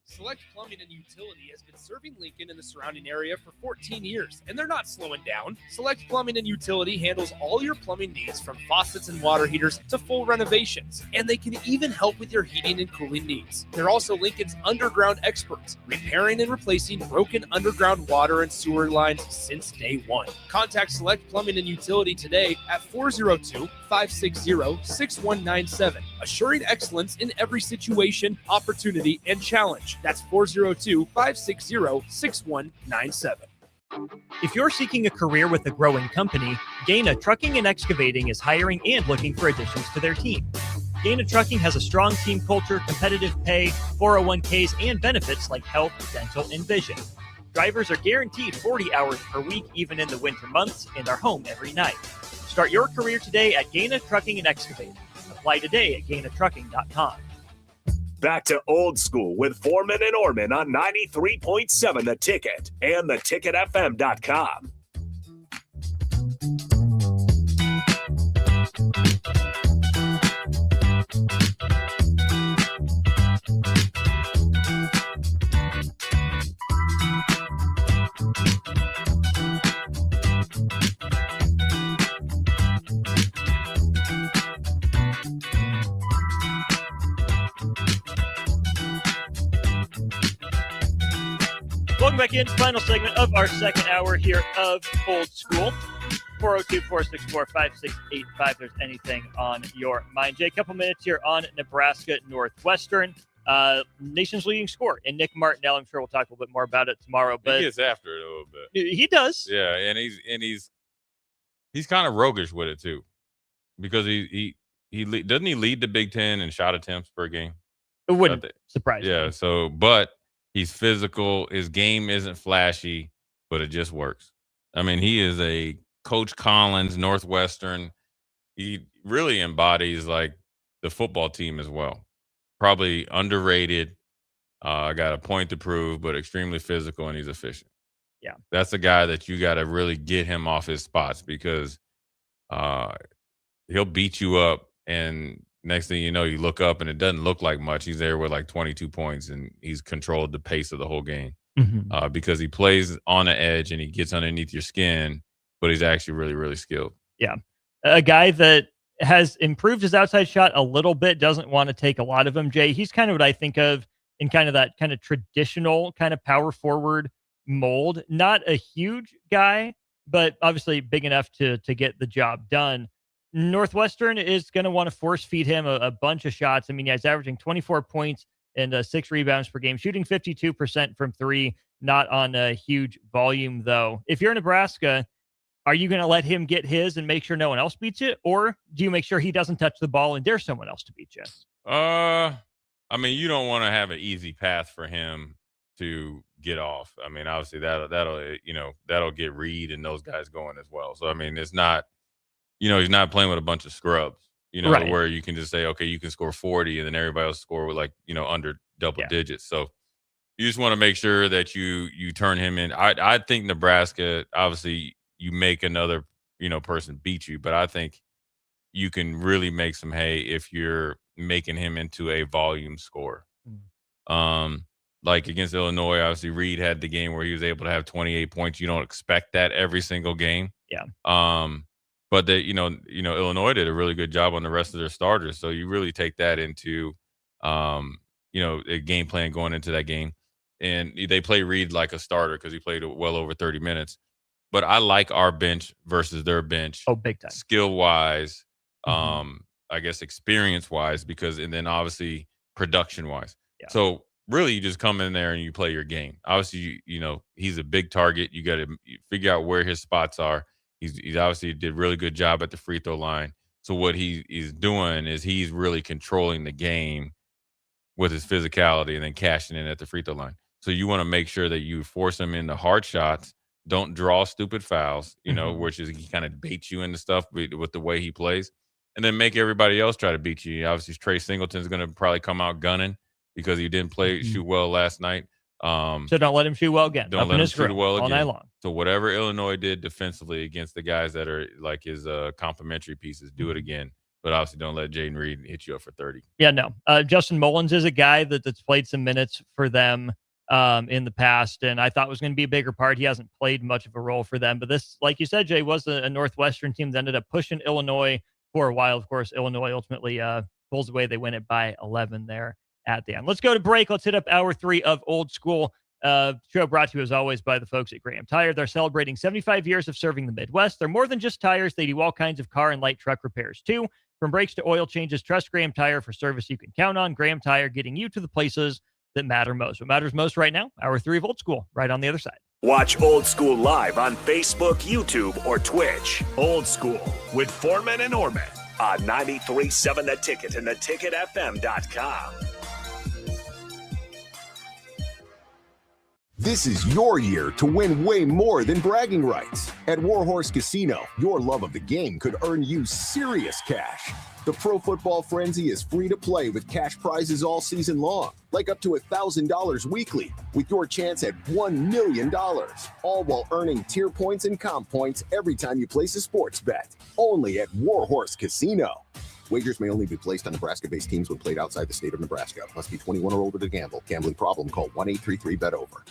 Select Plumbing and Utility has been serving Lincoln and the surrounding area for 14 years, and they're not slowing down. Select Plumbing and Utility handles all your plumbing needs, from faucets and water heaters to full renovations, and they can even help with your heating and cooling needs. They're also Lincoln's underground experts, repairing and replacing broken underground water and sewer lines since day one. Contact Select Plumbing and Utility today at 402-560-6197, assuring excellence in every situation, opportunity, and challenge. That's 402-560-6197. If you're seeking a career with a growing company, Gaina Trucking and Excavating is hiring and looking for additions to their team. Gaina Trucking has a strong team culture, competitive pay, 401ks, and benefits like health, dental, and vision. Drivers are guaranteed 40 hours per week, even in the winter months, and are home every night. Start your career today at Gaina Trucking and Excavating. Apply today at gainatrucking.com. Back to Old School with Foreman and Orman on 93.7 The Ticket and theticketfm.com. Welcome back in. Final segment of our second hour here of Old School. 402-464-5685. If there's anything on your mind. Jay, a couple minutes here on Nebraska Northwestern. Nation's leading scorer in Nick Martinell. I'm sure we'll talk a little bit more about it tomorrow. But he gets after it a little bit. He does. Yeah, and he's kind of roguish with it too, because he doesn't he lead the Big Ten in shot attempts per game? It wouldn't surprise me. Yeah. So, but he's physical. His game isn't flashy, but it just works. I mean, he is a Coach Collins, Northwestern. He really embodies like the football team as well. Probably underrated. Got a point to prove, but extremely physical, and he's efficient. Yeah. That's a guy that you got to really get him off his spots, because he'll beat you up, and next thing you know, you look up and it doesn't look like much. He's there with like 22 points, and he's controlled the pace of the whole game because he plays on the edge and he gets underneath your skin, but he's actually really, really skilled. Yeah. A guy that has improved his outside shot a little bit, doesn't want to take a lot of them, Jay. He's kind of what I think of in kind of that kind of traditional kind of power forward mold. Not a huge guy, but obviously big enough to get the job done. Northwestern is going to want to force feed him a bunch of shots. I mean, he's averaging 24 points and 6 rebounds per game, shooting 52% from three, not on a huge volume, though. If you're Nebraska, are you going to let him get his and make sure no one else beats it? Or do you make sure he doesn't touch the ball and dare someone else to beat you? I mean, you don't want to have an easy path for him to get off. I mean, obviously that'll get Reed and those guys going as well. So, I mean, it's not, he's not playing with a bunch of scrubs, right, where you can just say, okay, you can score 40 and then everybody else score with under double digits. So you just want to make sure that you turn him in. I think Nebraska, obviously you make another, person beat you, but I think you can really make some hay if you're making him into a volume scorer. Like against Illinois, obviously Reed had the game where he was able to have 28 points. You don't expect that every single game. Yeah. But Illinois did a really good job on the rest of their starters. So you really take that into, a game plan going into that game. And they play Reed like a starter because he played well over 30 minutes. But I like our bench versus their bench. Oh, big time. Skill-wise, I guess experience-wise, and then obviously production-wise. Yeah. So really you just come in there and you play your game. Obviously, he's a big target. You got to figure out where his spots are. He's obviously did a really good job at the free throw line. So what he's doing is he's really controlling the game with his physicality and then cashing in at the free throw line. So you want to make sure that you force him into hard shots. Don't draw stupid fouls, which is he kind of baits you into stuff with the way he plays. And then make everybody else try to beat you. Obviously, Trey Singleton's going to probably come out gunning because he didn't shoot well last night. So don't let him shoot well again. Don't let him shoot well all again. night long. So whatever Illinois did defensively against the guys that are like his complementary pieces, do it again. But obviously don't let Jaden Reed hit you up for 30. Yeah, no. Justin Mullins is a guy that's played some minutes for them in the past, and I thought was going to be a bigger part. He hasn't played much of a role for them. But this, like you said, Jay, was a Northwestern team that ended up pushing Illinois for a while. Of course, Illinois ultimately pulls away. They win it by 11 there at the end. Let's go to break. Let's hit up hour 3 of Old School. Show brought to you as always by the folks at Graham Tire. They're celebrating 75 years of serving the Midwest. They're more than just tires. They do all kinds of car and light truck repairs too. From brakes to oil changes, trust Graham Tire for service you can count on. Graham Tire, getting you to the places that matter most. What matters most right now? Hour 3 of Old School, right on the other side. Watch Old School live on Facebook, YouTube, or Twitch. Old School with Foreman and Orman on 93.7 The Ticket and theticketfm.com. This is your year to win way more than bragging rights. At Warhorse Casino, your love of the game could earn you serious cash. The Pro Football Frenzy is free to play with cash prizes all season long, like up to $1,000 weekly, with your chance at $1 million, all while earning tier points and comp points every time you place a sports bet. Only at Warhorse Casino. Wagers may only be placed on Nebraska-based teams when played outside the state of Nebraska. Must be 21 or older to gamble. Gambling problem? Call 1-833-BET-OVER.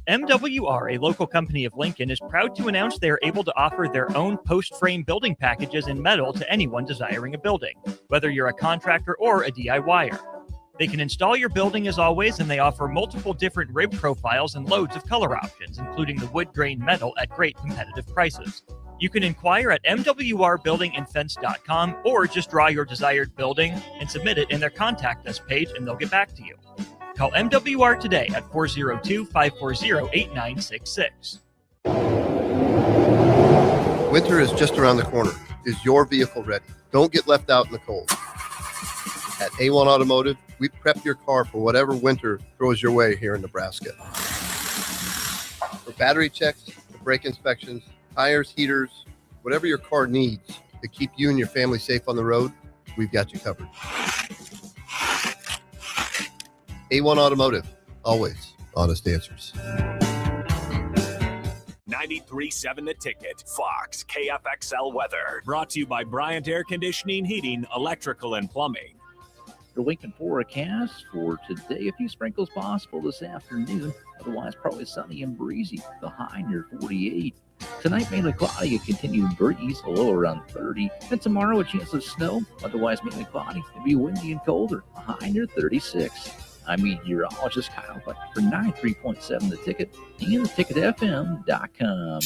MWR, a local company of Lincoln, is proud to announce they are able to offer their own post-frame building packages in metal to anyone desiring a building, whether you're a contractor or a DIYer. They can install your building as always, and they offer multiple different rib profiles and loads of color options, including the wood grain metal at great competitive prices. You can inquire at mwrbuildingandfence.com or just draw your desired building and submit it in their contact us page, and they'll get back to you. Call MWR today at 402-540-8966. Winter is just around the corner. Is your vehicle ready? Don't get left out in the cold. At A1 Automotive, we prep your car for whatever winter throws your way here in Nebraska. For battery checks, brake inspections, tires, heaters, whatever your car needs to keep you and your family safe on the road, we've got you covered. A1 Automotive, always honest answers. 93.7 The Ticket, Fox, KFXL weather. Brought to you by Bryant Air Conditioning, Heating, Electrical, and Plumbing. Your Lincoln forecast for today, a few sprinkles possible this afternoon. Otherwise, probably sunny and breezy. The high near 48. Tonight, mainly cloudy, a continued breeze, a low around 30. And tomorrow, a chance of snow. Otherwise, mainly cloudy. It'll be windy and colder. A high near 36. I'm meteorologist Kyle Buck for 93.7 The Ticket and theticketfm.com.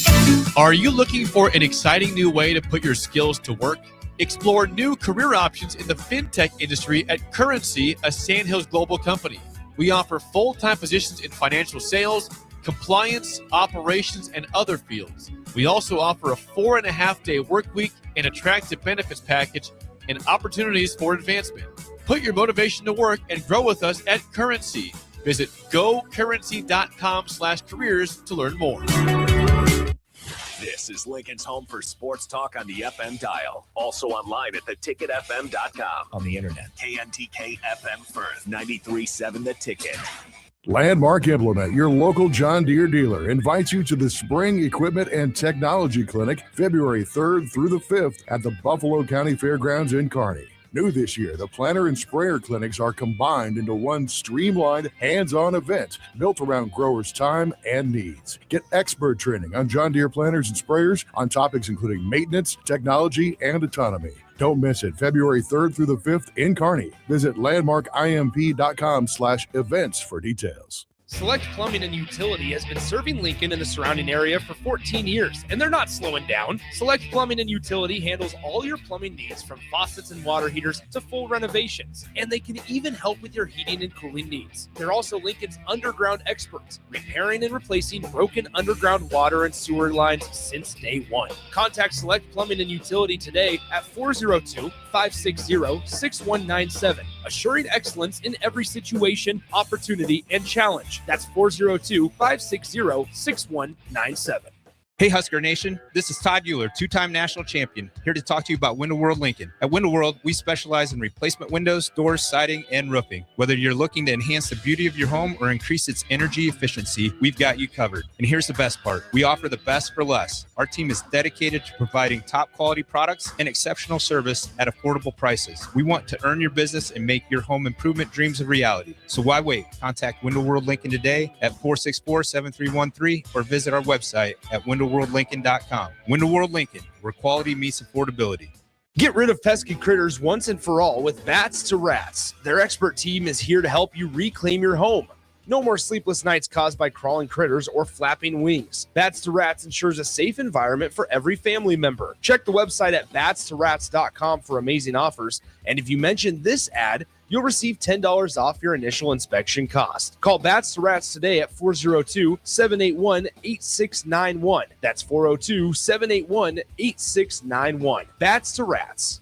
Are you looking for an exciting new way to put your skills to work? Explore new career options in the fintech industry at Currency, a Sandhills global company. We offer full-time positions in financial sales, compliance, operations, and other fields. We also offer a 4.5-day work week, an attractive benefits package, and opportunities for advancement. Put your motivation to work and grow with us at Currency. Visit gocurrency.com/careers to learn more. This is Lincoln's home for sports talk on the FM dial. Also online at theticketfm.com. On the internet. KNTK FM Firth, 93.7 The Ticket. Landmark Implement, your local John Deere dealer, invites you to the Spring Equipment and Technology Clinic February 3rd through the 5th at the Buffalo County Fairgrounds in Kearney. New this year, the planter and sprayer clinics are combined into one streamlined, hands-on event built around growers' time and needs. Get expert training on John Deere planters and sprayers on topics including maintenance, technology, and autonomy. Don't miss it, February 3rd through the 5th in Kearney. Visit landmarkimp.com/events for details. Select Plumbing and Utility has been serving Lincoln and the surrounding area for 14 years, and they're not slowing down. Select Plumbing and Utility handles all your plumbing needs, from faucets and water heaters to full renovations, and they can even help with your heating and cooling needs. They're also Lincoln's underground experts, repairing and replacing broken underground water and sewer lines since day one. Contact Select Plumbing and Utility today at 402-560-6197, assuring excellence in every situation, opportunity, and challenge. That's 402-560-6197. Hey Husker Nation, this is Todd Euler, two-time national champion, here to talk to you about Window World Lincoln. At Window World, we specialize in replacement windows, doors, siding, and roofing. Whether you're looking to enhance the beauty of your home or increase its energy efficiency, we've got you covered. And here's the best part. We offer the best for less. Our team is dedicated to providing top quality products and exceptional service at affordable prices. We want to earn your business and make your home improvement dreams a reality. So why wait? Contact Window World Lincoln today at 464-7313 or visit our website at windowworldlincoln.com. Window World Lincoln, where quality meets affordability. Get rid of pesky critters once and for all with Bats to Rats. Their expert team is here to help you reclaim your home. No more sleepless nights caused by crawling critters or flapping wings. Bats to Rats ensures a safe environment for every family member. Check the website at batstoRats.com for amazing offers. And if you mention this ad, you'll receive $10 off your initial inspection cost. Call Bats to Rats today at 402-781-8691. That's 402-781-8691. Bats to Rats.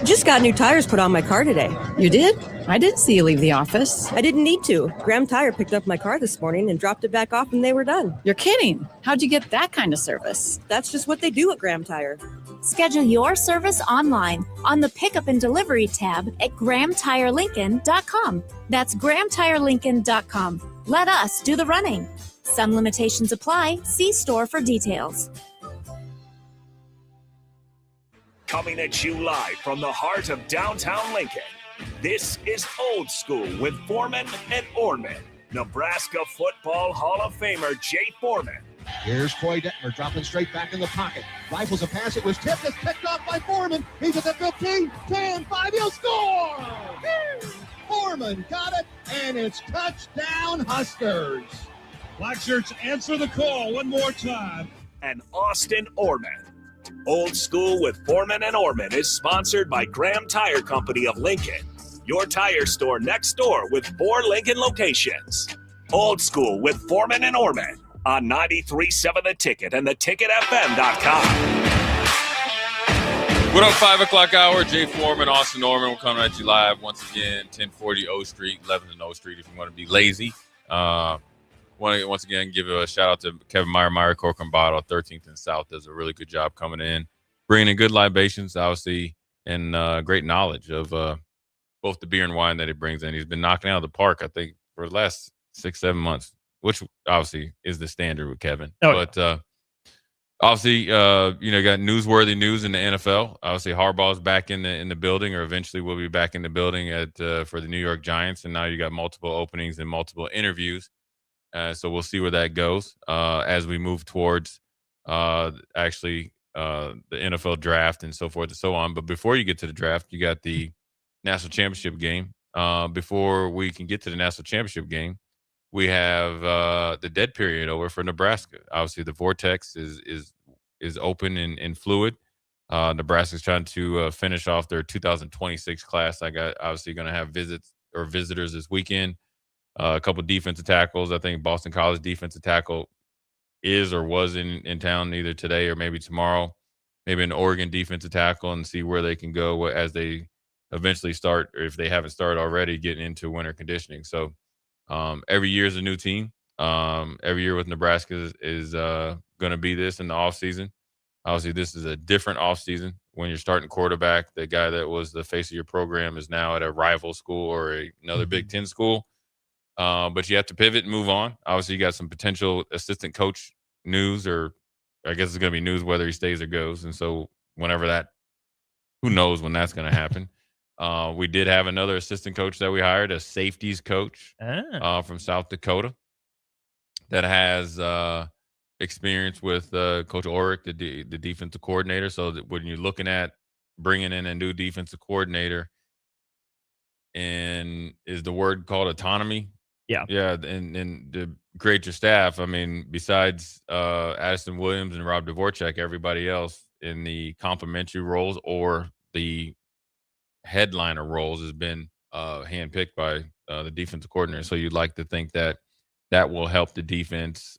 Just got new tires put on my car today. You did? I didn't see you leave the office. I didn't need to. Graham Tire picked up my car this morning and dropped it back off and they were done. You're kidding. How'd you get that kind of service? That's just what they do at Graham Tire. Schedule your service online on the Pickup and Delivery tab at GrahamTireLincoln.com. That's GrahamTireLincoln.com. Let us do the running. Some limitations apply. See store for details. Coming at you live from the heart of downtown Lincoln, this is Old School with Foreman and Orman. Nebraska Football Hall of Famer Jay Foreman. Here's Troy Detmer dropping straight back in the pocket. Rifles a pass. It was tipped. It's picked off by Foreman. He's at the 15, 10, 5. He'll score! Foreman got it, and it's touchdown Huskers. Black shirts answer the call one more time. And Austin Orman. Old School with Foreman and Orman is sponsored by Graham Tire Company of Lincoln, your tire store next door with 4 Lincoln locations. Old School with Foreman and Orman on 93.7 The Ticket and theticketfm.com. What up, 5 o'clock hour? Jay Foreman, Austin Norman. We're coming at you live once again, 1040 O Street, 11 O Street if you want to be lazy. Want to once again give a shout out to Kevin Meyer, Corcoran Bottle, 13th and South. Does a really good job coming in, bringing in good libations, obviously, and great knowledge of both the beer and wine that he brings in. He's been knocking out of the park, I think, for the last 6-7 months, which obviously is the standard with Kevin. But obviously, you got newsworthy news in the NFL. Obviously, Harbaugh's back in the building, or eventually will be back in the building for the New York Giants. And now you got multiple openings and multiple interviews. So we'll see where that goes as we move towards the NFL draft and so forth and so on. But before you get to the draft, you got the national championship game. Before we can get to the national championship game, we have the dead period over for Nebraska. Obviously, the vortex is open and fluid. Nebraska's trying to finish off their 2026 class. I got obviously going to have visitors this weekend. A couple defensive tackles. I think Boston College defensive tackle is or was in town either today or maybe tomorrow. Maybe an Oregon defensive tackle, and see where they can go as they eventually start, or if they haven't started already, getting into winter conditioning. So every year is a new team. Every year with Nebraska is going to be this in the offseason. Obviously, this is a different offseason. When you're starting quarterback, the guy that was the face of your program is now at a rival school or another Big Ten school. But you have to pivot and move on. Obviously, you got some potential assistant coach news, or I guess it's going to be news whether he stays or goes. And so who knows when that's going to happen. We did have another assistant coach that we hired, a safeties coach from South Dakota that has experience with Coach Ulrich, the defensive coordinator. So that when you're looking at bringing in a new defensive coordinator, and is the word called autonomy? Yeah, and to create your staff. I mean, besides Addison Williams and Rob Dvorak, everybody else in the complementary roles or the headliner roles has been handpicked by the defensive coordinator. So you'd like to think that will help the defense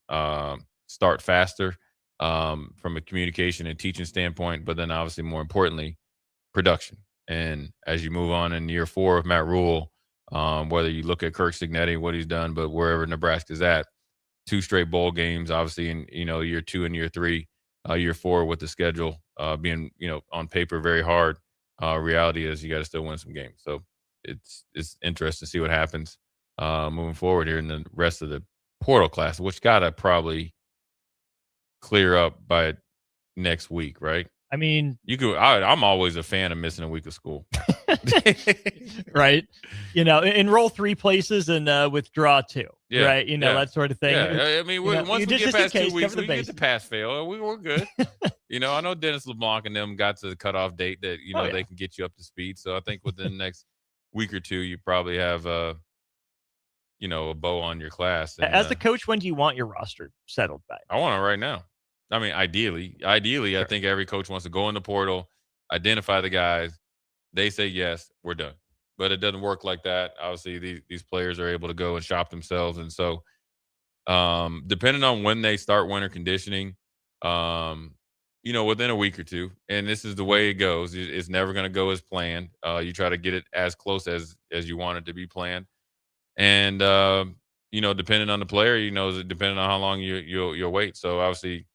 start faster from a communication and teaching standpoint, but then obviously more importantly, production. And as you move on in year 4 of Matt Rule, whether you look at Kirk Cignetti, what he's done, but wherever Nebraska's at, 2 straight bowl games, obviously in year 2 and year 3, year 4 with the schedule being on paper very hard. Reality is you got to still win some games. So it's interesting to see what happens moving forward here in the rest of the portal class, which got to probably clear up by next week, right? I mean, I'm always a fan of missing a week of school. Right. Enroll 3 places and withdraw 2. Yeah, right. That sort of thing. Yeah. I mean, once we get past 2 weeks, we get the pass fail. We're good. I know Dennis LeBlanc and them got to the cutoff date that, they can get you up to speed. So I think within the next week or 2, you probably have a bow on your class. And, as the coach, when do you want your roster settled by? I want it right now. I mean, ideally, sure. I think every coach wants to go in the portal, identify the guys. They say yes, we're done. But it doesn't work like that. Obviously, these players are able to go and shop themselves. And so depending on when they start winter conditioning, within a week or two. And this is the way it goes. It's never going to go as planned. You try to get it as close as you want it to be planned. And depending on the player, depending on how long you'll wait. So obviously,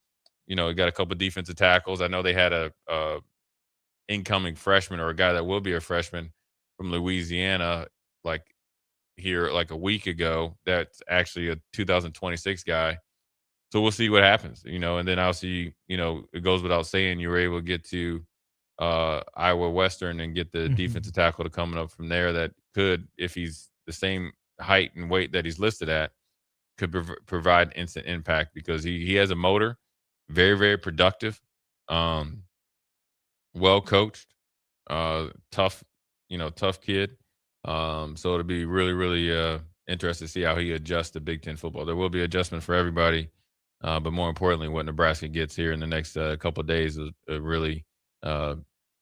you got a couple of defensive tackles. I know they had a incoming freshman or a guy that will be a freshman from Louisiana, like here like a week ago. That's actually a 2026 guy. So we'll see what happens, and then obviously, it goes without saying you were able to get to Iowa Western and get the defensive tackle to coming up from there that could, if he's the same height and weight that he's listed at, could provide instant impact because he has a motor, very, very productive, well coached, tough kid. So it'll be really, really interesting to see how he adjusts to Big Ten football. There will be adjustment for everybody. But more importantly, what Nebraska gets here in the next couple of days will really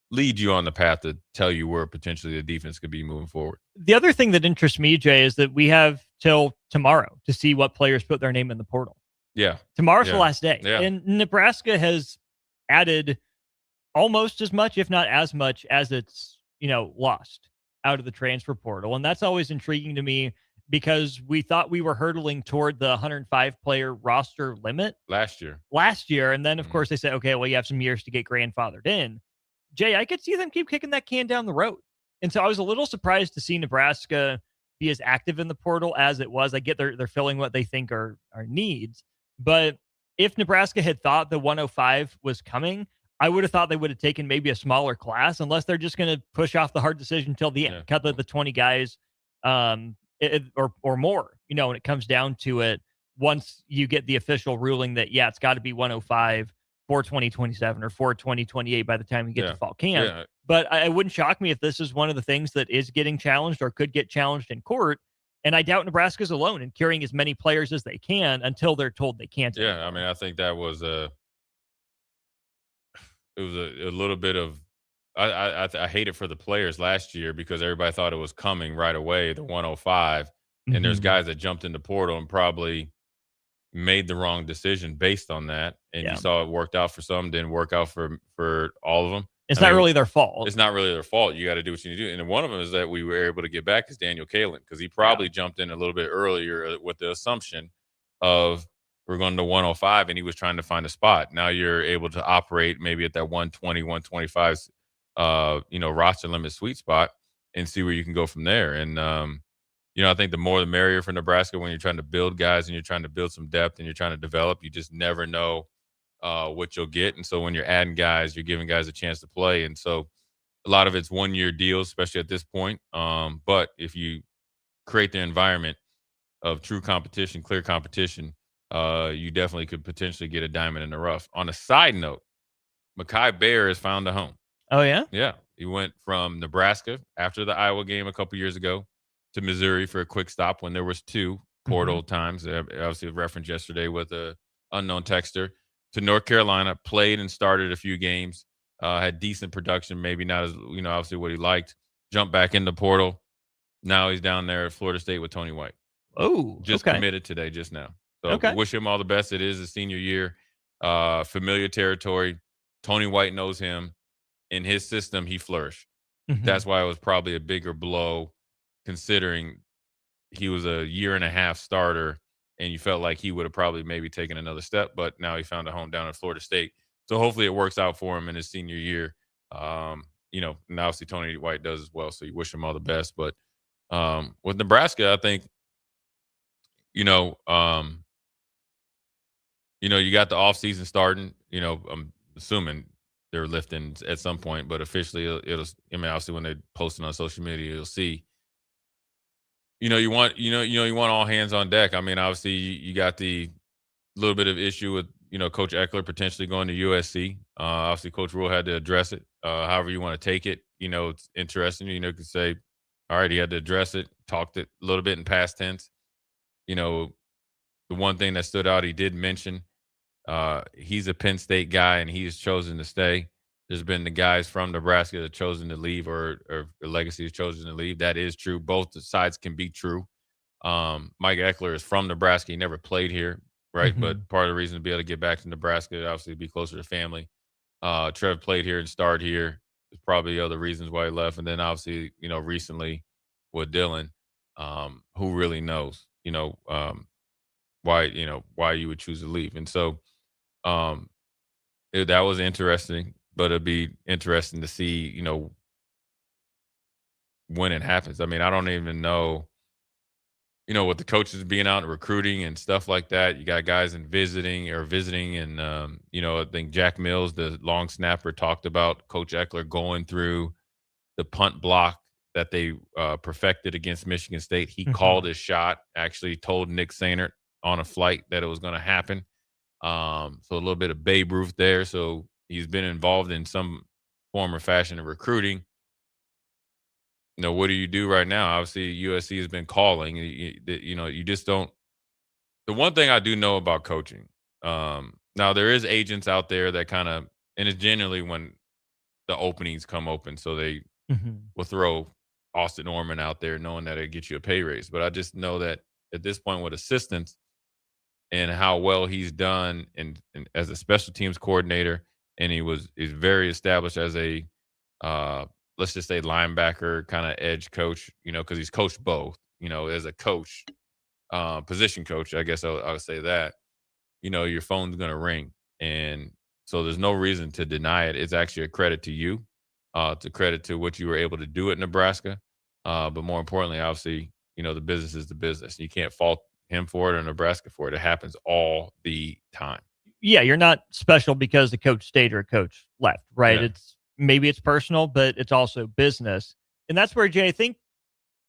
lead you on the path to tell you where potentially the defense could be moving forward. The other thing that interests me, Jay, is that we have till tomorrow to see what players put their name in the portal. Yeah. Tomorrow's the last day. Yeah. And Nebraska has added almost as much, if not as much, as it's, lost out of the transfer portal. And that's always intriguing to me because we thought we were hurtling toward the 105-player roster limit last year. And then, of course, they said, okay, well, you have some years to get grandfathered in. Jay, I could see them keep kicking that can down the road. And so I was a little surprised to see Nebraska be as active in the portal as it was. I get they're filling what they think are needs. But if Nebraska had thought the 105 was coming, I would have thought they would have taken maybe a smaller class, unless they're just going to push off the hard decision till the end, cut the 20 guys or more, when it comes down to it, once you get the official ruling that, it's got to be 105 for 2027 or for 2028 by the time you get to fall camp. Yeah. But it wouldn't shock me if this is one of the things that is getting challenged or could get challenged in court. And I doubt Nebraska's alone in carrying as many players as they can until they're told they can't. Yeah, I mean, I think that was a little bit of I hate it for the players last year because everybody thought it was coming right away, the 105. And there's guys that jumped in the portal and probably made the wrong decision based on that. And you saw it worked out for some, didn't work out for all of them. It's not really their fault. It's not really their fault. You got to do what you need to do. And one of them is that we were able to get back is Daniel Kalen, because he probably jumped in a little bit earlier with the assumption of we're going to 105 and he was trying to find a spot. Now you're able to operate maybe at that 120, 125, roster limit sweet spot and see where you can go from there. And, I think the more the merrier for Nebraska when you're trying to build guys and you're trying to build some depth and you're trying to develop. You just never know what you'll get. And so when you're adding guys, you're giving guys a chance to play. And so a lot of it's 1-year deals, especially at this point. But if you create the environment of true competition, clear competition, you definitely could potentially get a diamond in the rough. On a side note, Mekhi Bear has found a home. Oh, yeah? Yeah. He went from Nebraska after the Iowa game a couple years ago to Missouri for a quick stop when there was 2 portal times. Obviously, a reference yesterday with a unknown texter. To North Carolina, played and started a few games, had decent production, maybe not as, obviously what he liked. Jumped back in the portal. Now he's down there at Florida State with Tony White. Oh, just committed today, just now. So wish him all the best. It is his senior year. Familiar territory. Tony White knows him. In his system, he flourished. That's why it was probably a bigger blow, considering he was a 1.5-year starter, and you felt like he would have probably maybe taken another step, but now he found a home down at Florida State. So hopefully it works out for him in his senior year. And obviously Tony White does as well, so you wish him all the best. But with Nebraska, I think, you got the offseason starting. I'm assuming they're lifting at some point, but officially obviously when they post it on social media, you'll see. You want all hands on deck. I mean, obviously you got the little bit of issue with, Coach Eckler potentially going to USC. Obviously Coach Rule had to address it. However you want to take it, it's interesting. You could say, all right, he had to address it, talked it a little bit in past tense. The one thing that stood out, he did mention he's a Penn State guy and he's chosen to stay. There's been the guys from Nebraska that have chosen to leave or Legacy has chosen to leave. That is true. Both sides can be true. Mike Eckler is from Nebraska. He never played here, right? But part of the reason to be able to get back to Nebraska, obviously, be closer to family. Trev played here and starred here. There's probably other reasons why he left. And then obviously, recently with Dylan, who really knows, why you would choose to leave. And so that was interesting, but it'd be interesting to see, when it happens. I mean, I don't even know, with the coaches being out and recruiting and stuff like that. You got guys visiting. And, I think Jack Mills, the long snapper, talked about Coach Eckler going through the punt block that they perfected against Michigan State. He called his shot, actually told Nick Sainert on a flight that it was going to happen. So a little bit of Babe Ruth there. So he's been involved in some form or fashion of recruiting. What do you do right now? Obviously, USC has been calling. You just don't. The one thing I do know about coaching, now there is agents out there that kind of, and it's generally when the openings come open, so they will throw Austin Norman out there knowing that it gets you a pay raise. But I just know that at this point with assistants and how well he's done and as a special teams coordinator, and he's very established as a let's just say linebacker kind of edge coach, because he's coached both, as a coach, position coach, I guess I would say that, your phone's going to ring. And so there's no reason to deny it. It's actually a credit to you, to credit to what you were able to do at Nebraska. But more importantly, obviously, the business is the business. You can't fault him for it or Nebraska for it. It happens all the time. Yeah, you're not special because the coach stayed or a coach left, right? Yeah. Maybe it's personal, but it's also business. And that's where, Jay, I think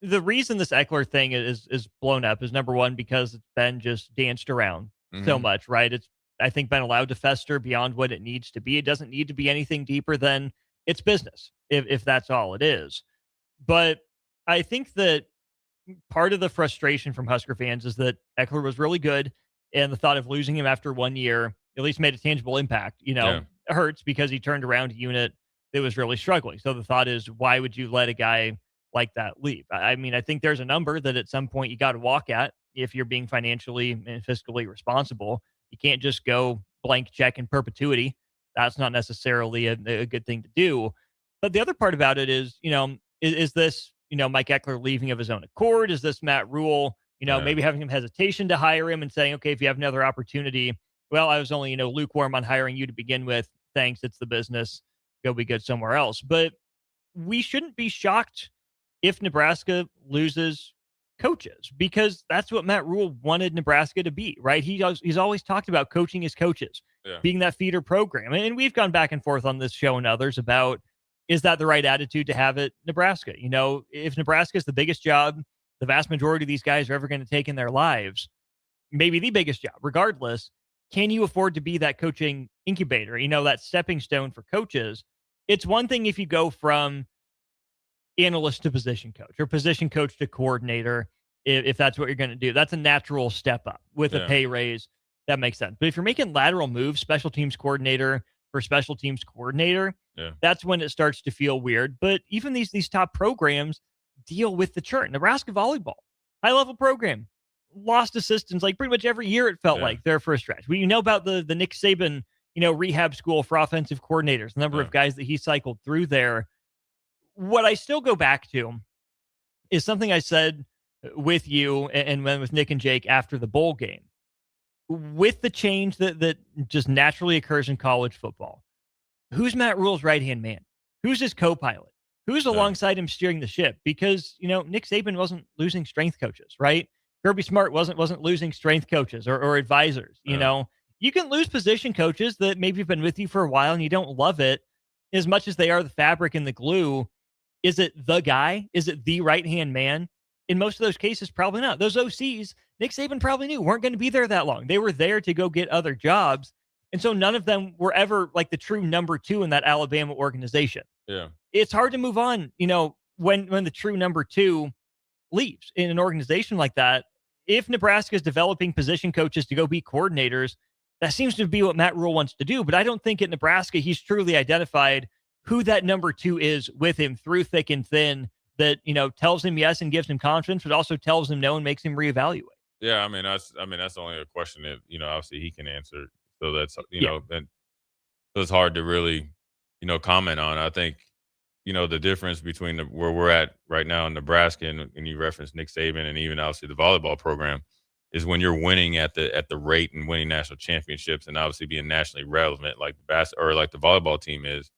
the reason this Eckler thing is blown up is, number one, because it's been just danced around so much, right? It's, I think, been allowed to fester beyond what it needs to be. It doesn't need to be anything deeper than it's business, if that's all it is. But I think that part of the frustration from Husker fans is that Eckler was really good, and the thought of losing him after 1 year at least made a tangible impact. It hurts because he turned around a unit that was really struggling. So the thought is, why would you let a guy like that leave? I mean, I think there's a number that at some point you got to walk at if you're being financially and fiscally responsible. You can't just go blank check in perpetuity. That's not necessarily a good thing to do. But the other part about it is, is this, Mike Eckler leaving of his own accord? Is this Matt Rule, maybe having some hesitation to hire him and saying, okay, if you have another opportunity, well, I was only, lukewarm on hiring you to begin with. Thanks. It's the business. Go be good somewhere else. But we shouldn't be shocked if Nebraska loses coaches, because that's what Matt Rule wanted Nebraska to be, right? He's always talked about coaching his coaches, being that feeder program. And we've gone back and forth on this show and others about, is that the right attitude to have at Nebraska? If Nebraska is the biggest job the vast majority of these guys are ever going to take in their lives, maybe the biggest job, regardless, can you afford to be that coaching incubator, that stepping stone for coaches? It's one thing if you go from analyst to position coach or position coach to coordinator, if that's what you're going to do. That's a natural step up with a pay raise. That makes sense. But if you're making lateral moves, special teams coordinator for special teams coordinator, that's when it starts to feel weird. But even these top programs deal with the churn. Nebraska volleyball, high-level program, lost assistants like pretty much every year, it felt like, there for a stretch. We know about the Nick Saban, rehab school for offensive coordinators, the number of guys that he cycled through there. What I still go back to is something I said with you and with Nick and Jake after the bowl game. With the change that just naturally occurs in college football, who's Matt Rule's right-hand man? Who's his co-pilot? Who's alongside him steering the ship? Because, Nick Saban wasn't losing strength coaches, right? Kirby Smart wasn't losing strength coaches or advisors. You can lose position coaches that maybe have been with you for a while and you don't love it as much as they are the fabric and the glue. Is it the guy? Is it the right-hand man? In most of those cases, probably not. Those OCs, Nick Saban probably knew, weren't going to be there that long. They were there to go get other jobs. And so none of them were ever like the true number two in that Alabama organization. Yeah. It's hard to move on, when the true number two leaves in an organization like that. If Nebraska is developing position coaches to go be coordinators, that seems to be what Matt Rule wants to do. But I don't think at Nebraska he's truly identified who that number two is with him through thick and thin, that, tells him yes and gives him confidence, but also tells him no and makes him reevaluate. Yeah, that's only a question that, obviously he can answer. So that's, and So it's hard to really, comment on. I think, the difference between where we're at right now in Nebraska and you referenced Nick Saban and even obviously the volleyball program is when you're winning at the rate and winning national championships and obviously being nationally relevant like like the volleyball team is.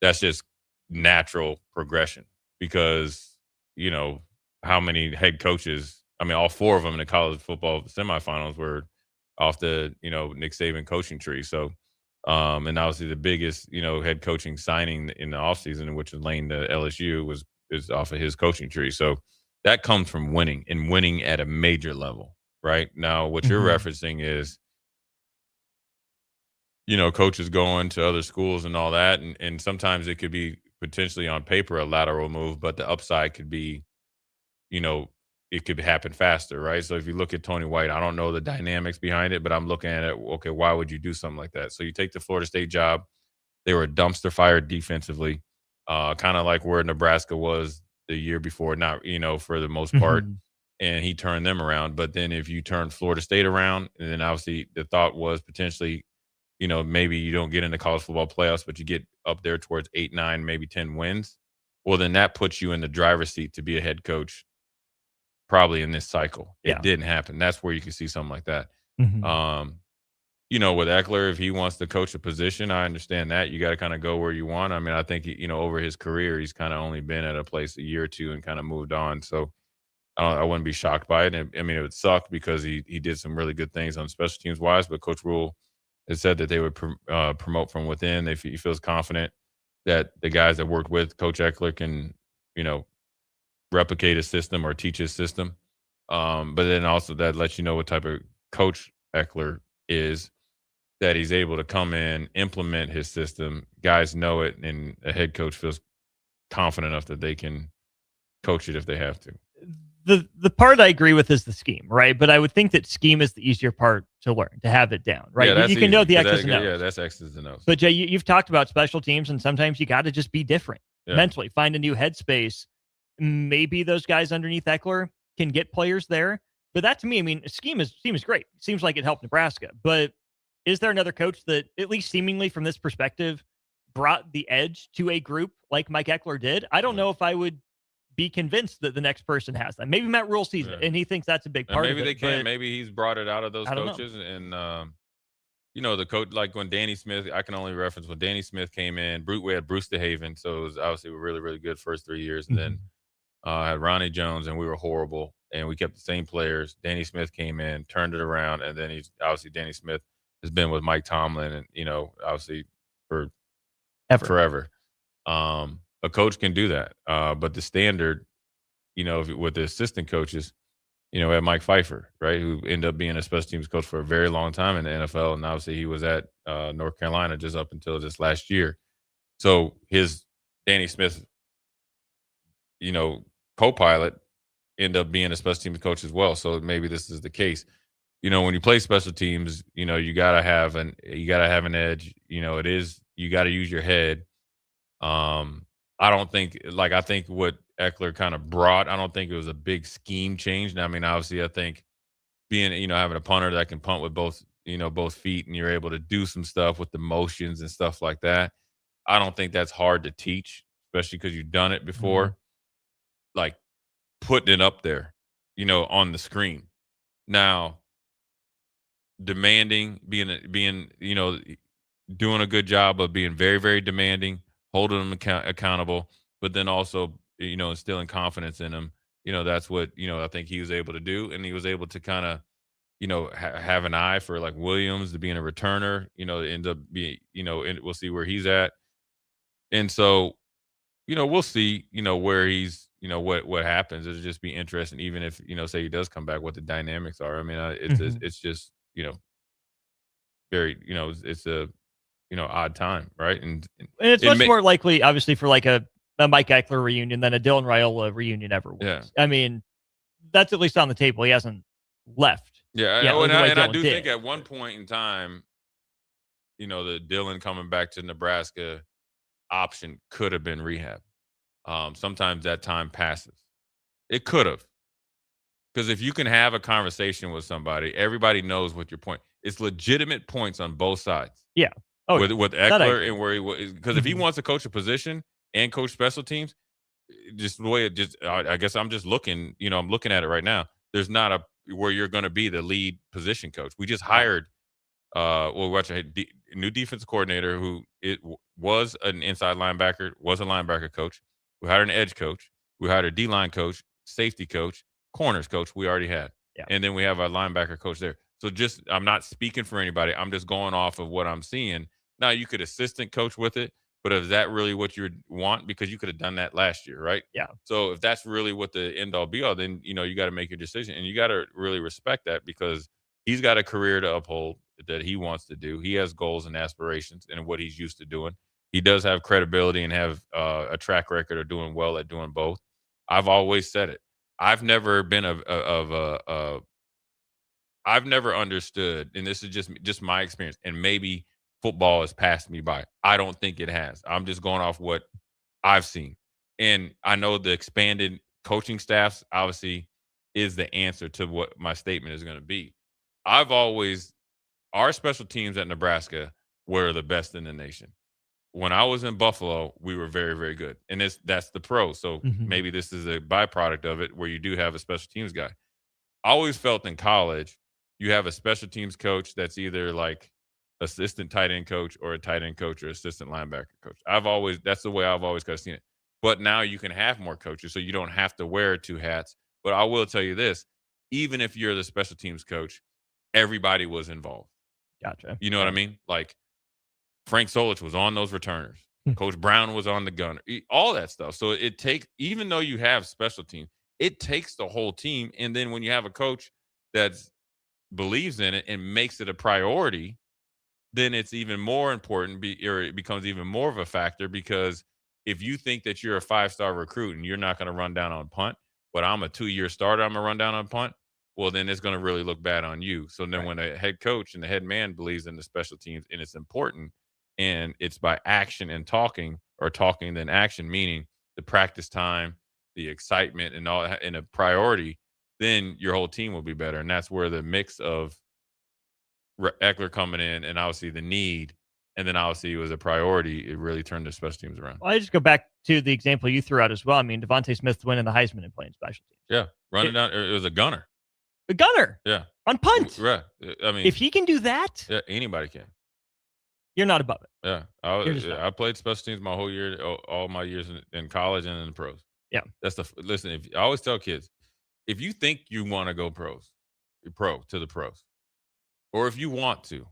That's just natural progression because, how many head coaches, I mean, all 4 of them in the college football semifinals were off the, Nick Saban coaching tree. So, and obviously the biggest, head coaching signing in the offseason, which is Lane to LSU, is off of his coaching tree. So that comes from winning and winning at a major level, right? Now, what you're referencing is, coaches going to other schools and all that. And sometimes it could be potentially on paper a lateral move, but the upside could be, it could happen faster, right? So if you look at Tony White, I don't know the dynamics behind it, but I'm looking at it, okay, why would you do something like that? So you take the Florida State job. They were a dumpster fire defensively, kind of like where Nebraska was the year before, not, for the most part. And he turned them around. But then if you turn Florida State around, and then obviously the thought was potentially, maybe you don't get into college football playoffs, but you get up there towards 8, 9, maybe 10 wins. Well, then that puts you in the driver's seat to be a head coach probably in this cycle. It didn't happen. That's where you can see something like that. With Eckler, if he wants to coach a position, I understand that. You got to kind of go where you want. I mean, I think, over his career, he's kind of only been at a place a year or two and kind of moved on. So I wouldn't be shocked by it. And, I mean, it would suck because he did some really good things on special teams wise, but Coach Rule has said that they would promote from within. He feels confident that the guys that worked with Coach Eckler can, replicate his system or teach his system. But then also that lets you know what type of coach Eckler is, that he's able to come in, implement his system. Guys know it, and a head coach feels confident enough that they can coach it if they have to. The part I agree with is the scheme, right? But I would think that scheme is the easier part to learn, to have it down, right? Yeah, you can know the X's and O's. Yeah, that's X's and O's. But Jay, you've talked about special teams, and sometimes you got to just be different mentally, find a new headspace. Maybe those guys underneath Eckler can get players there. But that to me, I mean, scheme is great. Seems like it helped Nebraska. But is there another coach that, at least seemingly from this perspective, brought the edge to a group like Mike Eckler did? I don't know if I would be convinced that the next person has that. Maybe Matt Rule sees it, and he thinks that's a big part of it. Maybe they can. Maybe he's brought it out of those coaches. And, the coach, like when Danny Smith, I can only reference when Danny Smith came in, we had Bruce DeHaven, so it was obviously really, really good first 3 years. And then had Ronnie Jones, and we were horrible, and we kept the same players. Danny Smith came in, turned it around, and then Danny Smith has been with Mike Tomlin and, obviously for forever. A coach can do that. But the standard, with the assistant coaches, we had Mike Pfeiffer, right, who ended up being a special teams coach for a very long time in the NFL. And obviously he was at North Carolina just up until this last year. So his Danny Smith, co-pilot ended up being a special teams coach as well. So maybe this is the case. When you play special teams, you gotta have an edge. You gotta use your head. I don't think, I think what Eckler kind of brought, I don't think it was a big scheme change. Now, I mean, obviously, I think being, having a punter that can punt with both feet, and you're able to do some stuff with the motions and stuff like that. I don't think that's hard to teach, especially because you've done it before. Like putting it up there, on the screen. Now, demanding, being, doing a good job of being very, very demanding, holding them accountable, but then also, instilling confidence in them. That's what, I think he was able to do. And he was able to kind of, have an eye for like Williams to being a returner, end up being, and we'll see where he's at. And so, we'll see, where he's, what happens. It'll just be interesting, even if, say he does come back, what the dynamics are. I mean, it's just, very, it's a, odd time, right? And it's much more likely, obviously, for like a Mike Eckler reunion than a Dylan Raiola reunion ever was. Yeah. I mean, that's at least on the table. He hasn't left. Yeah, and I do think at one point in time, the Dylan coming back to Nebraska option could have been rehab. Sometimes that time passes. It could have. Because if you can have a conversation with somebody, everybody knows what your point. It's legitimate points on both sides. Yeah. with Eckler and where he was. Because if he wants to coach a position and coach special teams, just the way it just, I guess I'm just looking, I'm looking at it right now. There's not a where you're going to be the lead position coach. We just hired, new defense coordinator who was an inside linebacker, was a linebacker coach. We hired an edge coach. We hired a D-line coach, safety coach, corners coach. We already had. Yeah. And then we have a linebacker coach there. So I'm not speaking for anybody. I'm just going off of what I'm seeing. Now, you could assistant coach with it, but is that really what you want? Because you could have done that last year, right? Yeah. So if that's really what the end all be all, then, you got to make your decision. And you got to really respect that because he's got a career to uphold that he wants to do. He has goals and aspirations and what he's used to doing. He does have credibility and have a track record of doing well at doing both. I've always said it. I've never been I've never understood, and this is just my experience, and maybe football has passed me by. I don't think it has. I'm just going off what I've seen. And I know the expanded coaching staffs obviously is the answer to what my statement is going to be. Our special teams at Nebraska were the best in the nation. When I was in Buffalo, we were very, very good. And that's the pro. So maybe this is a byproduct of it where you do have a special teams guy. I always felt in college, you have a special teams coach that's either like assistant tight end coach or a tight end coach or assistant linebacker coach. That's the way I've always kind of seen it. But now you can have more coaches, so you don't have to wear 2 hats. But I will tell you this, even if you're the special teams coach, everybody was involved. Gotcha. You know what I mean? Like Frank Solich was on those returners. Coach Brown was on the gunner. All that stuff. So it takes, even though you have special teams, it takes the whole team. And then when you have a coach that believes in it and makes it a priority, then it's even more important, or it becomes even more of a factor, because if you think that you're a 5-star recruit and you're not going to run down on punt, but I'm a 2-year starter, I'm going to run down on punt, well, then it's going to really look bad on you. So then when a head coach and the head man believes in the special teams and it's important, and it's by action and talking, or talking then action, meaning the practice time, the excitement and all, and a priority, then your whole team will be better. And that's where the mix of Eckler coming in and obviously the need, and then obviously it was a priority, it really turned the special teams around. Well, I just go back to the example you threw out as well. I mean, Devontae Smith winning the Heisman and playing special teams. Yeah, running down. It was a gunner. A gunner. Yeah. On punt. Right. I mean, if he can do that, yeah, anybody can. You're not above it. Yeah. I played special teams my whole year, all my years in college and in the pros. Yeah. Listen, I always tell kids, if you think you want to go pro to the pros, or if you want to,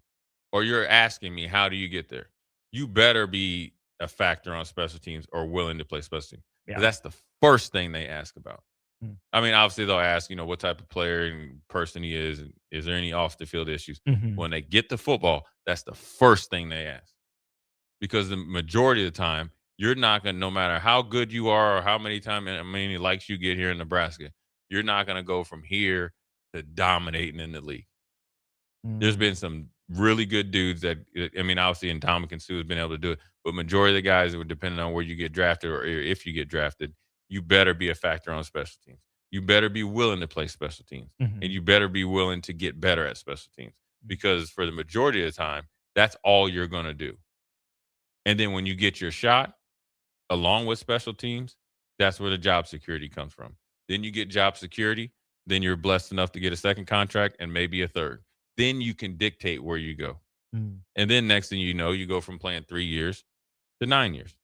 or you're asking me, how do you get there? You better be a factor on special teams or willing to play special teams. Yeah. That's the first thing they ask about. I mean, obviously they'll ask, what type of player and person he is, and is there any off the field issues? When they get to football, that's the first thing they ask, because the majority of the time you're not going to, no matter how good you are or how many likes you get here in Nebraska, you're not going to go from here to dominating in the league. There's been some really good dudes that, I mean, obviously Ndamukong Suh has been able to do it, but majority of the guys that were depending on where you get drafted, or if you get drafted, you better be a factor on special teams. You better be willing to play special teams, and you better be willing to get better at special teams, because for the majority of the time, that's all you're going to do. And then when you get your shot, along with special teams, that's where the job security comes from. Then you get job security, then you're blessed enough to get a second contract and maybe a third. Then you can dictate where you go. And then next thing you know, you go from playing 3 years to 9 years.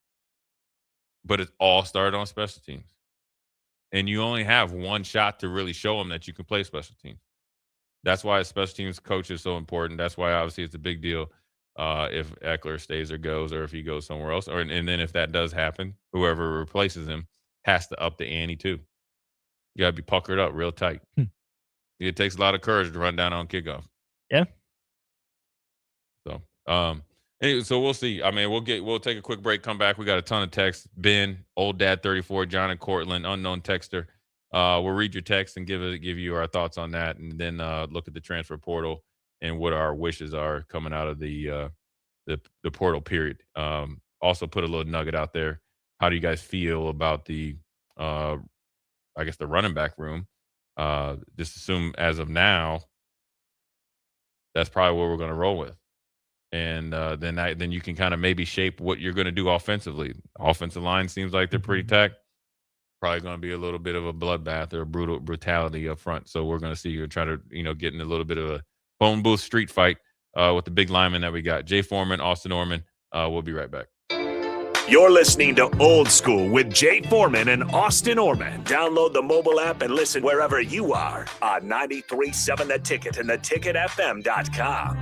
But it all started on special teams. And you only have one shot to really show them that you can play special teams. That's why a special teams coach is so important. That's why obviously it's a big deal if Eckler stays or goes, or if he goes somewhere else. And then if that does happen, whoever replaces him has to up the ante too. You got to be puckered up real tight. It takes a lot of courage to run down on kickoff. Yeah. So, anyway, so we'll see. I mean, we'll take a quick break, come back. We got a ton of texts. Ben, Old Dad 34, John and Cortland, unknown texter. We'll read your text and give you our thoughts on that, and then look at the transfer portal and what our wishes are coming out of the portal period. Also put a little nugget out there. How do you guys feel about the running back room? Just assume as of now, that's probably what we're going to roll with. And then you can kind of maybe shape what you're going to do offensively. Offensive line seems like they're pretty tacked. Probably going to be a little bit of a bloodbath or brutality up front. So we're going to see you try to, get in a little bit of a phone booth street fight with the big linemen that we got. Jay Foreman, Austin Orman. We'll be right back. You're listening to Old School with Jay Foreman and Austin Orman. Download the mobile app and listen wherever you are on 93.7 The Ticket and theticketfm.com.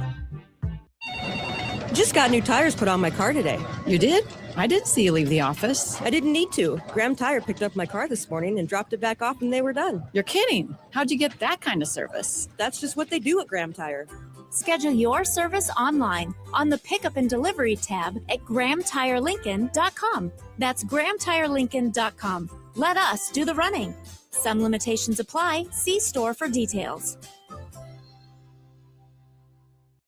Just got new tires put on my car today. You did? I didn't see you leave the office. I didn't need to. Graham Tire picked up my car this morning and dropped it back off and they were done. You're kidding. How'd you get that kind of service? That's just what they do at Graham Tire. Schedule your service online on the Pickup and Delivery tab at GrahamTireLincoln.com. That's GrahamTireLincoln.com. Let us do the running. Some limitations apply. See store for details.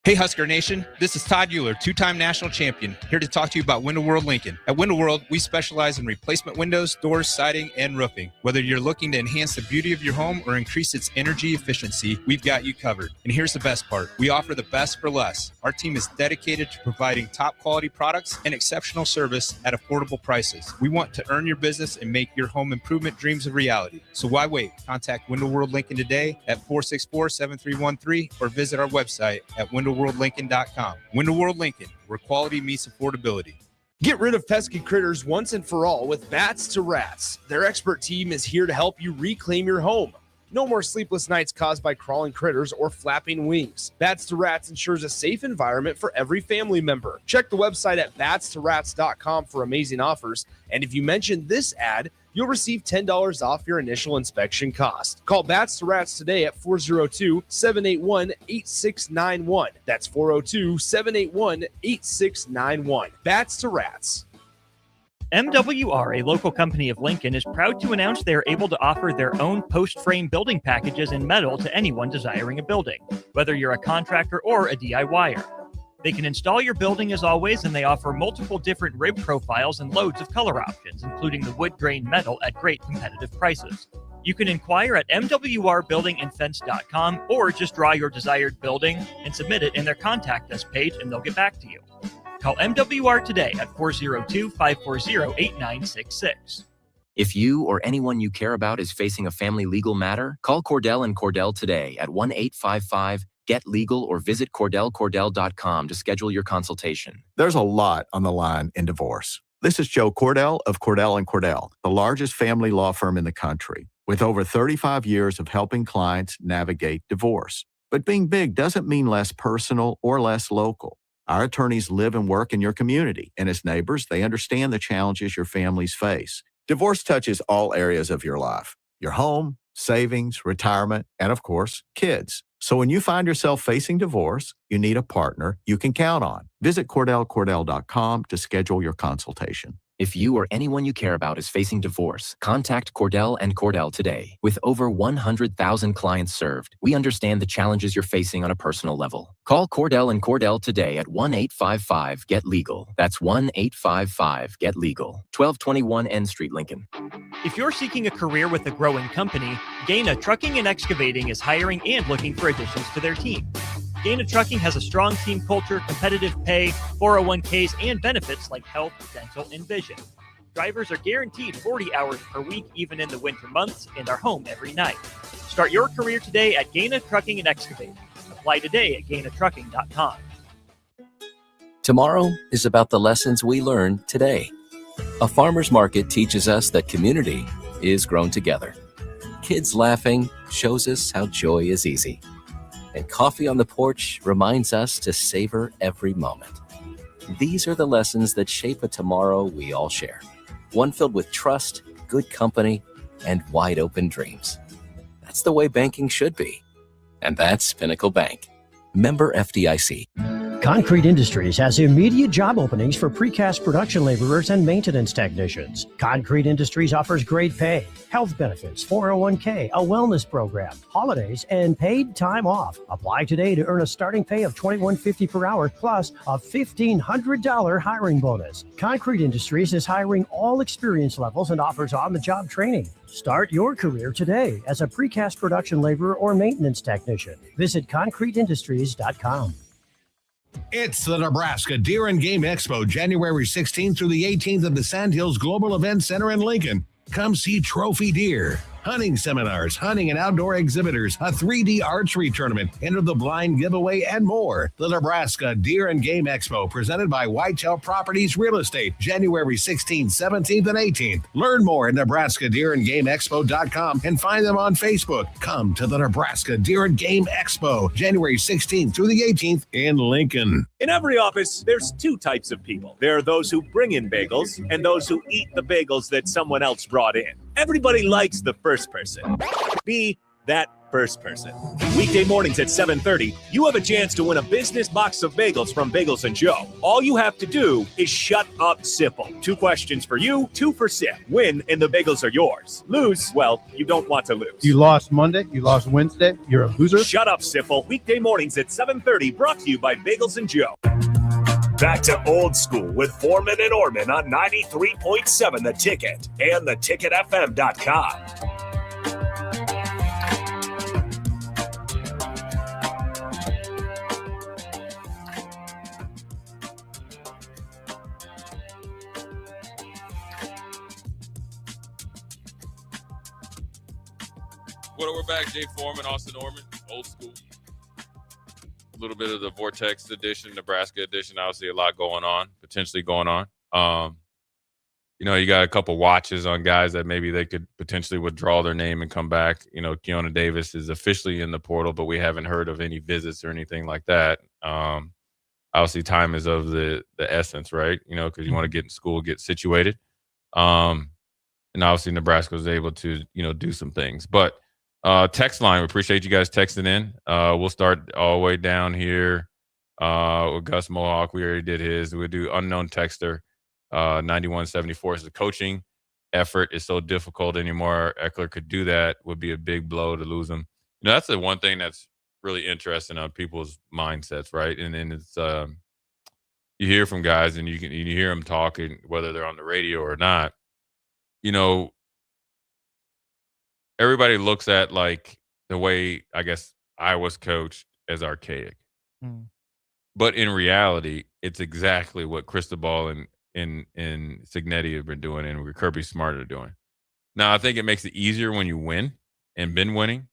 Hey Husker Nation, this is Todd Euler, two-time national champion, here to talk to you about Window World Lincoln. At Window World, we specialize in replacement windows, doors, siding, and roofing. Whether you're looking to enhance the beauty of your home or increase its energy efficiency, we've got you covered. And here's the best part. We offer the best for less. Our team is dedicated to providing top-quality products and exceptional service at affordable prices. We want to earn your business and make your home improvement dreams a reality. So why wait? Contact Window World Lincoln today at 464-7313 or visit our website at windowworldlincoln.com. Window World Lincoln, where quality meets affordability. Get rid of pesky critters once and for all with Bats to Rats. Their expert team is here to help you reclaim your home. No more sleepless nights caused by crawling critters or flapping wings. Bats to Rats ensures a safe environment for every family member. Check the website at batstoRats.com for amazing offers. And if you mention this ad, you'll receive $10 off your initial inspection cost. Call Bats to Rats today at 402-781-8691. That's 402-781-8691. Bats to Rats. MWR, a local company of Lincoln, is proud to announce they are able to offer their own post-frame building packages in metal to anyone desiring a building, whether you're a contractor or a DIYer. They can install your building as always, and they offer multiple different rib profiles and loads of color options, including the wood grain metal at great competitive prices. You can inquire at mwrbuildingandfence.com or just draw your desired building and submit it in their Contact Us page, and they'll get back to you. Call MWR today at 402-540-8966. If you or anyone you care about is facing a family legal matter, call Cordell and Cordell today at 1-855-GET-LEGAL or visit CordellCordell.com to schedule your consultation. There's a lot on the line in divorce. This is Joe Cordell of Cordell & Cordell, the largest family law firm in the country, with over 35 years of helping clients navigate divorce. But being big doesn't mean less personal or less local. Our attorneys live and work in your community, and as neighbors, they understand the challenges your families face. Divorce touches all areas of your life: your home, savings, retirement, and of course, kids. So when you find yourself facing divorce, you need a partner you can count on. Visit CordellCordell.com to schedule your consultation. If you or anyone you care about is facing divorce, contact Cordell and Cordell today. With over 100,000 clients served, we understand the challenges you're facing on a personal level. Call Cordell and Cordell today at 1-855-GET-LEGAL. That's 1-855-GET-LEGAL. 1221 N Street, Lincoln. If you're seeking a career with a growing company, Gaina Trucking and Excavating is hiring and looking for additions to their team. Gaina Trucking has a strong team culture, competitive pay, 401ks, and benefits like health, dental, and vision. Drivers are guaranteed 40 hours per week, even in the winter months, and are home every night. Start your career today at Gaina Trucking and Excavating. Apply today at GainaTrucking.com. Tomorrow is about the lessons we learn today. A farmer's market teaches us that community is grown together. Kids laughing shows us how joy is easy. And coffee on the porch reminds us to savor every moment. These are the lessons that shape a tomorrow we all share. One filled with trust, good company, and wide open dreams. That's the way banking should be. And that's Pinnacle Bank. Member FDIC. Concrete Industries has immediate job openings for precast production laborers and maintenance technicians. Concrete Industries offers great pay, health benefits, 401k, a wellness program, holidays, and paid time off. Apply today to earn a starting pay of $21.50 per hour plus a $1,500 hiring bonus. Concrete Industries is hiring all experience levels and offers on-the-job training. Start your career today as a precast production laborer or maintenance technician. Visit concreteindustries.com. It's the Nebraska Deer and Game Expo, January 16th through the 18th at the Sandhills Global Event Center in Lincoln. Come see trophy deer, hunting seminars, hunting and outdoor exhibitors, a 3D archery tournament, enter the blind giveaway, and more. The Nebraska Deer and Game Expo, presented by Whitetail Properties Real Estate, January 16th, 17th, and 18th. Learn more at nebraskadeerandgameexpo.com and find them on Facebook. Come to the Nebraska Deer and Game Expo, January 16th through the 18th in Lincoln. In every office, there's two types of people. There are those who bring in bagels and those who eat the bagels that someone else brought in. Everybody likes the first person. Be that first person. Weekday mornings at 7:30, you have a chance to win a business box of bagels from Bagels & Joe. All you have to do is shut up, Sipple. 2 questions for you, 2 for Sip. Win, and the bagels are yours. Lose, well, you don't want to lose. You lost Monday, you lost Wednesday, you're a loser. Shut up, Sipple. Weekday mornings at 7:30, brought to you by Bagels & Joe. Back to old school with Foreman and Orman on 93.7 The Ticket and theticketfm.com. Well, we're back. Jay Foreman, Austin Orman, old school. A little bit of the Vortex edition, Nebraska edition. Obviously, a lot going on, potentially going on. You got a couple watches on guys that maybe they could potentially withdraw their name and come back. Keona Davis is officially in the portal, but we haven't heard of any visits or anything like that. Obviously, time is of the essence, right? Because you want to get in school, get situated. And obviously, Nebraska was able to, do some things. But text line, we appreciate you guys texting in. We'll start all the way down here with Gus Mohawk. We already did his. We'll do unknown texter. 9174 is the coaching effort is so difficult anymore. Eckler could do that. Would be a big blow to lose him. That's the one thing that's really interesting on people's mindsets, right? And it's you hear from guys and you hear them talking, whether they're on the radio or not. Everybody looks at like the way I guess I was coached as archaic. But in reality, it's exactly what Cristobal and Signetti have been doing and Kirby Smart are doing. Now, I think it makes it easier when you win and been winning,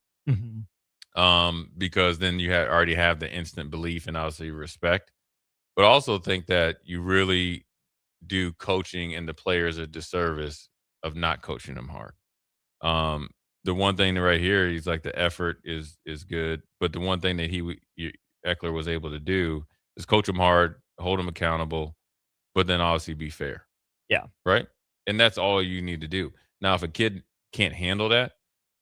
because then you already have the instant belief and obviously respect. But I also think that you really do coaching and the players a disservice of not coaching them hard. The one thing right here, he's like the effort is good, but the one thing that Eckler was able to do is coach them hard, hold them accountable, but then obviously be fair. Yeah. Right? And that's all you need to do. Now, if a kid can't handle that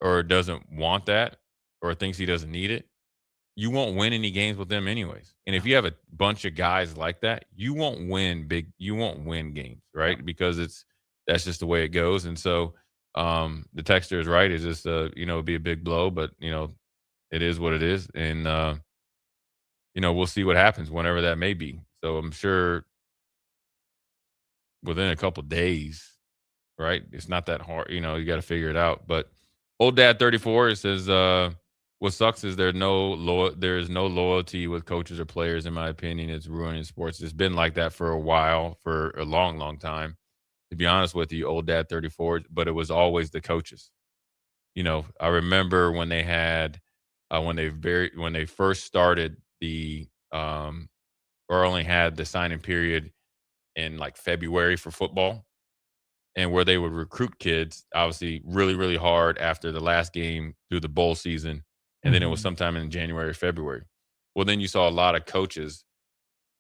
or doesn't want that or thinks he doesn't need it, you won't win any games with them anyways. And if you have a bunch of guys like that, you won't win games, right? Because that's just the way it goes. And so the texter is right. It's just, it'd be a big blow, but, it is what it is. And, we'll see what happens whenever that may be. So I'm sure within a couple of days, right? It's not that hard. You got to figure it out. But old dad 34, it says, what sucks is there is no loyalty with coaches or players, in my opinion. It's ruining sports. It's been like that for a while, for a long, long time. To be honest with you, old dad 34, but it was always the coaches. I remember when they had when they first started the or only had the signing period in like February for football, and where they would recruit kids obviously really, really hard after the last game through the bowl season. And then it was sometime in January, February. Well, then you saw a lot of coaches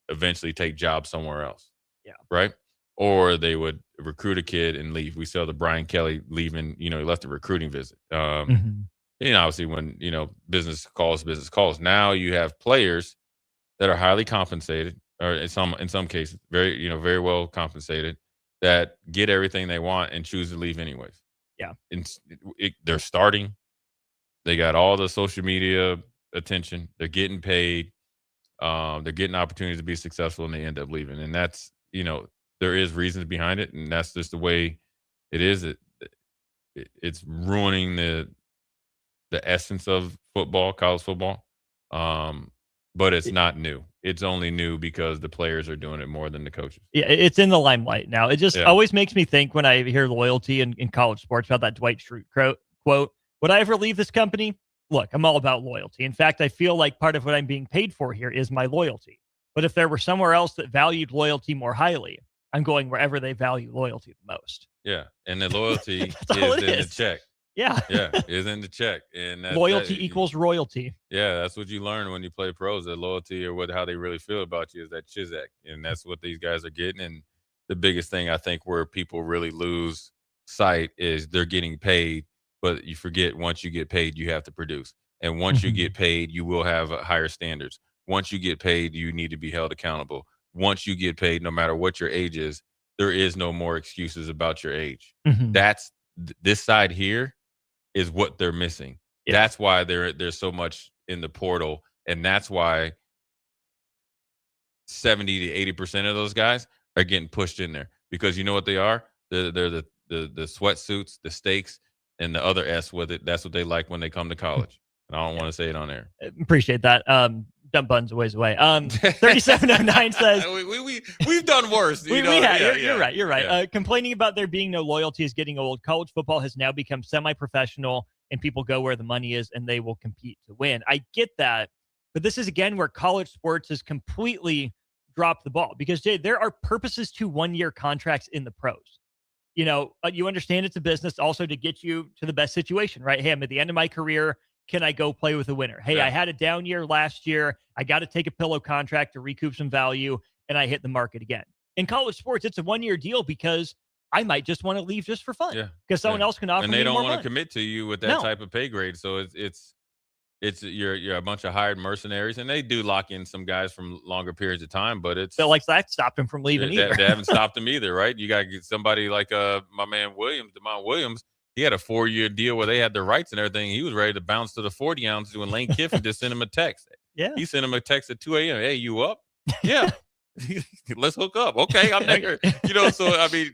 eventually take jobs somewhere else. Yeah. Right. Or they would recruit a kid and leave. We saw the Brian Kelly leaving, he left a recruiting visit. Obviously when, business calls. Now you have players that are highly compensated, or in some cases, very, very well compensated, that get everything they want and choose to leave anyways. Yeah. They're starting. They got all the social media attention. They're getting paid. They're getting opportunities to be successful, and they end up leaving. And that's, there is reasons behind it, and that's just the way it is. It's ruining the essence of football, college football. but it's not new. It's only new because the players are doing it more than the coaches. Yeah, it's in the limelight now. It just Yeah. always makes me think when I hear loyalty in college sports about that Dwight Schrute quote. Would I ever leave this company? Look, I'm all about loyalty. In fact, I feel like part of what I'm being paid for here is my loyalty. But if there were somewhere else that valued loyalty more highly, I'm going wherever they value loyalty the most. Yeah, and the loyalty is all it in the is. check. Yeah. Yeah, is in the check. And Loyalty equals royalty. Yeah, that's what you learn when you play pros. That loyalty or how they really feel about you is that Chizak, and that's what these guys are getting. And the biggest thing I think where people really lose sight is they're getting paid, but you forget once you get paid, you have to produce. And once you get paid, you will have higher standards. Once you get paid, you need to be held accountable. Once you get paid, no matter what your age is, there is no more excuses about your age. That's this side here is what they're missing. Yeah. That's why there's so much in the portal, and that's why 70 to 80% of those guys are getting pushed in there, because you know what they are? They're the sweatsuits, the steaks, and the other S with it. That's what they like when they come to college. And I don't want to say it on air. Appreciate that. Dumb buns a ways away. 3709 says we've done worse. You're right. Yeah. Complaining about there being no loyalty is getting old. College football has now become semi-professional, and people go where the money is, and they will compete to win. I get that, but this is again where college sports has completely dropped the ball, because Jay, there are purposes to 1-year contracts in the pros. You know, you understand it's a business also to get you to the best situation, right? Hey, I'm at the end of my career. Can I go play with a winner? Hey, I had a down year last year. I got to take a pillow contract to recoup some value, and I hit the market again. In college sports, it's a 1-year deal because I might just want to leave just for fun. Because someone else can offer me more money. And they don't want to commit to you with that type of pay grade. So it's you're a bunch of hired mercenaries, and they do lock in some guys from longer periods of time, but it's so like that stopped him from leaving either. They haven't stopped him either, right? You got to get somebody like my man Demond Williams. He had a 4-year deal where they had the rights and everything. He was ready to bounce to the 40 ounces when Lane Kiffin just sent him a text. Yeah. He sent him a text at 2 a.m. Hey, you up? Yeah. Let's hook up. Okay, I'm there. So, I mean,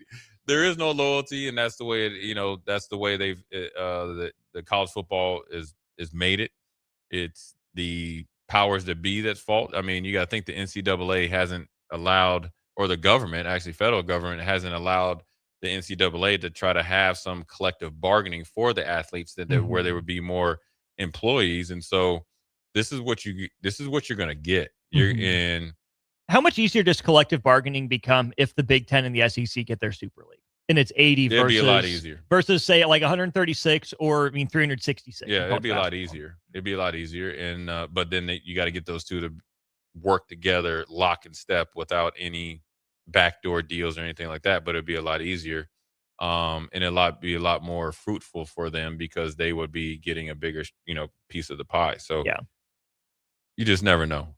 there is no loyalty, and that's the way that's the way they've the college football is made it. It's the powers that be that's fault. I mean, you got to think the NCAA hasn't allowed, or the government, actually federal government, hasn't allowed the NCAA to try to have some collective bargaining for the athletes where there would be more employees. And so this is what you're going to get. You're in. How much easier does collective bargaining become if the Big Ten and the SEC get their Super League? And it's 80 it'd be a lot easier versus say like 136 or 366. Yeah, it'd be a lot easier. It'd be a lot easier. And but then you got to get those two to work together, lock and step, without any backdoor deals or anything like that. But it'd be a lot easier, and be a lot more fruitful for them, because they would be getting a bigger piece of the pie. So yeah, you just never know.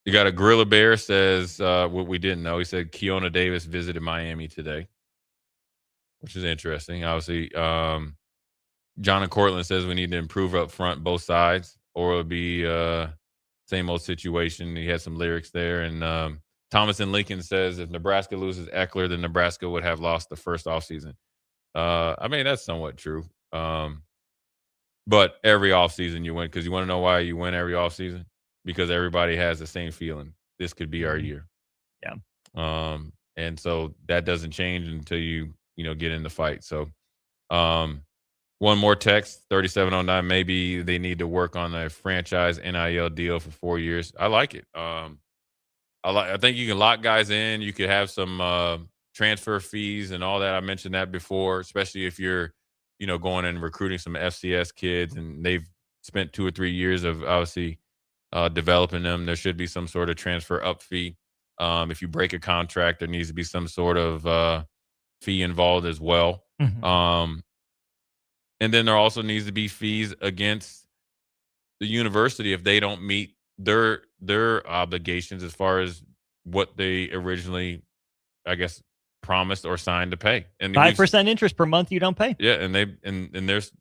You got a Gorilla Bear says what we didn't know. He said Keona Davis visited Miami today, which is interesting. Obviously, John and Cortland says we need to improve up front, both sides, or it'll be same old situation. He had some lyrics there. And Thomas and Lincoln says if Nebraska loses Eckler, then Nebraska would have lost the first offseason. I mean, that's somewhat true. But every offseason you win, because you want to know why you win every offseason? Because everybody has the same feeling. This could be our year. Yeah. And so that doesn't change until you get in the fight. So one more text, 3709. Maybe they need to work on a franchise NIL deal for 4 years. I like it. I think you can lock guys in. You could have some transfer fees and all that. I mentioned that before, especially if you're, going and recruiting some FCS kids and they've spent 2 or 3 years of obviously developing them. There should be some sort of transfer up fee. If you break a contract, there needs to be some sort of fee involved as well. And then there also needs to be fees against the university if they don't meet their obligations as far as what they originally, I guess, promised or signed to pay. And 5% interest per month you don't pay. Yeah, and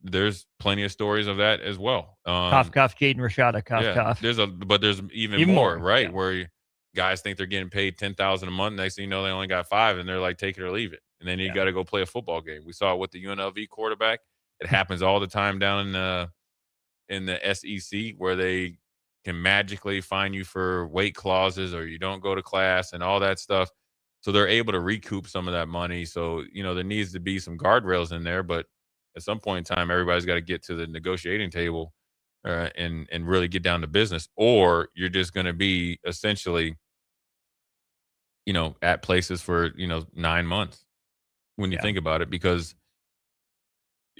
there's plenty of stories of that as well. Cough, Jaden Rashada, cough. There's even more, right? Yeah. Where guys think they're getting paid $10,000 a month. Next thing you know, they only got $5,000, and they're like, take it or leave it. And then you got to go play a football game. We saw it with the UNLV quarterback. It happens all the time down in the SEC, where they can magically fine you for weight clauses or you don't go to class and all that stuff. So they're able to recoup some of that money. So, there needs to be some guardrails in there, but at some point in time, everybody's got to get to the negotiating table and really get down to business, or you're just going to be essentially, at places for, 9 months when you think about it, because,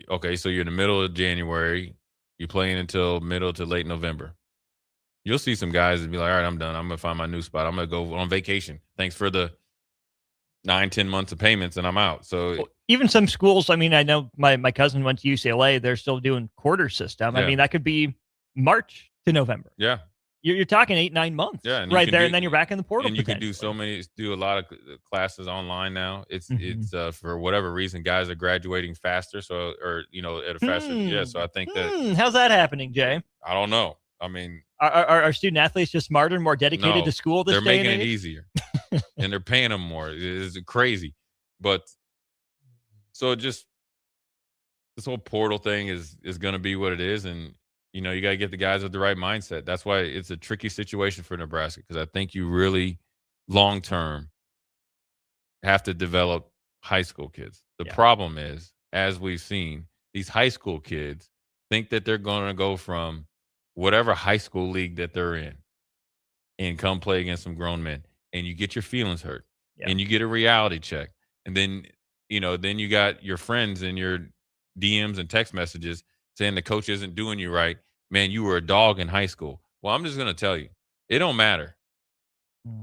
okay, so you're in the middle of January, you're playing until middle to late November. You'll see some guys that be like, all right, I'm done. I'm going to find my new spot. I'm going to go on vacation. Thanks for the 9-10 months of payments, and I'm out. So even some schools, I mean, I know my cousin went to UCLA. They're still doing quarter system. I mean, that could be March to November. Yeah. You're talking 8-9 months, and right there, and then you're back in the portal. And you can do a lot of classes online now. It's for whatever reason, guys are graduating faster, at a faster. So I think that. How's that happening, Jay? I don't know. I mean, are student athletes just smarter and more dedicated to school this they're day making and it age? easier, and they're paying them more. It's crazy, but so just this whole portal thing is going to be what it is, and. You got to get the guys with the right mindset. That's why it's a tricky situation for Nebraska, because I think you really, long-term, have to develop high school kids. The problem is, as we've seen, these high school kids think that they're going to go from whatever high school league that they're in and come play against some grown men, and you get your feelings hurt, and you get a reality check. And then, then you got your friends and your DMs and text messages saying the coach isn't doing you right. Man, you were a dog in high school. Well, I'm just going to tell you, it don't matter.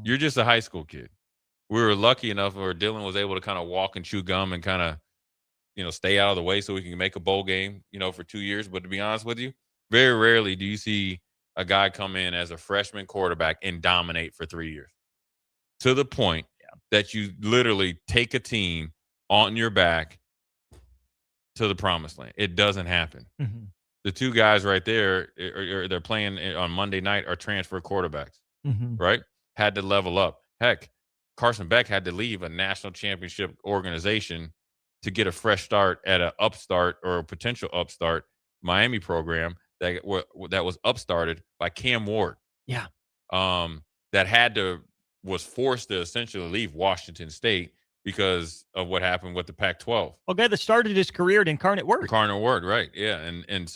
You're just a high school kid. We were lucky enough where Dylan was able to kind of walk and chew gum and kind of, stay out of the way so we can make a bowl game, for 2 years. But to be honest with you, very rarely do you see a guy come in as a freshman quarterback and dominate for 3 years to the point that you literally take a team on your back to the promised land. It doesn't happen. Mm-hmm. The two guys right there, they're playing on Monday night, are transfer quarterbacks, right? Had to level up. Heck, Carson Beck had to leave a national championship organization to get a fresh start at an upstart or a potential upstart Miami program that was upstarted by Cam Ward. Yeah. That was forced to essentially leave Washington State because of what happened with the Pac-12. A guy that started his career at Incarnate Word. Incarnate Word, right? Yeah, and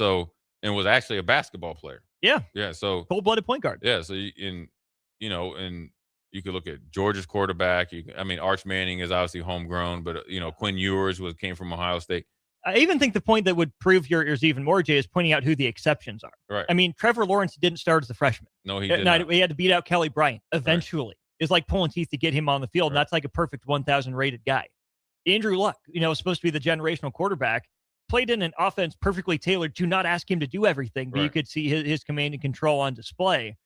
was actually a basketball player. Yeah. So cold-blooded point guard. Yeah. So and you could look at Georgia's quarterback. Arch Manning is obviously homegrown, but Quinn Ewers came from Ohio State. I even think the point that would prove yours even more, Jay, is pointing out who the exceptions are. Right. I mean, Trevor Lawrence didn't start as a freshman. No, he did not. He had to beat out Kelly Bryant eventually. Right. It's like pulling teeth to get him on the field, and that's like a perfect 1,000 rated guy. Andrew Luck, was supposed to be the generational quarterback, played in an offense perfectly tailored to not ask him to do everything, but you could see his command and control on display.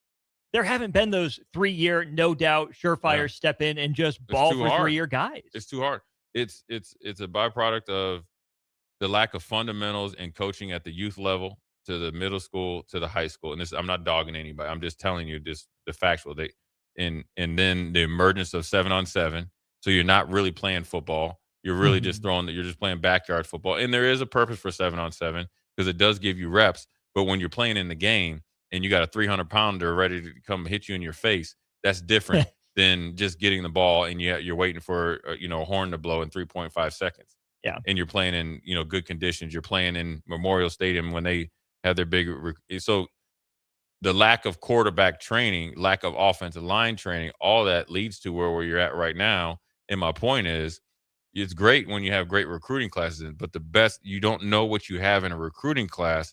There haven't been those 3-year, no doubt, surefire step in and just ball for 3-year guys. It's too hard. It's a byproduct of the lack of fundamentals and coaching at the youth level to the middle school to the high school. And I'm not dogging anybody. I'm just telling you the factual. And then the emergence of 7-on-7. So you're not really playing football. You're really just you're just playing backyard football. And there is a purpose for 7-on-7 because it does give you reps. But when you're playing in the game and you got a 300-pounder ready to come hit you in your face, that's different than just getting the ball and you're waiting for a horn to blow in 3.5 seconds. Yeah. And you're playing in, good conditions. You're playing in Memorial Stadium when they have their big so the lack of quarterback training, lack of offensive line training, all that leads to where you're at right now. And my point is, it's great when you have great recruiting classes, but you don't know what you have in a recruiting class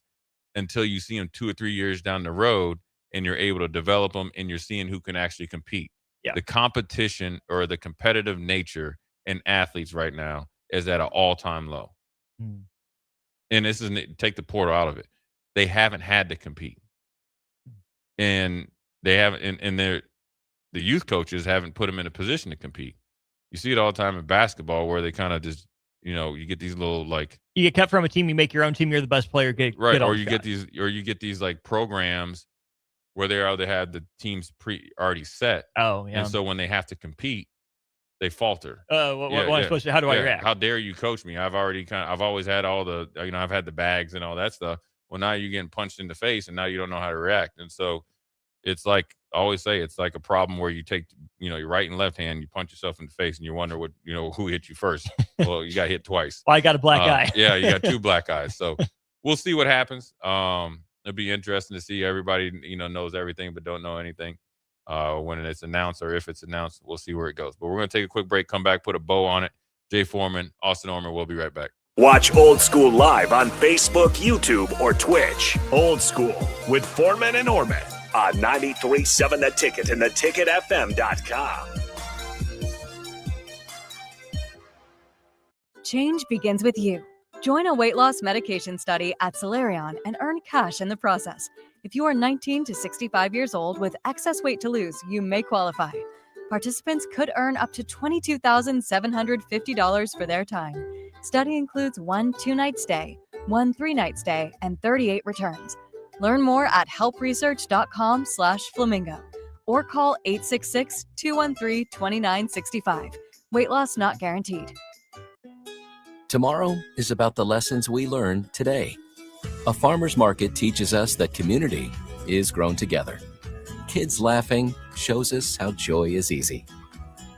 until you see them 2 or 3 years down the road and you're able to develop them and you're seeing who can actually compete. Yeah. The competition or the competitive nature in athletes right now is at an all-time low. And this isn't take the portal out of it. They haven't had to compete. And they haven't, and the youth coaches haven't put them in a position to compete. You see it all the time in basketball where they kind of just, you get these little you get cut from a team, you make your own team, you're the best player. Or you get these like programs where they have the teams already set. Oh yeah. And so when they have to compete, they falter. What am I supposed to? How do I react? How dare you coach me? I've always had all the, I've had the bags and all that stuff. Well, now you're getting punched in the face, and now you don't know how to react. And so it's like I always say, it's like a problem where you take, your right and left hand, you punch yourself in the face, and you wonder who hit you first. Well, you got hit twice. Well, I got a black eye. Yeah, you got two black eyes. So we'll see what happens. It'll be interesting to see. Everybody, knows everything but don't know anything. When it's announced or if it's announced, we'll see where it goes. But we're going to take a quick break, come back, put a bow on it. Jay Foreman, Austin Orman, we'll be right back. Watch Old School live on Facebook, YouTube, or Twitch. Old School with Foreman and Orman on 93.7 The Ticket and theticketfm.com. Change begins with you. Join a weight loss medication study at Solarion and earn cash in the process. If you are 19 to 65 years old with excess weight to lose, you may qualify. Participants could earn up to $22,750 for their time. Study includes 1 2-night stay, 1 3-night stay, and 38 returns. Learn more at helpresearch.com/flamingo or call 866-213-2965. Weight loss not guaranteed. Tomorrow is about the lessons we learned today. A farmer's market teaches us that community is grown together. Kids laughing shows us how joy is easy.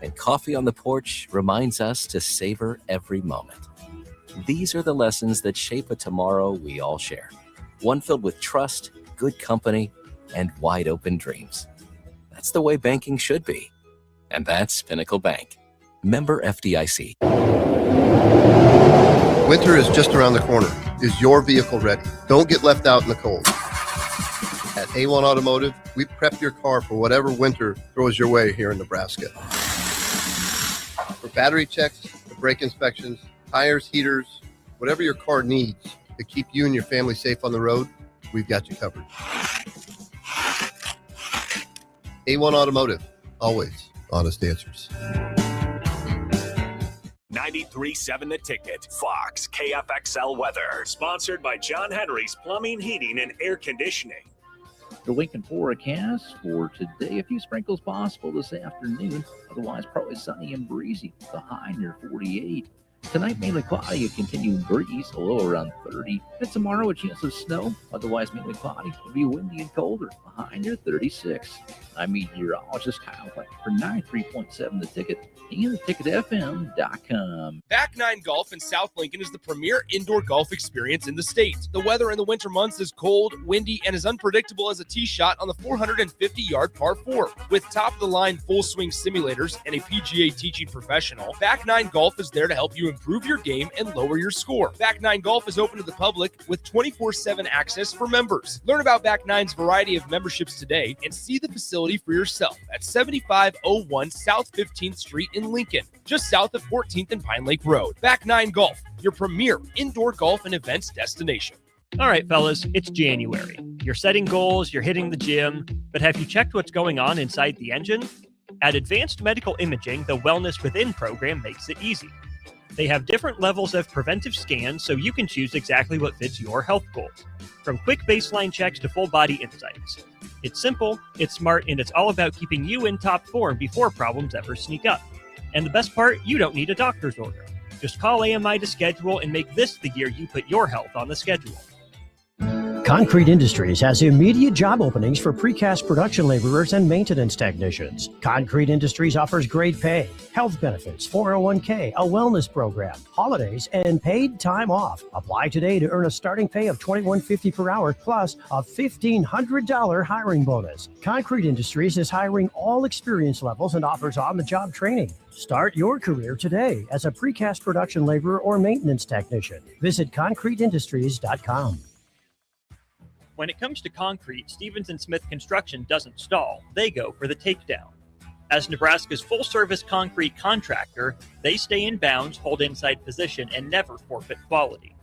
And coffee on the porch reminds us to savor every moment. These are the lessons that shape a tomorrow we all share. One filled with trust, good company, and wide open dreams. That's the way banking should be. And that's Pinnacle Bank. Member FDIC. Winter is just around the corner. Is your vehicle ready? Don't get left out in the cold. At A1 Automotive, we prep your car for whatever winter throws your way here in Nebraska. For battery checks, for brake inspections, tires, heaters, whatever your car needs to keep you and your family safe on the road, we've got you covered. A1 Automotive, always honest answers. 93.7 The Ticket, Fox, KFXL weather. Sponsored by John Henry's Plumbing, Heating, and Air Conditioning. The Lincoln forecast for today, a few sprinkles possible this afternoon. Otherwise, probably sunny and breezy. The high near 48. Tonight, mainly cloudy, a continued breeze, a low around 30. And tomorrow, a chance of snow. Otherwise, mainly cloudy. It'll be windy and colder. A high near 36. I'm meteorologist Kyle Fletcher for 93.7 The Ticket and theticketfm.com. Back Nine Golf in South Lincoln is the premier indoor golf experience in the state. The weather in the winter months is cold, windy, and as unpredictable as a tee shot on the 450-yard par 4. With top-of-the-line full-swing simulators and a PGA teaching professional, Back Nine Golf is there to help you improve your game and lower your score. Back Nine Golf is open to the public with 24/7 access for members. Learn about Back Nine's variety of memberships today and see the facility for yourself at 7501 South 15th Street in Lincoln, just south of 14th and Pine Lake Road. Back Nine Golf, your premier indoor golf and events destination. All right, fellas, it's January. You're setting goals, you're hitting the gym, but have you checked what's going on inside the engine? At Advanced Medical Imaging, the Wellness Within program makes it easy. They have different levels of preventive scans so you can choose exactly what fits your health goals. From quick baseline checks to full body insights. It's simple, it's smart, and it's all about keeping you in top form before problems ever sneak up. And the best part, you don't need a doctor's order. Just call AMI to schedule and make this the year you put your health on the schedule. Concrete Industries has immediate job openings for precast production laborers and maintenance technicians. Concrete Industries offers great pay, health benefits, 401k, a wellness program, holidays, and paid time off. Apply today to earn a starting pay of $21.50 per hour plus a $1,500 hiring bonus. Concrete Industries is hiring all experience levels and offers on-the-job training. Start your career today as a precast production laborer or maintenance technician. Visit concreteindustries.com. When it comes to concrete, Stevens & Smith Construction doesn't stall. They go for the takedown. As Nebraska's full-service concrete contractor, they stay in bounds, hold inside position, and never forfeit quality.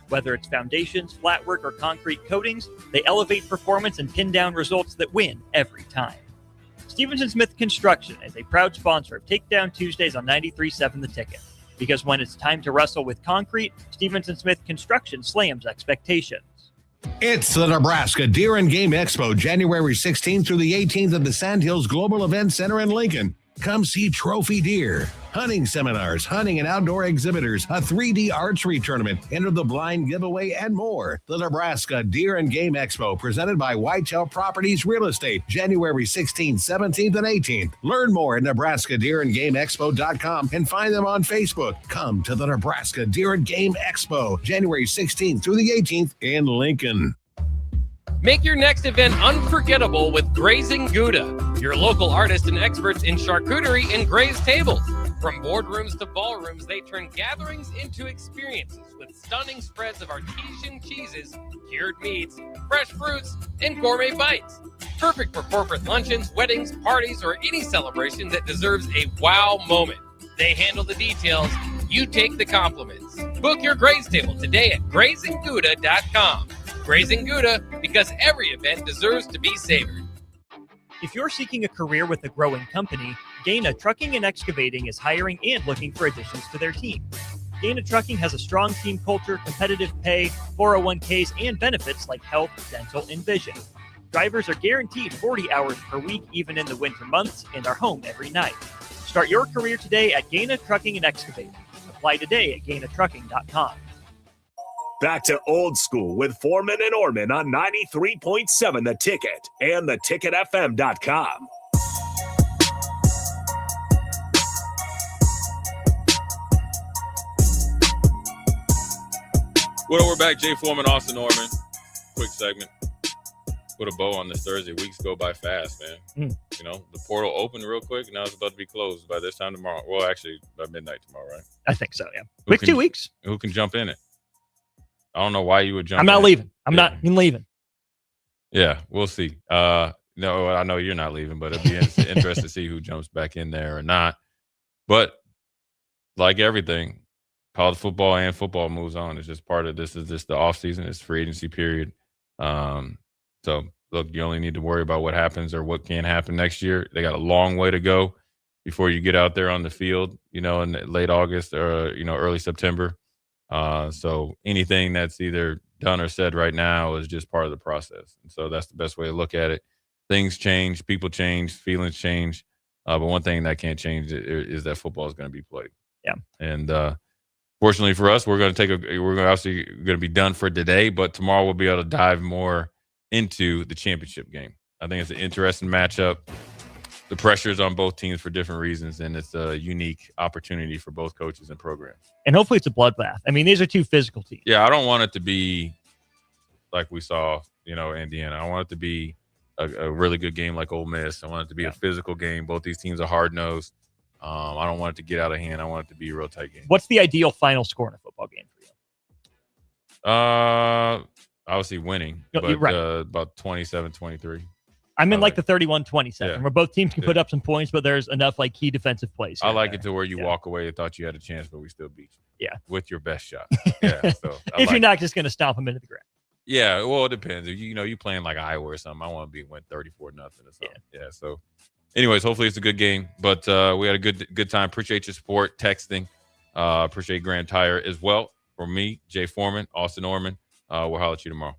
Whether it's foundations, flatwork, or concrete coatings, they elevate performance and pin down results that win every time. Stevens & Smith Construction is a proud sponsor of Takedown Tuesdays on 93.7 The Ticket. Because when it's time to wrestle with concrete, Stevens & Smith Construction slams expectations. It's the Nebraska Deer and Game Expo, January 16th through the 18th at the Sandhills Global Event Center in Lincoln. Come see Trophy Deer. Hunting seminars, hunting and outdoor exhibitors, a 3D archery tournament, enter the blind giveaway, and more. The Nebraska Deer and Game Expo, presented by Whitetail Properties Real Estate, January 16th, 17th, and 18th. Learn more at nebraskadeerandgameexpo.com and find them on Facebook. Come to the Nebraska Deer and Game Expo, January 16th through the 18th in Lincoln. Make your next event unforgettable with Grazing Gouda, your local artists and experts in charcuterie and grazed tables. From boardrooms to ballrooms, they turn gatherings into experiences with stunning spreads of artesian cheeses, cured meats, fresh fruits, and gourmet bites. Perfect for corporate luncheons, weddings, parties, or any celebration that deserves a wow moment. They handle the details. You take the compliments. Book your graze table today at GrazingGouda.com. Grazing Gouda, because every event deserves to be savored. If you're seeking a career with a growing company, Gaina Trucking and Excavating is hiring and looking for additions to their team. Gaina Trucking has a strong team culture, competitive pay, 401ks, and benefits like health, dental, and vision. Drivers are guaranteed 40 hours per week, even in the winter months, and are home every night. Start your career today at Gaina Trucking and Excavating. Apply today at GainaTrucking.com. Back to Old School with Foreman and Orman on 93.7 The Ticket and theticketfm.com. Well, we're back. Jay Foreman, Austin Orman. Quick segment. Put a bow on this Thursday. Weeks go by fast, man. You know, the portal opened real quick. Now it's about to be closed by this time tomorrow. Well, actually, by midnight tomorrow, right? I think so, yeah. Quick 2 weeks. Who can jump in it? I don't know why you would jump I'm not in. leaving. I'm not leaving. Yeah, we'll see. No, I know you're not leaving, but it'll be interesting to see who jumps back in there or not. But like everything, college football and football moves on. It's just part of this. Is just the offseason. It's free agency period. So, look, you only need to worry about what happens or what can happen next year. They got a long way to go before you get out there on the field, you know, in late August or, you know, early September. So anything that's either done or said right now is just part of the process. And so that's the best way to look at it. Things change, people change, feelings change. But one thing that can't change is that football is going to be played. Yeah. And fortunately for us, we're obviously going to be done for today, but tomorrow we'll be able to dive more into the championship game. I think it's an interesting matchup. The pressure is on both teams for different reasons, and it's a unique opportunity for both coaches and programs. And hopefully it's a bloodbath. I mean, these are two physical teams. Yeah, I don't want it to be like we saw, you know, Indiana. I want it to be a really good game like Ole Miss. I want it to be a physical game. Both these teams are hard-nosed. I don't want it to get out of hand. I want it to be a real tight game. What's the ideal final score in a football game for you? Obviously winning, but right. About 27-23. I'm in like the 31-27, where both teams can put Yeah. up some points, but there's enough like key defensive plays. I like it to where you walk away and thought you had a chance, but we still beat you. Yeah. With your best shot. Yeah. So if you're not just going to stomp them into the ground. Yeah, well, it depends. If you playing like Iowa or something, I want to win 34-0 or something. Yeah. So, anyways, hopefully it's a good game. But we had a good time. Appreciate your support, texting. Appreciate Graham Tire as well. For me, Jay Foreman, Austin Orman. We'll holler at you tomorrow.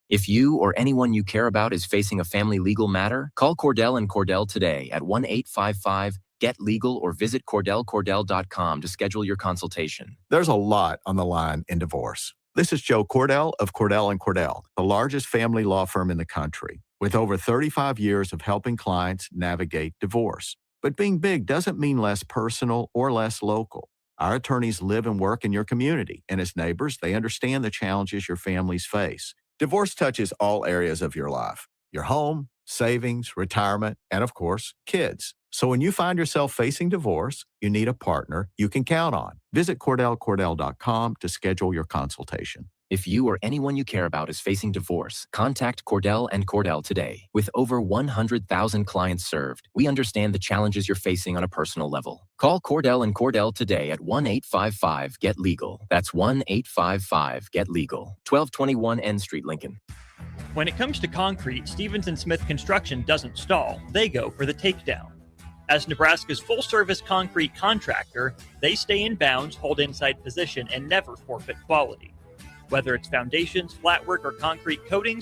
If you or anyone you care about is facing a family legal matter, call Cordell and Cordell today at 1-855-GET-LEGAL or visit CordellCordell.com to schedule your consultation. There's a lot on the line in divorce. This is Joe Cordell of Cordell & Cordell, the largest family law firm in the country, with over 35 years of helping clients navigate divorce. But being big doesn't mean less personal or less local. Our attorneys live and work in your community, and as neighbors, they understand the challenges your families face. Divorce touches all areas of your life: your home, savings, retirement, and of course, kids. So when you find yourself facing divorce, you need a partner you can count on. Visit CordellCordell.com to schedule your consultation. If you or anyone you care about is facing divorce, contact Cordell and Cordell today. With over 100,000 clients served, we understand the challenges you're facing on a personal level. Call Cordell and Cordell today at 1-855-GET-LEGAL. That's 1-855-GET-LEGAL. 1221 N Street, Lincoln. When it comes to concrete, Stevens & Smith Construction doesn't stall. They go for the takedown. As Nebraska's full-service concrete contractor, they stay in bounds, hold inside position, and never forfeit quality. Whether it's foundations, flat work, or concrete coatings,